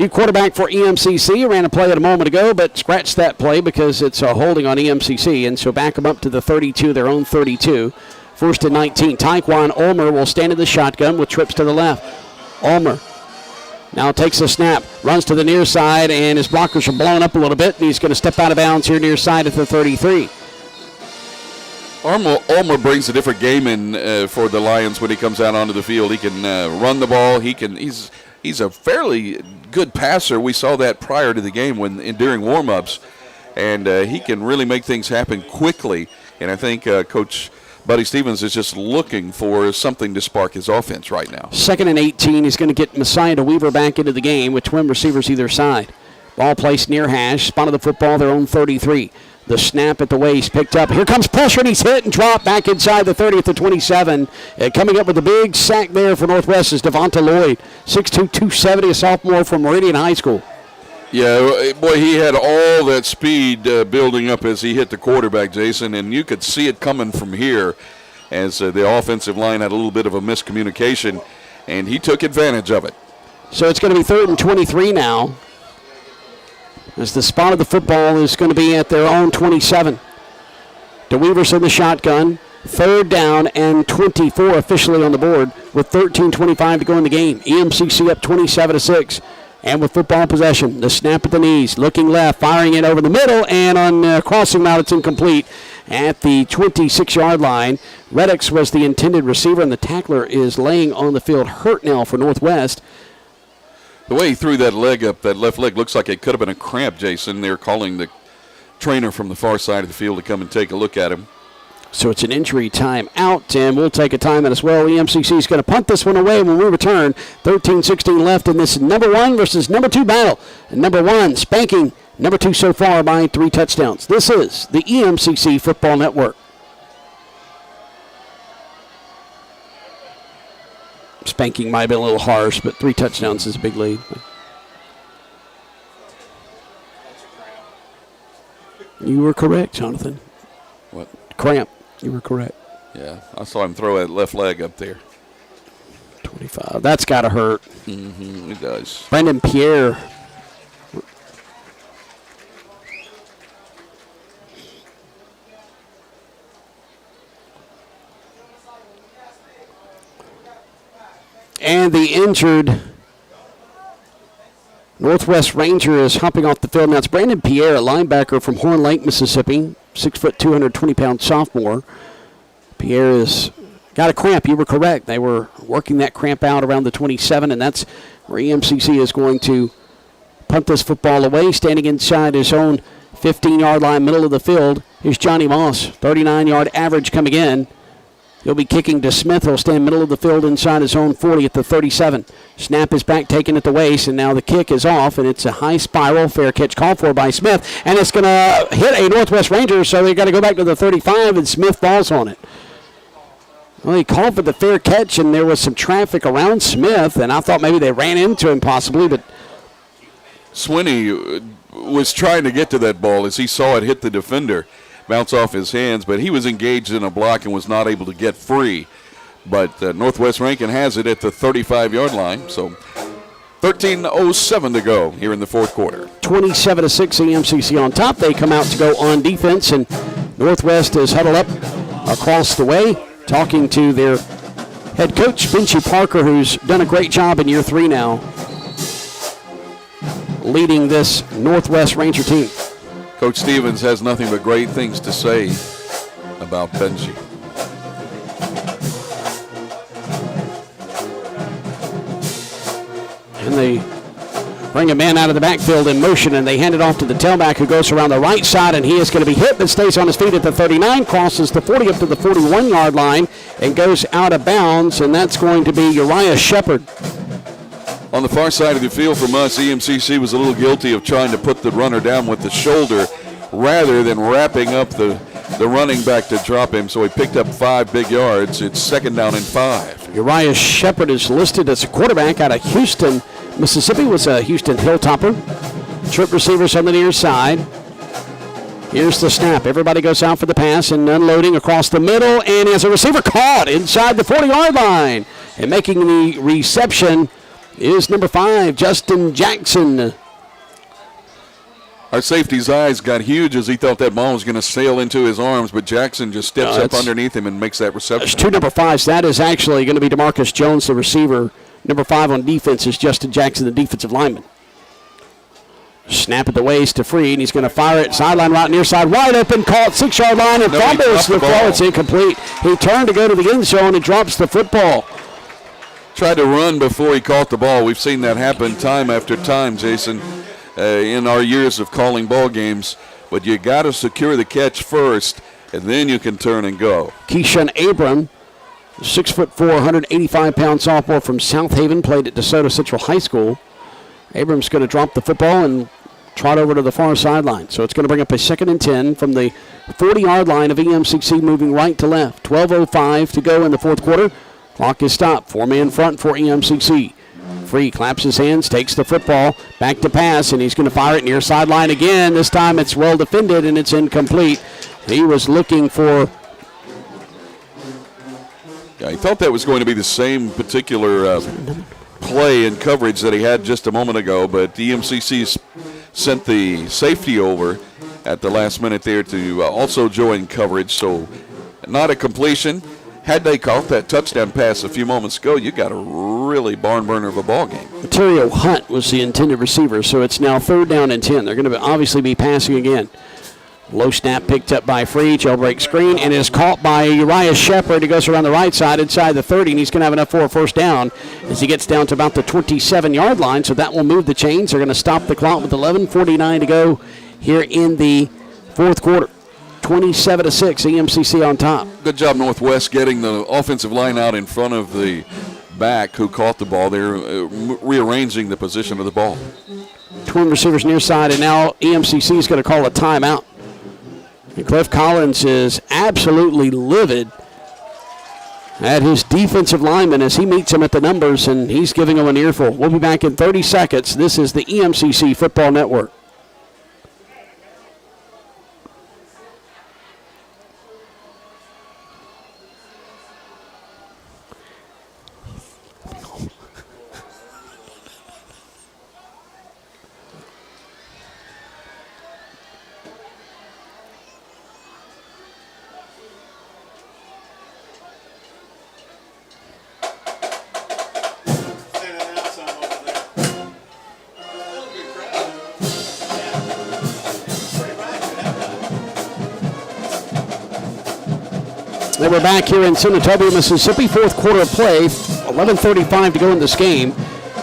New quarterback for EMCC ran a play a moment ago, but scratched that play because it's a holding on EMCC, and so back them up to the 32, their own 32. First and 19. Taekwon Ulmer will stand in the shotgun with trips to the left. Ulmer now takes a snap, runs to the near side, and his blockers are blown up a little bit, and he's going to step out of bounds here near side at the 33. Ulmer brings a different game in for the Lions when he comes out onto the field. He can run the ball. He's a fairly good passer. We saw that prior to the game during warm-ups, and he can really make things happen quickly. And I think Coach Buddy Stevens is just looking for something to spark his offense right now. 2nd and 18. He's going to get Messiah DeWeaver back into the game with twin receivers either side. Ball placed near hash. Spot of the football, their own 33. The snap at the waist picked up. Here comes pressure, and he's hit and dropped back inside the 30 at the 27. Coming up with a big sack there for Northwest is Devonta Lloyd, 6'2", 270, a sophomore from Meridian High School. Yeah, boy, he had all that speed building up as he hit the quarterback, Jason, and you could see it coming from here as the offensive line had a little bit of a miscommunication, and he took advantage of it. So it's going to be 3rd and 23 now, as the spot of the football is going to be at their own 27. DeWeaver's in the shotgun. 3rd down and 24 officially on the board with 13:25 to go in the game. EMCC up 27-6. And with football possession, the snap at the knees, looking left, firing it over the middle, and on crossing route, it's incomplete at the 26-yard line. Reddix was the intended receiver, and the tackler is laying on the field hurt now for Northwest. The way he threw that leg up, that left leg, looks like it could have been a cramp, Jason. They're calling the trainer from the far side of the field to come and take a look at him. So it's an injury timeout, and we'll take a timeout as well. EMCC is going to punt this one away when we return. 13-16 left in this number 1 versus number 2 battle. And number 1 spanking number 2 so far by 3 touchdowns. This is the EMCC Football Network. Spanking might have been a little harsh, but 3 touchdowns is a big lead. You were correct, Jonathan. What? Cramp. You were correct. Yeah, I saw him throw that left leg up there. 25. That's got to hurt. Mm-hmm, it does. Brandon Pierre. And the injured Northwest Ranger is hopping off the field. Now it's Brandon Pierre, a linebacker from Horn Lake, Mississippi, 6', 220-pound sophomore. Pierre has got a cramp. You were correct. They were working that cramp out around the 27, and that's where EMCC is going to punt this football away. Standing inside his own 15-yard line, middle of the field, is Johnny Moss, 39-yard average coming in. He'll be kicking to Smith. He'll stand middle of the field inside his own 40 at the 37. Snap is back taken at the waist, and now the kick is off, and it's a high spiral. Fair catch called for by Smith, and it's going to hit a Northwest Ranger, so they've got to go back to the 35, and Smith falls on it. Well, he called for the fair catch, and there was some traffic around Smith, and I thought maybe they ran into him possibly, but Swinney was trying to get to that ball as he saw it hit the defender, bounce off his hands, but he was engaged in a block and was not able to get free. But Northwest Rankin has it at the 35-yard line, so 13:07 to go here in the fourth quarter. 27-6 EMCC on top. They come out to go on defense, and Northwest is huddled up across the way, talking to their head coach, Vincey Parker, who's done a great job in year 3 now, leading this Northwest Ranger team. Coach Stevens has nothing but great things to say about Benji. And they bring a man out of the backfield in motion, and they hand it off to the tailback, who goes around the right side, and he is going to be hit, but stays on his feet at the 39, crosses the 40 up to the 41-yard line, and goes out of bounds, and that's going to be Uriah Shepard. On the far side of the field from us, EMCC was a little guilty of trying to put the runner down with the shoulder rather than wrapping up the running back to drop him, so he picked up 5 big yards. It's 2nd down and 5. Uriah Shepard is listed as a quarterback out of Houston, Mississippi, was a Houston Hilltopper. Trip receivers on the near side. Here's the snap. Everybody goes out for the pass and unloading across the middle, and as a receiver caught inside the 40-yard line. And making the reception is number 5, Justin Jackson. Our safety's eyes got huge as he thought that ball was going to sail into his arms, but Jackson just steps up underneath him and makes that reception. There's 2 number 5s. That is actually going to be DeMarcus Jones, the receiver. Number 5 on defense is Justin Jackson, the defensive lineman. Snap at the waist to Free, and he's going to fire it. Sideline route near side, wide open, caught 6-yard line, and fumbles the ball. It's incomplete. He turned to go to the end zone and drops the football. Tried to run before he caught the ball. We've seen that happen time after time, Jason, in our years of calling ball games. But you got to secure the catch first, and then you can turn and go. Keyshawn Abram, 6'4", 185-pound sophomore from South Haven, played at DeSoto Central High School. Abram's going to drop the football and trot over to the far sideline. So it's going to bring up a 2nd and 10 from the 40-yard line of EMCC, moving right to left. 12:05 to go in the fourth quarter. Clock is stopped. 4-man front for EMCC. Free claps his hands, takes the football, back to pass, and he's going to fire it near sideline again. This time it's well defended, and it's incomplete. He was looking for... Yeah, he thought that was going to be the same particular play and coverage that he had just a moment ago, but the EMCC sent the safety over at the last minute there to also join coverage, so not a completion. Had they caught that touchdown pass a few moments ago, you got a really barn burner of a ball game. Ontario Hunt was the intended receiver, so it's now 3rd down and 10. They're going to obviously be passing again. Low snap picked up by Free, jailbreak screen, and is caught by Uriah Shepard. He goes around the right side inside the 30, and he's going to have enough for a first down as he gets down to about the 27-yard line, so that will move the chains. They're going to stop the clock with 11:49 to go here in the fourth quarter. 27-6, EMCC on top. Good job, Northwest, getting the offensive line out in front of the back who caught the ball. They're rearranging the position of the ball. Twin receivers near side, and now EMCC is going to call a timeout. And Cliff Collins is absolutely livid at his defensive lineman as he meets him at the numbers, and he's giving him an earful. We'll be back in 30 seconds. This is the EMCC Football Network. They were back here in Senatobia, Mississippi. Fourth quarter of play, 11:35 to go in this game.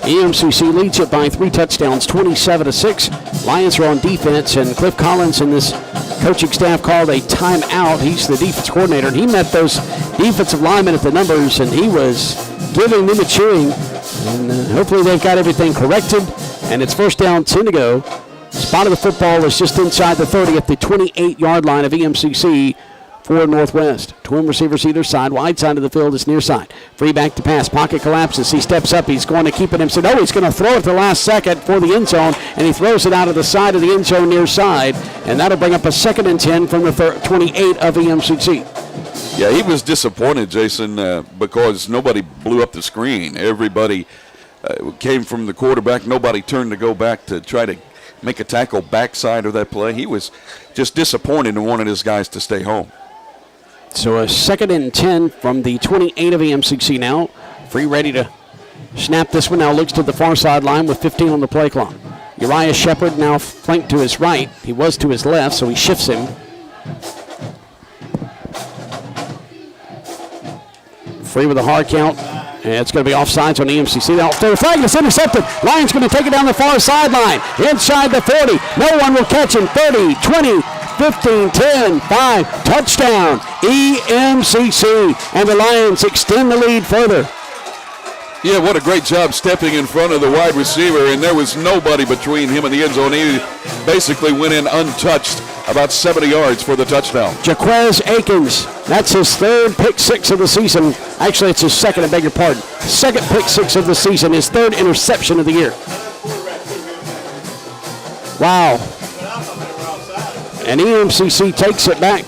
EMCC leads it by 3 touchdowns, 27-6. Lions are on defense, and Cliff Collins and this coaching staff called a timeout. He's the defense coordinator, and he met those defensive linemen at the numbers, and he was giving them a cheering. And hopefully they've got everything corrected, and it's first down, 10 to go. Spot of the football is just inside the 30 at the 28-yard line of EMCC. For Northwest. Twin receivers either side. Wide side of the field is near side. Free back to pass. Pocket collapses. He steps up. He's going to keep it himself. No, he's going to throw it at the last second for the end zone, and he throws it out of the side of the end zone near side, and that'll bring up a 2nd and 10 from the 28 of EMCC. Yeah, he was disappointed, Jason, because nobody blew up the screen. Everybody came from the quarterback. Nobody turned to go back to try to make a tackle backside of that play. He was just disappointed and wanted his guys to stay home. So a 2nd and 10 from the 28 of EMCC now. Free ready to snap this one. Now looks to the far sideline with 15 on the play clock. Uriah Shepard now flanked to his right. He was to his left, so he shifts him. Free with a hard count. And it's going to be offsides on EMCC. The flag is intercepted. Lions going to take it down the far sideline. Inside the 40. No one will catch him. 30, 20, 15, 10, 5. Touchdown, EMCC. And the Lions extend the lead further. Yeah, what a great job stepping in front of the wide receiver, and there was nobody between him and the end zone. He basically went in untouched, about 70 yards for the touchdown. Jaquez Akins, that's his 3rd pick 6 of the season. Actually, it's his 2nd, I beg your pardon. 2nd pick 6 of the season, his 3rd interception of the year. Wow. And EMCC takes it back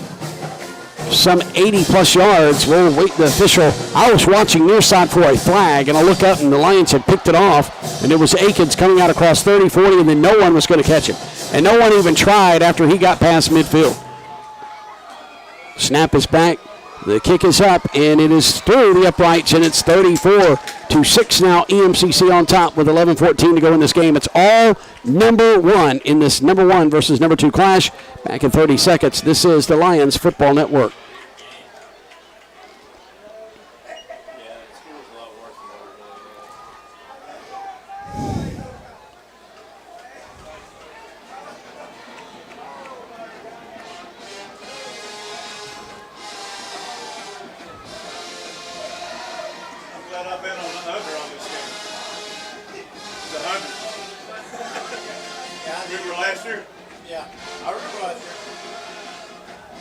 some 80-plus yards. We'll wait the official. I was watching near side for a flag, and I look up, and the Lions had picked it off. And it was Akins coming out across 30, 40, and then no one was going to catch him. And no one even tried after he got past midfield. Snap is back. The kick is up, and it is through the uprights, and it's 34-6 now. EMCC on top with 11:14 to go in this game. It's all number one in this number one versus number two clash. Back in 30 seconds. This is the Lions Football Network. I've been on the under on this game. The 100. Yeah, I remember last year? Yeah, I remember last year.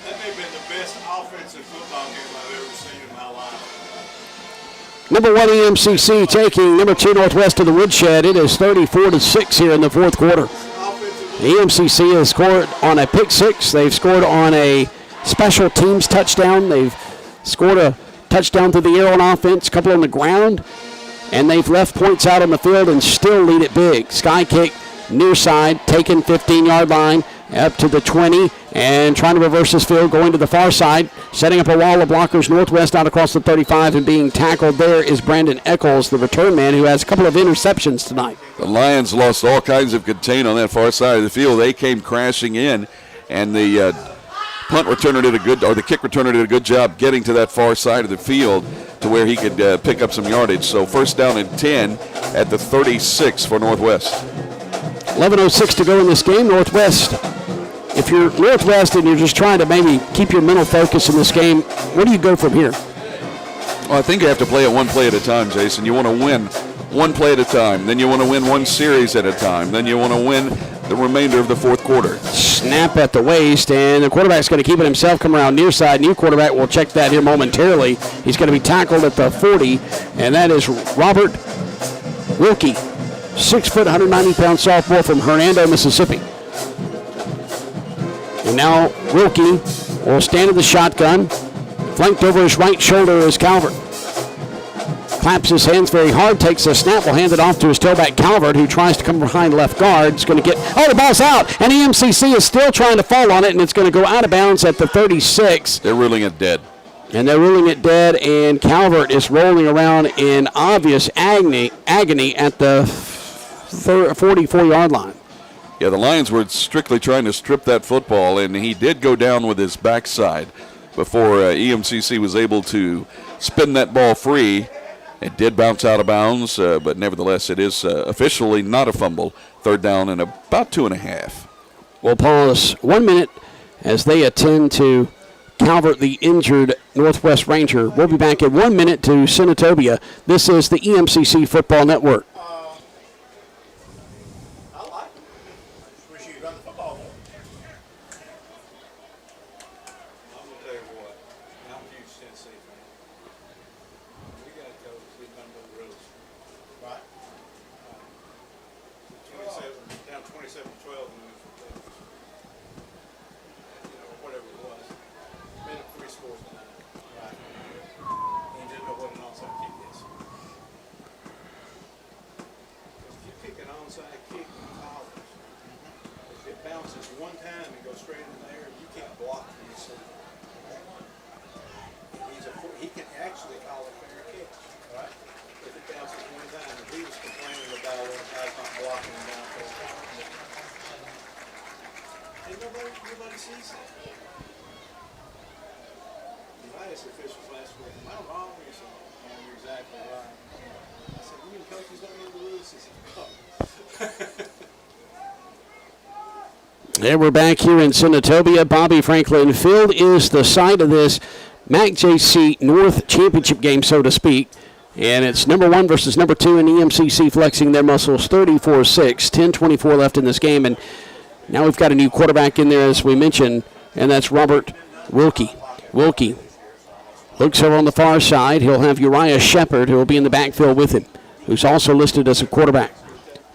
That may have been the best offensive football game I've ever seen in my life. Number one EMCC taking number two Northwest to the woodshed. It is 34-6 here in the fourth quarter. The EMCC has scored on a pick six. They've scored on a special teams touchdown. They've scored a touchdown through the air on offense, a couple on the ground, and they've left points out on the field and still lead it big. Sky kick, near side, taken 15-yard line, up to the 20, and trying to reverse this field, going to the far side, setting up a wall of blockers. Northwest out across the 35, and being tackled there is Brandon Eccles, the return man, who has a couple of interceptions tonight. The Lions lost all kinds of contain on that far side of the field. They came crashing in, and the punt returner did a good, or the kick returner did a good job getting to that far side of the field to where he could pick up some yardage. So first down and 10 at the 36 for Northwest. 11:06 to go in this game. Northwest, if you're Northwest and you're just trying to maybe keep your mental focus in this game, where do you go from here? Well, I think you have to play it one play at a time, Jason. You want to win one play at a time. Then you want to win one series at a time. Then you want to win the remainder of the fourth quarter. Snap at the waist, and the quarterback's going to keep it himself, come around near side. New quarterback will check that here momentarily. He's going to be tackled at the 40, and that is Robert Wilkie, 6 foot, 190-pound sophomore from Hernando, Mississippi. And now Wilkie will stand in the shotgun. Flanked over his right shoulder is Calvert. Claps his hands very hard, takes a snap, will hand it off to his tailback Calvert, who tries to come behind left guard. It's going to get, the ball's out, and EMCC is still trying to fall on it, and it's going to go out of bounds at the 36. They're ruling it dead. And they're ruling it dead, and Calvert is rolling around in obvious agony at the 44-yard line. Yeah, the Lions were strictly trying to strip that football, and he did go down with his backside before EMCC was able to spin that ball free. It did bounce out of bounds, but nevertheless, it is officially not a fumble. Third down and about 2.5. We'll pause 1 minute as they attend to Calvert, the injured Northwest Ranger. We'll be back in 1 minute to Senatobia. This is the EMCC Football Network. I like it. Wish you could run the football more. I'm going to tell you what, I'm a huge Tennessee fan. We got to coach, we come to the rules. Right. 27, down 27-12 and whatever it was. Made up 3 scores tonight. Right. And didn't know what an onside kick is. If you kick an onside kick in college, if it bounces one time and goes straight in there, you can't block the receiver. He can actually call a fair catch, right? If it bounces one time, and he was complaining about when guys not blocking him down for and nobody sees that. You might ask officials last week, am I wrong? He said, no, you're exactly right. I said, you mean coaches don't know the rules? He said, no. And we're back here in Senatobia. Bobby Franklin Field is the site of this MAC-JC North Championship game, so to speak. And it's number 1 versus number 2 in EMCC flexing their muscles, 34-6, 10:24 left in this game. And now we've got a new quarterback in there, as we mentioned, and that's Robert Wilkie. Wilkie looks over on the far side. He'll have Uriah Shepard, who will be in the backfield with him, who's also listed as a quarterback.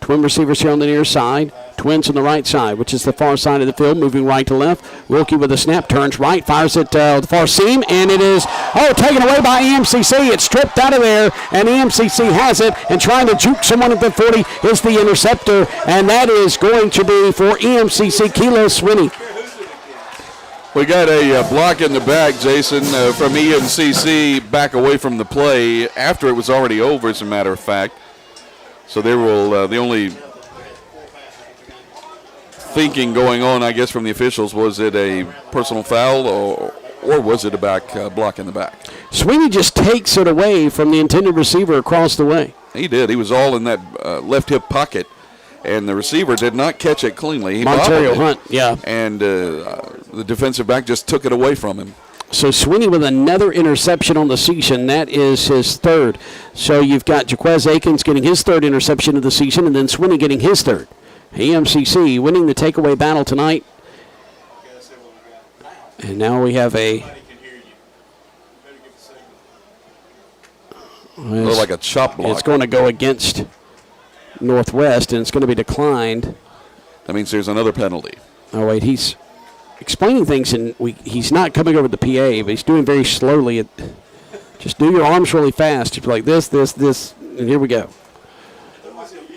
Twin receivers here on the near side. Twins on the right side, which is the far side of the field, moving right to left. Wilkie with a snap, turns right, fires it the far seam, and it is, taken away by EMCC. It's stripped out of there, and EMCC has it, and trying to juke someone at the 40 is the interceptor, and that is going to be for EMCC, Kilo Swinney. We got a block in the back, Jason, from EMCC back away from the play after it was already over, as a matter of fact. So they will, the only thinking going on, I guess, from the officials, was it a personal foul or was it a back block in the back? Sweeney just takes it away from the intended receiver across the way. He did. He was all in that left hip pocket, and the receiver did not catch it cleanly. He Montario bobbled it, Hunt, yeah. And the defensive back just took it away from him. So Sweeney with another interception on the season. That is his third. So you've got Jaquez Akins getting his third interception of the season, and then Sweeney getting his third. EMCC winning the takeaway battle tonight. And now we have a... Looked like a chop block. It's going to go against Northwest, and it's going to be declined. That means there's another penalty. Oh, wait, he's explaining things, and he's not coming over the PA, but he's doing very slowly. Just do your arms really fast. Just like this, and here we go.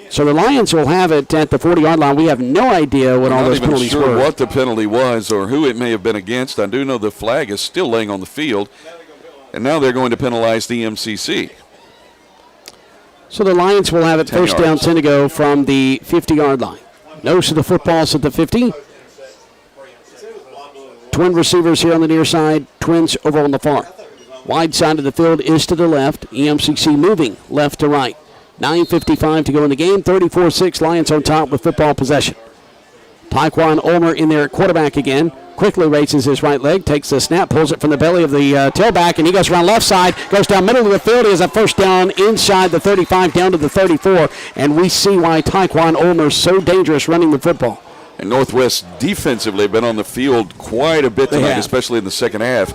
So the Lions will have it at the 40-yard line. We have no idea what all those penalties were. I'm not even sure what the penalty was or who it may have been against. I do know the flag is still laying on the field, and now they're going to penalize the EMCC. So the Lions will have it first down, 10 to go from the 50-yard line. Nose to the football's at the 50. Twin receivers here on the near side. Twins over on the far. Wide side of the field is to the left. EMCC moving left to right. 9:55 to go in the game. 34-6, Lions on top with football possession. Taekwon Ulmer in there at quarterback again. Quickly raises his right leg, takes the snap, pulls it from the belly of the tailback, and he goes around left side, goes down middle of the field. He has a first down inside the 35 down to the 34, and we see why Taekwon Ulmer is so dangerous running the football. And Northwest defensively have been on the field quite a bit tonight, especially in the second half.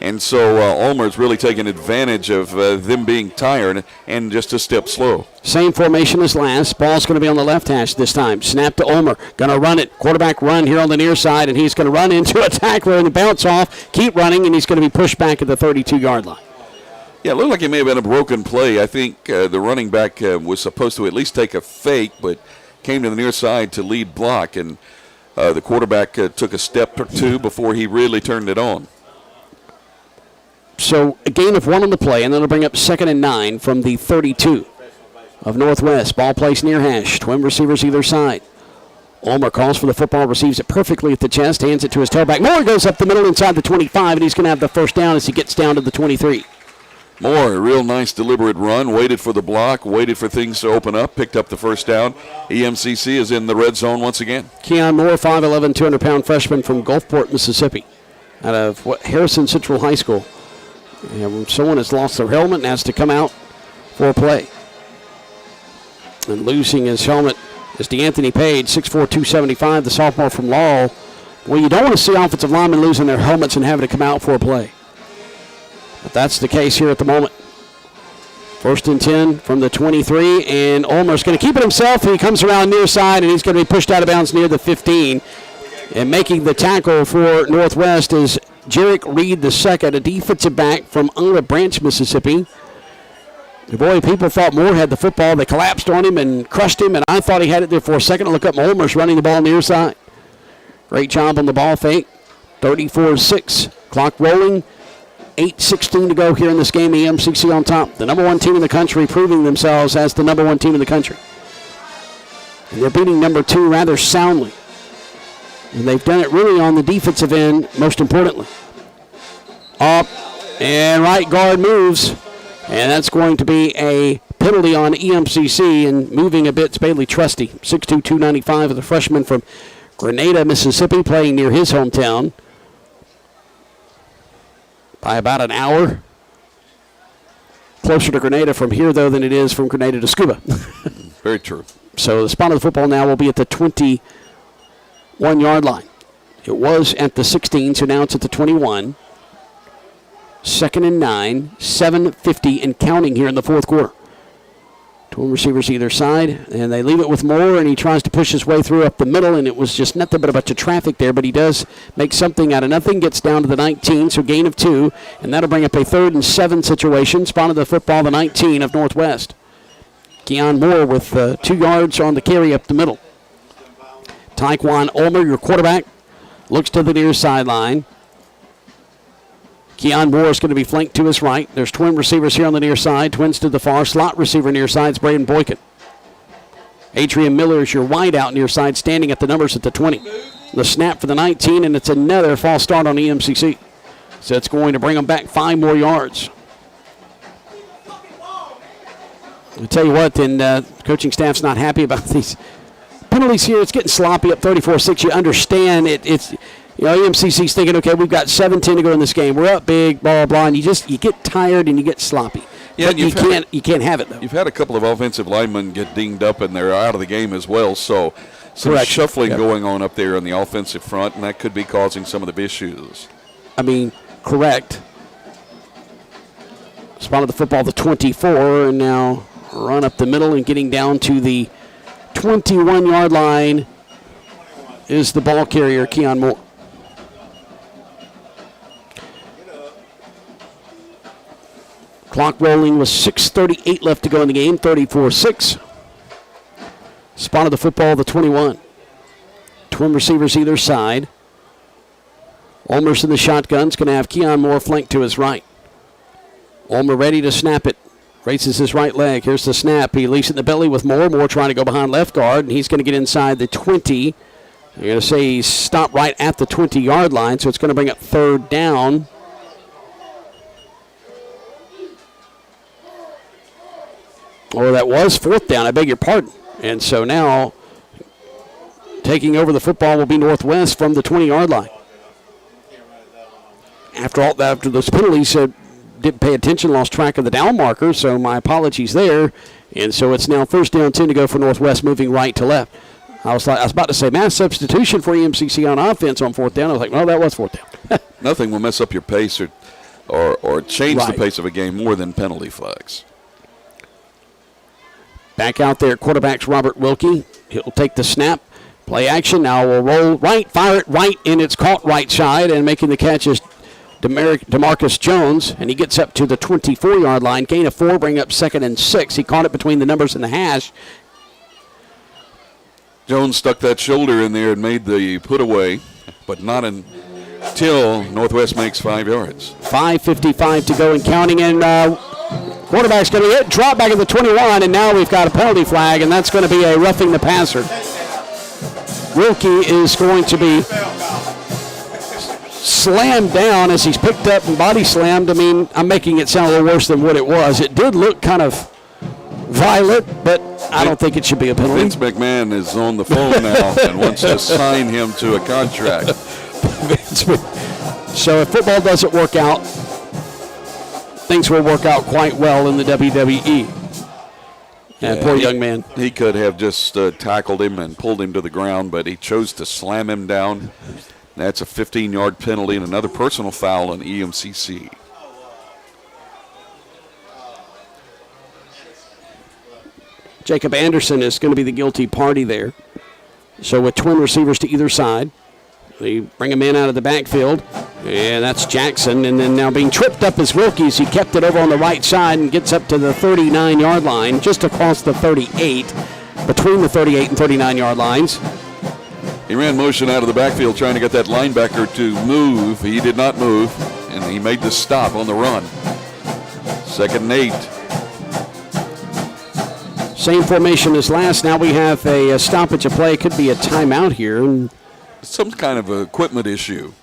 And so Ulmer's really taking advantage of them being tired and just a step slow. Same formation as last. Ball's going to be on the left hash this time. Snap to Ulmer. Going to run it. Quarterback run here on the near side, and he's going to run into a tackler and bounce off, keep running, and he's going to be pushed back at the 32-yard line. Yeah, it looked like it may have been a broken play. I think the running back was supposed to at least take a fake, but came to the near side to lead block, and the quarterback took a step or two before he really turned it on. So a gain of 1 on the play, and then it'll bring up 2nd and 9 from the 32 of Northwest. Ball placed near hash. Twin receivers either side. Ulmer calls for the football, receives it perfectly at the chest, hands it to his tailback. Moore goes up the middle inside the 25, and he's going to have the first down as he gets down to the 23. Moore, a real nice deliberate run, waited for the block, waited for things to open up, picked up the first down. EMCC is in the red zone once again. Keon Moore, 5'11", 200-pound freshman from Gulfport, Mississippi, out of Harrison Central High School. And someone has lost their helmet and has to come out for a play. And losing his helmet is DeAnthony Page, 6'4", 275, the sophomore from Laurel. Well, you don't want to see offensive linemen losing their helmets and having to come out for a play. But that's the case here at the moment. 1st and 10 from the 23, and Ulmer's going to keep it himself. He comes around near side, and he's going to be pushed out of bounds near the 15. And making the tackle for Northwest is Jarek Reed II, a defensive back from Olive Branch, Mississippi. Boy, people thought Moore had the football. They collapsed on him and crushed him, and I thought he had it there for a second. I look up, Ulmer's running the ball near side. Great job on the ball fake. 34-6, clock rolling. 8:16 to go here in this game. EMCC on top. The number 1 team in the country, proving themselves as the number 1 team in the country. And they're beating number 2 rather soundly. And they've done it really on the defensive end, most importantly. Up, and right guard moves. And that's going to be a penalty on EMCC, and moving a bit, it's Bailey Trusty, 6'2", 295, of the freshman from Grenada, Mississippi, playing near his hometown. By about an hour. Closer to Grenada from here, though, than it is from Grenada to Scuba. Very true. So the spot of the football now will be at the 21-yard line. It was at the 16, so now it's at the 21. 2nd and 9, 7:50 and counting here in the fourth quarter. Twin receivers either side, and they leave it with Moore, and he tries to push his way through up the middle, and it was just nothing but a bunch of traffic there, but he does make something out of nothing, gets down to the 19, so gain of 2, and that'll bring up a 3rd and 7 situation. Spotted the football, the 19 of Northwest. Keon Moore with 2 yards on the carry up the middle. Taekwon Ulmer, your quarterback, looks to the near sideline. Keon Moore is going to be flanked to his right. There's twin receivers here on the near side. Twins to the far. Slot receiver near side is Braden Boykin. Adrian Miller is your wide out near side, standing at the numbers at the 20. The snap for the 19, and it's another false start on EMCC. So it's going to bring them back 5 more yards. I'll tell you what, then coaching staff's not happy about these penalties here. It's getting sloppy up 34-6. You understand it's... EMCC's thinking, okay, we've got 7-10 to go in this game. We're up big, blah, blah, and you get tired and you get sloppy. Yeah, but you can't have it, though. You've had a couple of offensive linemen get dinged up, and they're out of the game as well. So some shuffling going on up there on the offensive front, and that could be causing some of the issues. Correct. Spotted the football, the 24, and now run up the middle and getting down to the 21-yard line is the ball carrier, Keon Moore. Clock rolling with 6:38 left to go in the game, 34-6. Spotted the football, the 21. Twin receivers either side. Ulmer's in the shotgun's going to have Keon Moore flanked to his right. Ulmer ready to snap it. Raises his right leg. Here's the snap. He leaves it in the belly with Moore. Moore trying to go behind left guard, and he's going to get inside the 20. You're going to say he's stopped right at the 20-yard line, so it's going to bring up 3rd down. Or that was 4th down, I beg your pardon. And so now taking over the football will be Northwest from the 20-yard line. After those penalties, didn't pay attention, lost track of the down marker, so my apologies there. And so it's now 1st down 10 to go for Northwest, moving right to left. I was about to say mass substitution for EMCC on offense on 4th down. I was like, well, that was 4th down. Nothing will mess up your pace or change the pace of a game more than penalty flags. Back out there, quarterback's Robert Wilkie. He'll take the snap. Play action. Now we'll roll right, fire it right, and it's caught right side. And making the catch is DeMarcus Jones. And he gets up to the 24-yard line. Gain of 4, bring up 2nd and 6. He caught it between the numbers and the hash. Jones stuck that shoulder in there and made the put away, but not until Northwest makes 5 yards. 5:55 to go and counting. And quarterback's going to get dropped back at the 21, and now we've got a penalty flag, and that's going to be a roughing the passer. Wilkie is going to be slammed down as he's picked up and body slammed. I'm making it sound a little worse than what it was. It did look kind of violent, but I don't think it should be a penalty. Vince McMahon is on the phone now and wants to sign him to a contract. So if football doesn't work out, things will work out quite well in the WWE. Yeah, poor young man. He could have just tackled him and pulled him to the ground, but he chose to slam him down. That's a 15-yard penalty and another personal foul on EMCC. Jacob Anderson is going to be the guilty party there. So with twin receivers to either side, they bring him in out of the backfield, and that's Jackson. And then now being tripped up is Wilkies. He kept it over on the right side and gets up to the 39-yard line, just across the 38, between the 38 and 39-yard lines. He ran motion out of the backfield trying to get that linebacker to move. He did not move, and he made the stop on the run. 2nd and 8. Same formation as last. Now we have a stoppage of play. Could be a timeout here. Some kind of equipment issue.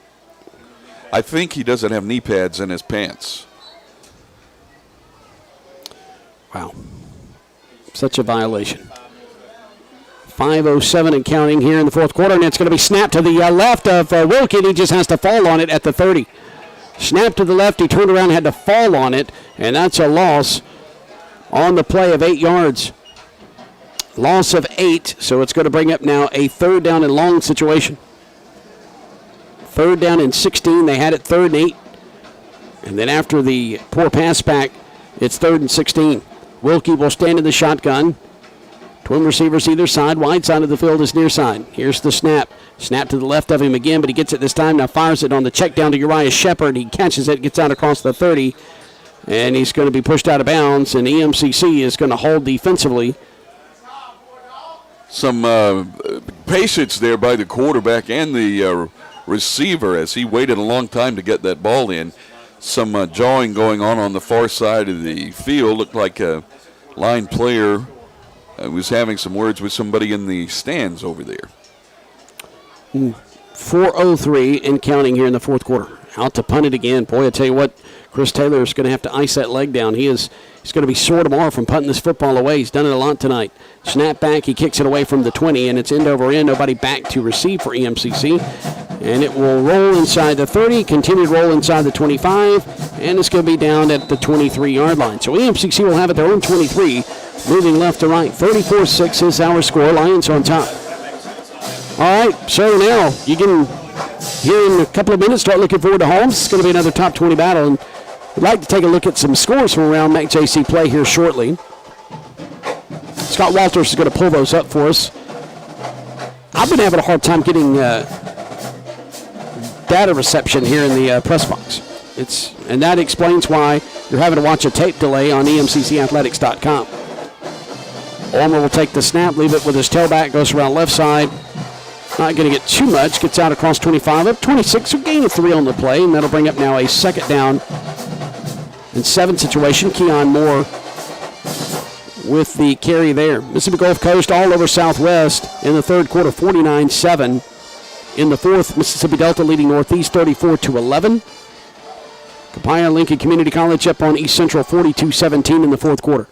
I think he doesn't have knee pads in his pants. Wow. Such a violation. 5:07 and counting here in the 4th quarter, and it's going to be snapped to the left of Wilkie, and he just has to fall on it at the 30. Snap to the left, he turned around and had to fall on it, and that's a loss on the play of 8 yards. Loss of 8, so it's going to bring up now a 3rd down and long situation. 3rd down and 16, they had it 3rd and 8. And then after the poor pass back, it's 3rd and 16. Wilkie will stand in the shotgun. Twin receivers either side. Wide side of the field is near side. Here's the snap. Snap to the left of him again, but he gets it this time. Now fires it on the check down to Uriah Shepard. He catches it, gets out across the 30, and he's going to be pushed out of bounds, and EMCC is going to hold defensively. Some patience there by the quarterback and the receiver as he waited a long time to get that ball in. Some jawing going on the far side of the field. Looked like a line player was having some words with somebody in the stands over there. 4:03 and counting here in the fourth quarter. Out to punt it again. Boy, I tell you what, Chris Taylor is going to have to ice that leg down. He's going to be sore tomorrow from punting this football away. He's done it a lot tonight. Snap back, he kicks it away from the 20, and it's end over end. Nobody back to receive for EMCC. And it will roll inside the 30, continue to roll inside the 25, and it's going to be down at the 23-yard line. So EMCC will have it their own 23, moving left to right. 34-6 is our score. Lions on top. All right, so now you can, here in a couple of minutes, start looking forward to Holmes. It's going to be another top 20 battle, and we'd like to take a look at some scores from around MAC-JC play here shortly. Scott Walters is going to pull those up for us. I've been having a hard time getting data reception here in the press box. And that explains why you're having to watch a tape delay on emccathletics.com. Ulmer will take the snap, leave it with his tailback, goes around left side. Not going to get too much. Gets out across 25, up 26, so gain of 3 on the play, and that'll bring up now a second down and 7 situation. Keon Moore with the carry there. Mississippi Gulf Coast all over Southwest in the third quarter, 49-7. In the fourth, Mississippi Delta leading Northeast 34-11. Copiah Lincoln Community College up on East Central 42-17 in the fourth quarter.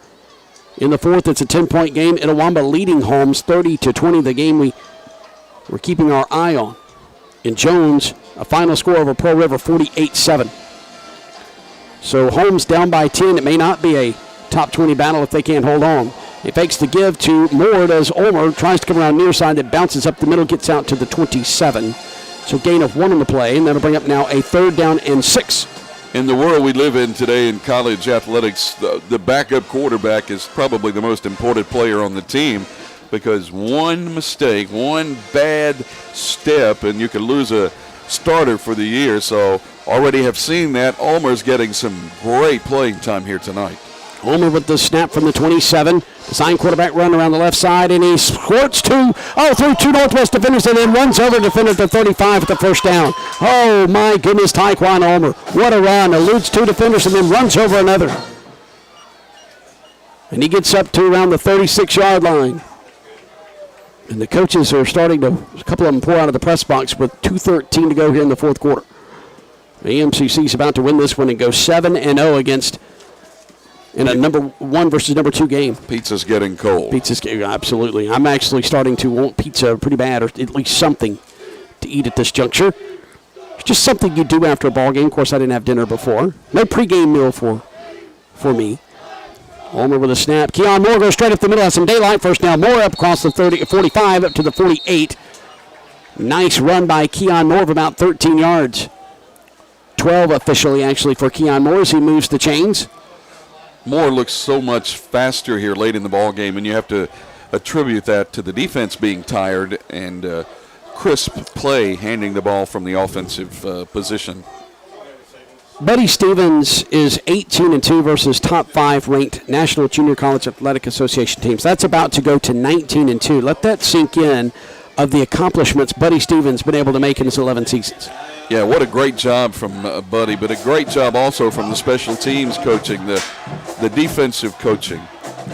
In the fourth, it's a 10-point game. Itawamba leading Holmes 30-20, the game we're keeping our eye on. In Jones, a final score over Pearl River 48-7. So Holmes down by 10. It may not be a top 20 battle if they can't hold on. It fakes the give to Moore as Ulmer tries to come around near side. It bounces up the middle, gets out to the 27. So gain of 1 on the play, and that'll bring up now a third down and 6. In the world we live in today in college athletics, the backup quarterback is probably the most important player on the team, because one mistake, one bad step, and you could lose a starter for the year. So already have seen that. Ulmer's getting some great playing time here tonight. Ulmer with the snap from the 27. Design quarterback run around the left side, and he squirts through 2 Northwest defenders and then runs over defender at the 35 at the first down. Oh, my goodness, Tyquan Ulmer. What a run. Eludes 2 defenders and then runs over another. And he gets up to around the 36-yard line. And the coaches are starting to, a couple of them pour out of the press box with 2:13 to go here in the fourth quarter. EMCC is about to win this one and go 7-0 against in a number 1 versus number 2 game. Pizza's getting cold. Absolutely. I'm actually starting to want pizza pretty bad, or at least something to eat at this juncture. It's just something you do after a ball game. Of course, I didn't have dinner before. No pregame meal for me. Ulmer with a snap. Keon Moore goes straight up the middle. Has some daylight. First down. Moore up across the 45 up to the 48. Nice run by Keon Moore of about 13 yards. 12 officially, actually, for Keon Moore as he moves the chains. Moore looks so much faster here late in the ball game, and you have to attribute that to the defense being tired and crisp play handing the ball from the offensive position. Buddy Stevens is 18-2 versus top 5 ranked National Junior College Athletic Association teams. That's about to go to 19-2. Let that sink in of the accomplishments Buddy Stevens been able to make in his 11 seasons. Yeah, what a great job from Buddy, but a great job also from the special teams coaching, the defensive coaching.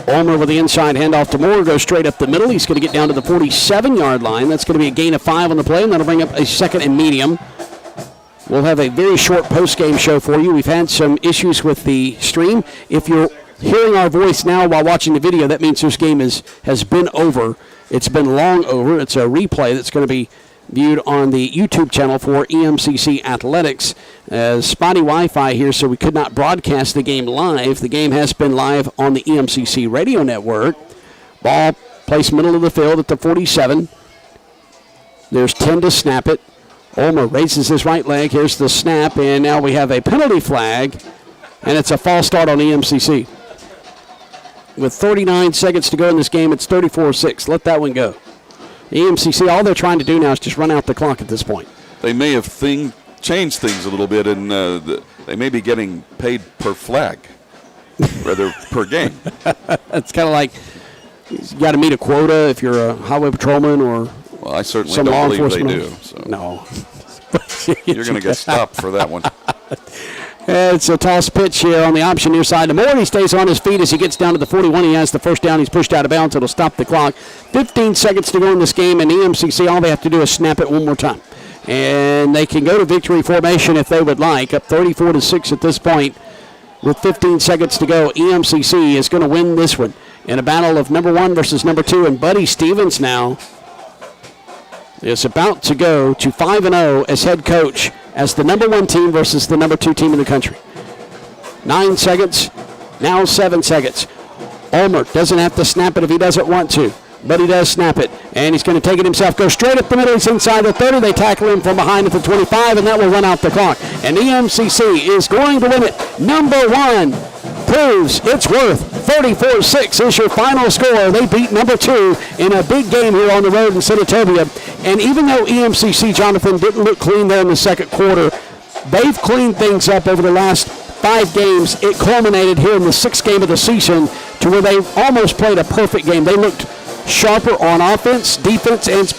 Ulmer with the inside handoff to Moore, goes straight up the middle. He's going to get down to the 47-yard line. That's going to be a gain of 5 on the play, and that'll bring up a second and medium. We'll have a very short post-game show for you. We've had some issues with the stream. If you're hearing our voice now while watching the video, that means this game has been over. It's been long over. It's a replay that's going to be viewed on the YouTube channel for EMCC Athletics. Spotty Wi-Fi here, so we could not broadcast the game live. The game has been live on the EMCC radio network. Ball placed middle of the field at the 47. There's 10 to snap it. Ulmer raises his right leg. Here's the snap, and now we have a penalty flag, and it's a false start on EMCC. with 39 seconds to go in this game. It's 34-6. Let that one go. The EMCC, all they're trying to do now is just run out the clock at this point. They may have changed things a little bit, and they may be getting paid per flag rather per game. It's kind of like you got to meet a quota if you're a highway patrolman or Well, I certainly some don't law believe they enforcement. do. So. No. You're going to get stopped for that one. It's a toss pitch here on the option near side to Moore. He stays on his feet as he gets down to the 41. He has the first down. He's pushed out of bounds. It'll stop the clock. 15 seconds to go in this game, and EMCC, all they have to do is snap it one more time. And they can go to victory formation if they would like. Up 34-6 at this point with 15 seconds to go. EMCC is going to win this one in a battle of number 1 versus number 2. And Buddy Stevens now is about to go to 5-0 as head coach as the number 1 team versus the number 2 team in the country. 9 seconds, now 7 seconds. Ulmer doesn't have to snap it if he doesn't want to, but he does snap it, and he's going to take it himself. Go straight up the middle. He's inside the 30. They tackle him from behind at the 25, and that will run out the clock. And EMCC is going to win it. Number 1 proves it's worth 34-6 is your final score. They beat number 2 in a big game here on the road in Senatobia. And even though EMCC, Jonathan, didn't look clean there in the second quarter, they've cleaned things up over the last 5 games. It culminated here in the 6th game of the season to where they almost played a perfect game. They looked sharper on offense, defense, and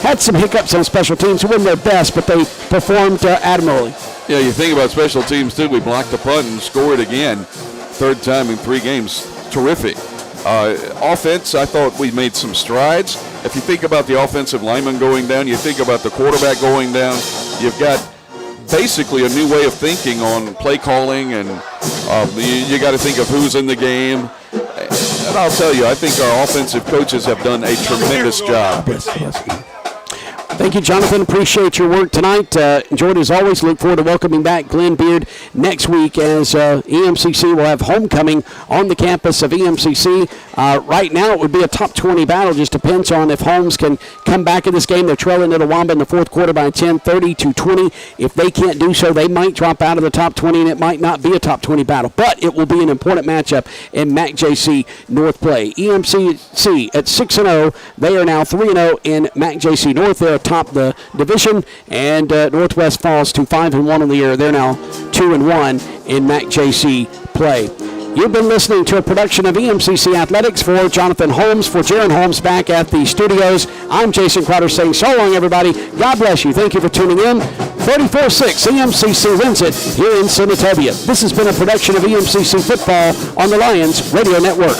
had some hiccups on special teams. It wasn't their best, but they performed admirably. Yeah, you think about special teams, too. We blocked the punt and scored again. 3rd time in 3 games. Terrific. Offense, I thought we made some strides. If you think about the offensive lineman going down, you think about the quarterback going down, you've got basically a new way of thinking on play calling, and you got to think of who's in the game. And I'll tell you, I think our offensive coaches have done a tremendous job. Thank you, Jonathan. Appreciate your work tonight. Enjoyed as always. Look forward to welcoming back Glenn Beard next week as EMCC will have homecoming on the campus of EMCC. Right now, it would be a top 20 battle. Just depends on if Holmes can come back in this game. They're trailing Itawamba in the 4th quarter by 10, 30-20. If they can't do so, they might drop out of the top 20, and it might not be a top 20 battle. But it will be an important matchup in MAC-JC North play. EMCC at 6-0. They are now 3-0 in MAC-JC North. They're atop the division, and Northwest falls to 5-1 on the year. They're now 2-1 in MAC-JC play. You've been listening to a production of EMCC Athletics. For Jonathan Holmes, for Jaron Holmes back at the studios, I'm Jason Crowder saying so long, everybody. God bless you. Thank you for tuning in. 34-6, EMCC wins it here in Senatobia. This has been a production of EMCC Football on the Lions Radio Network.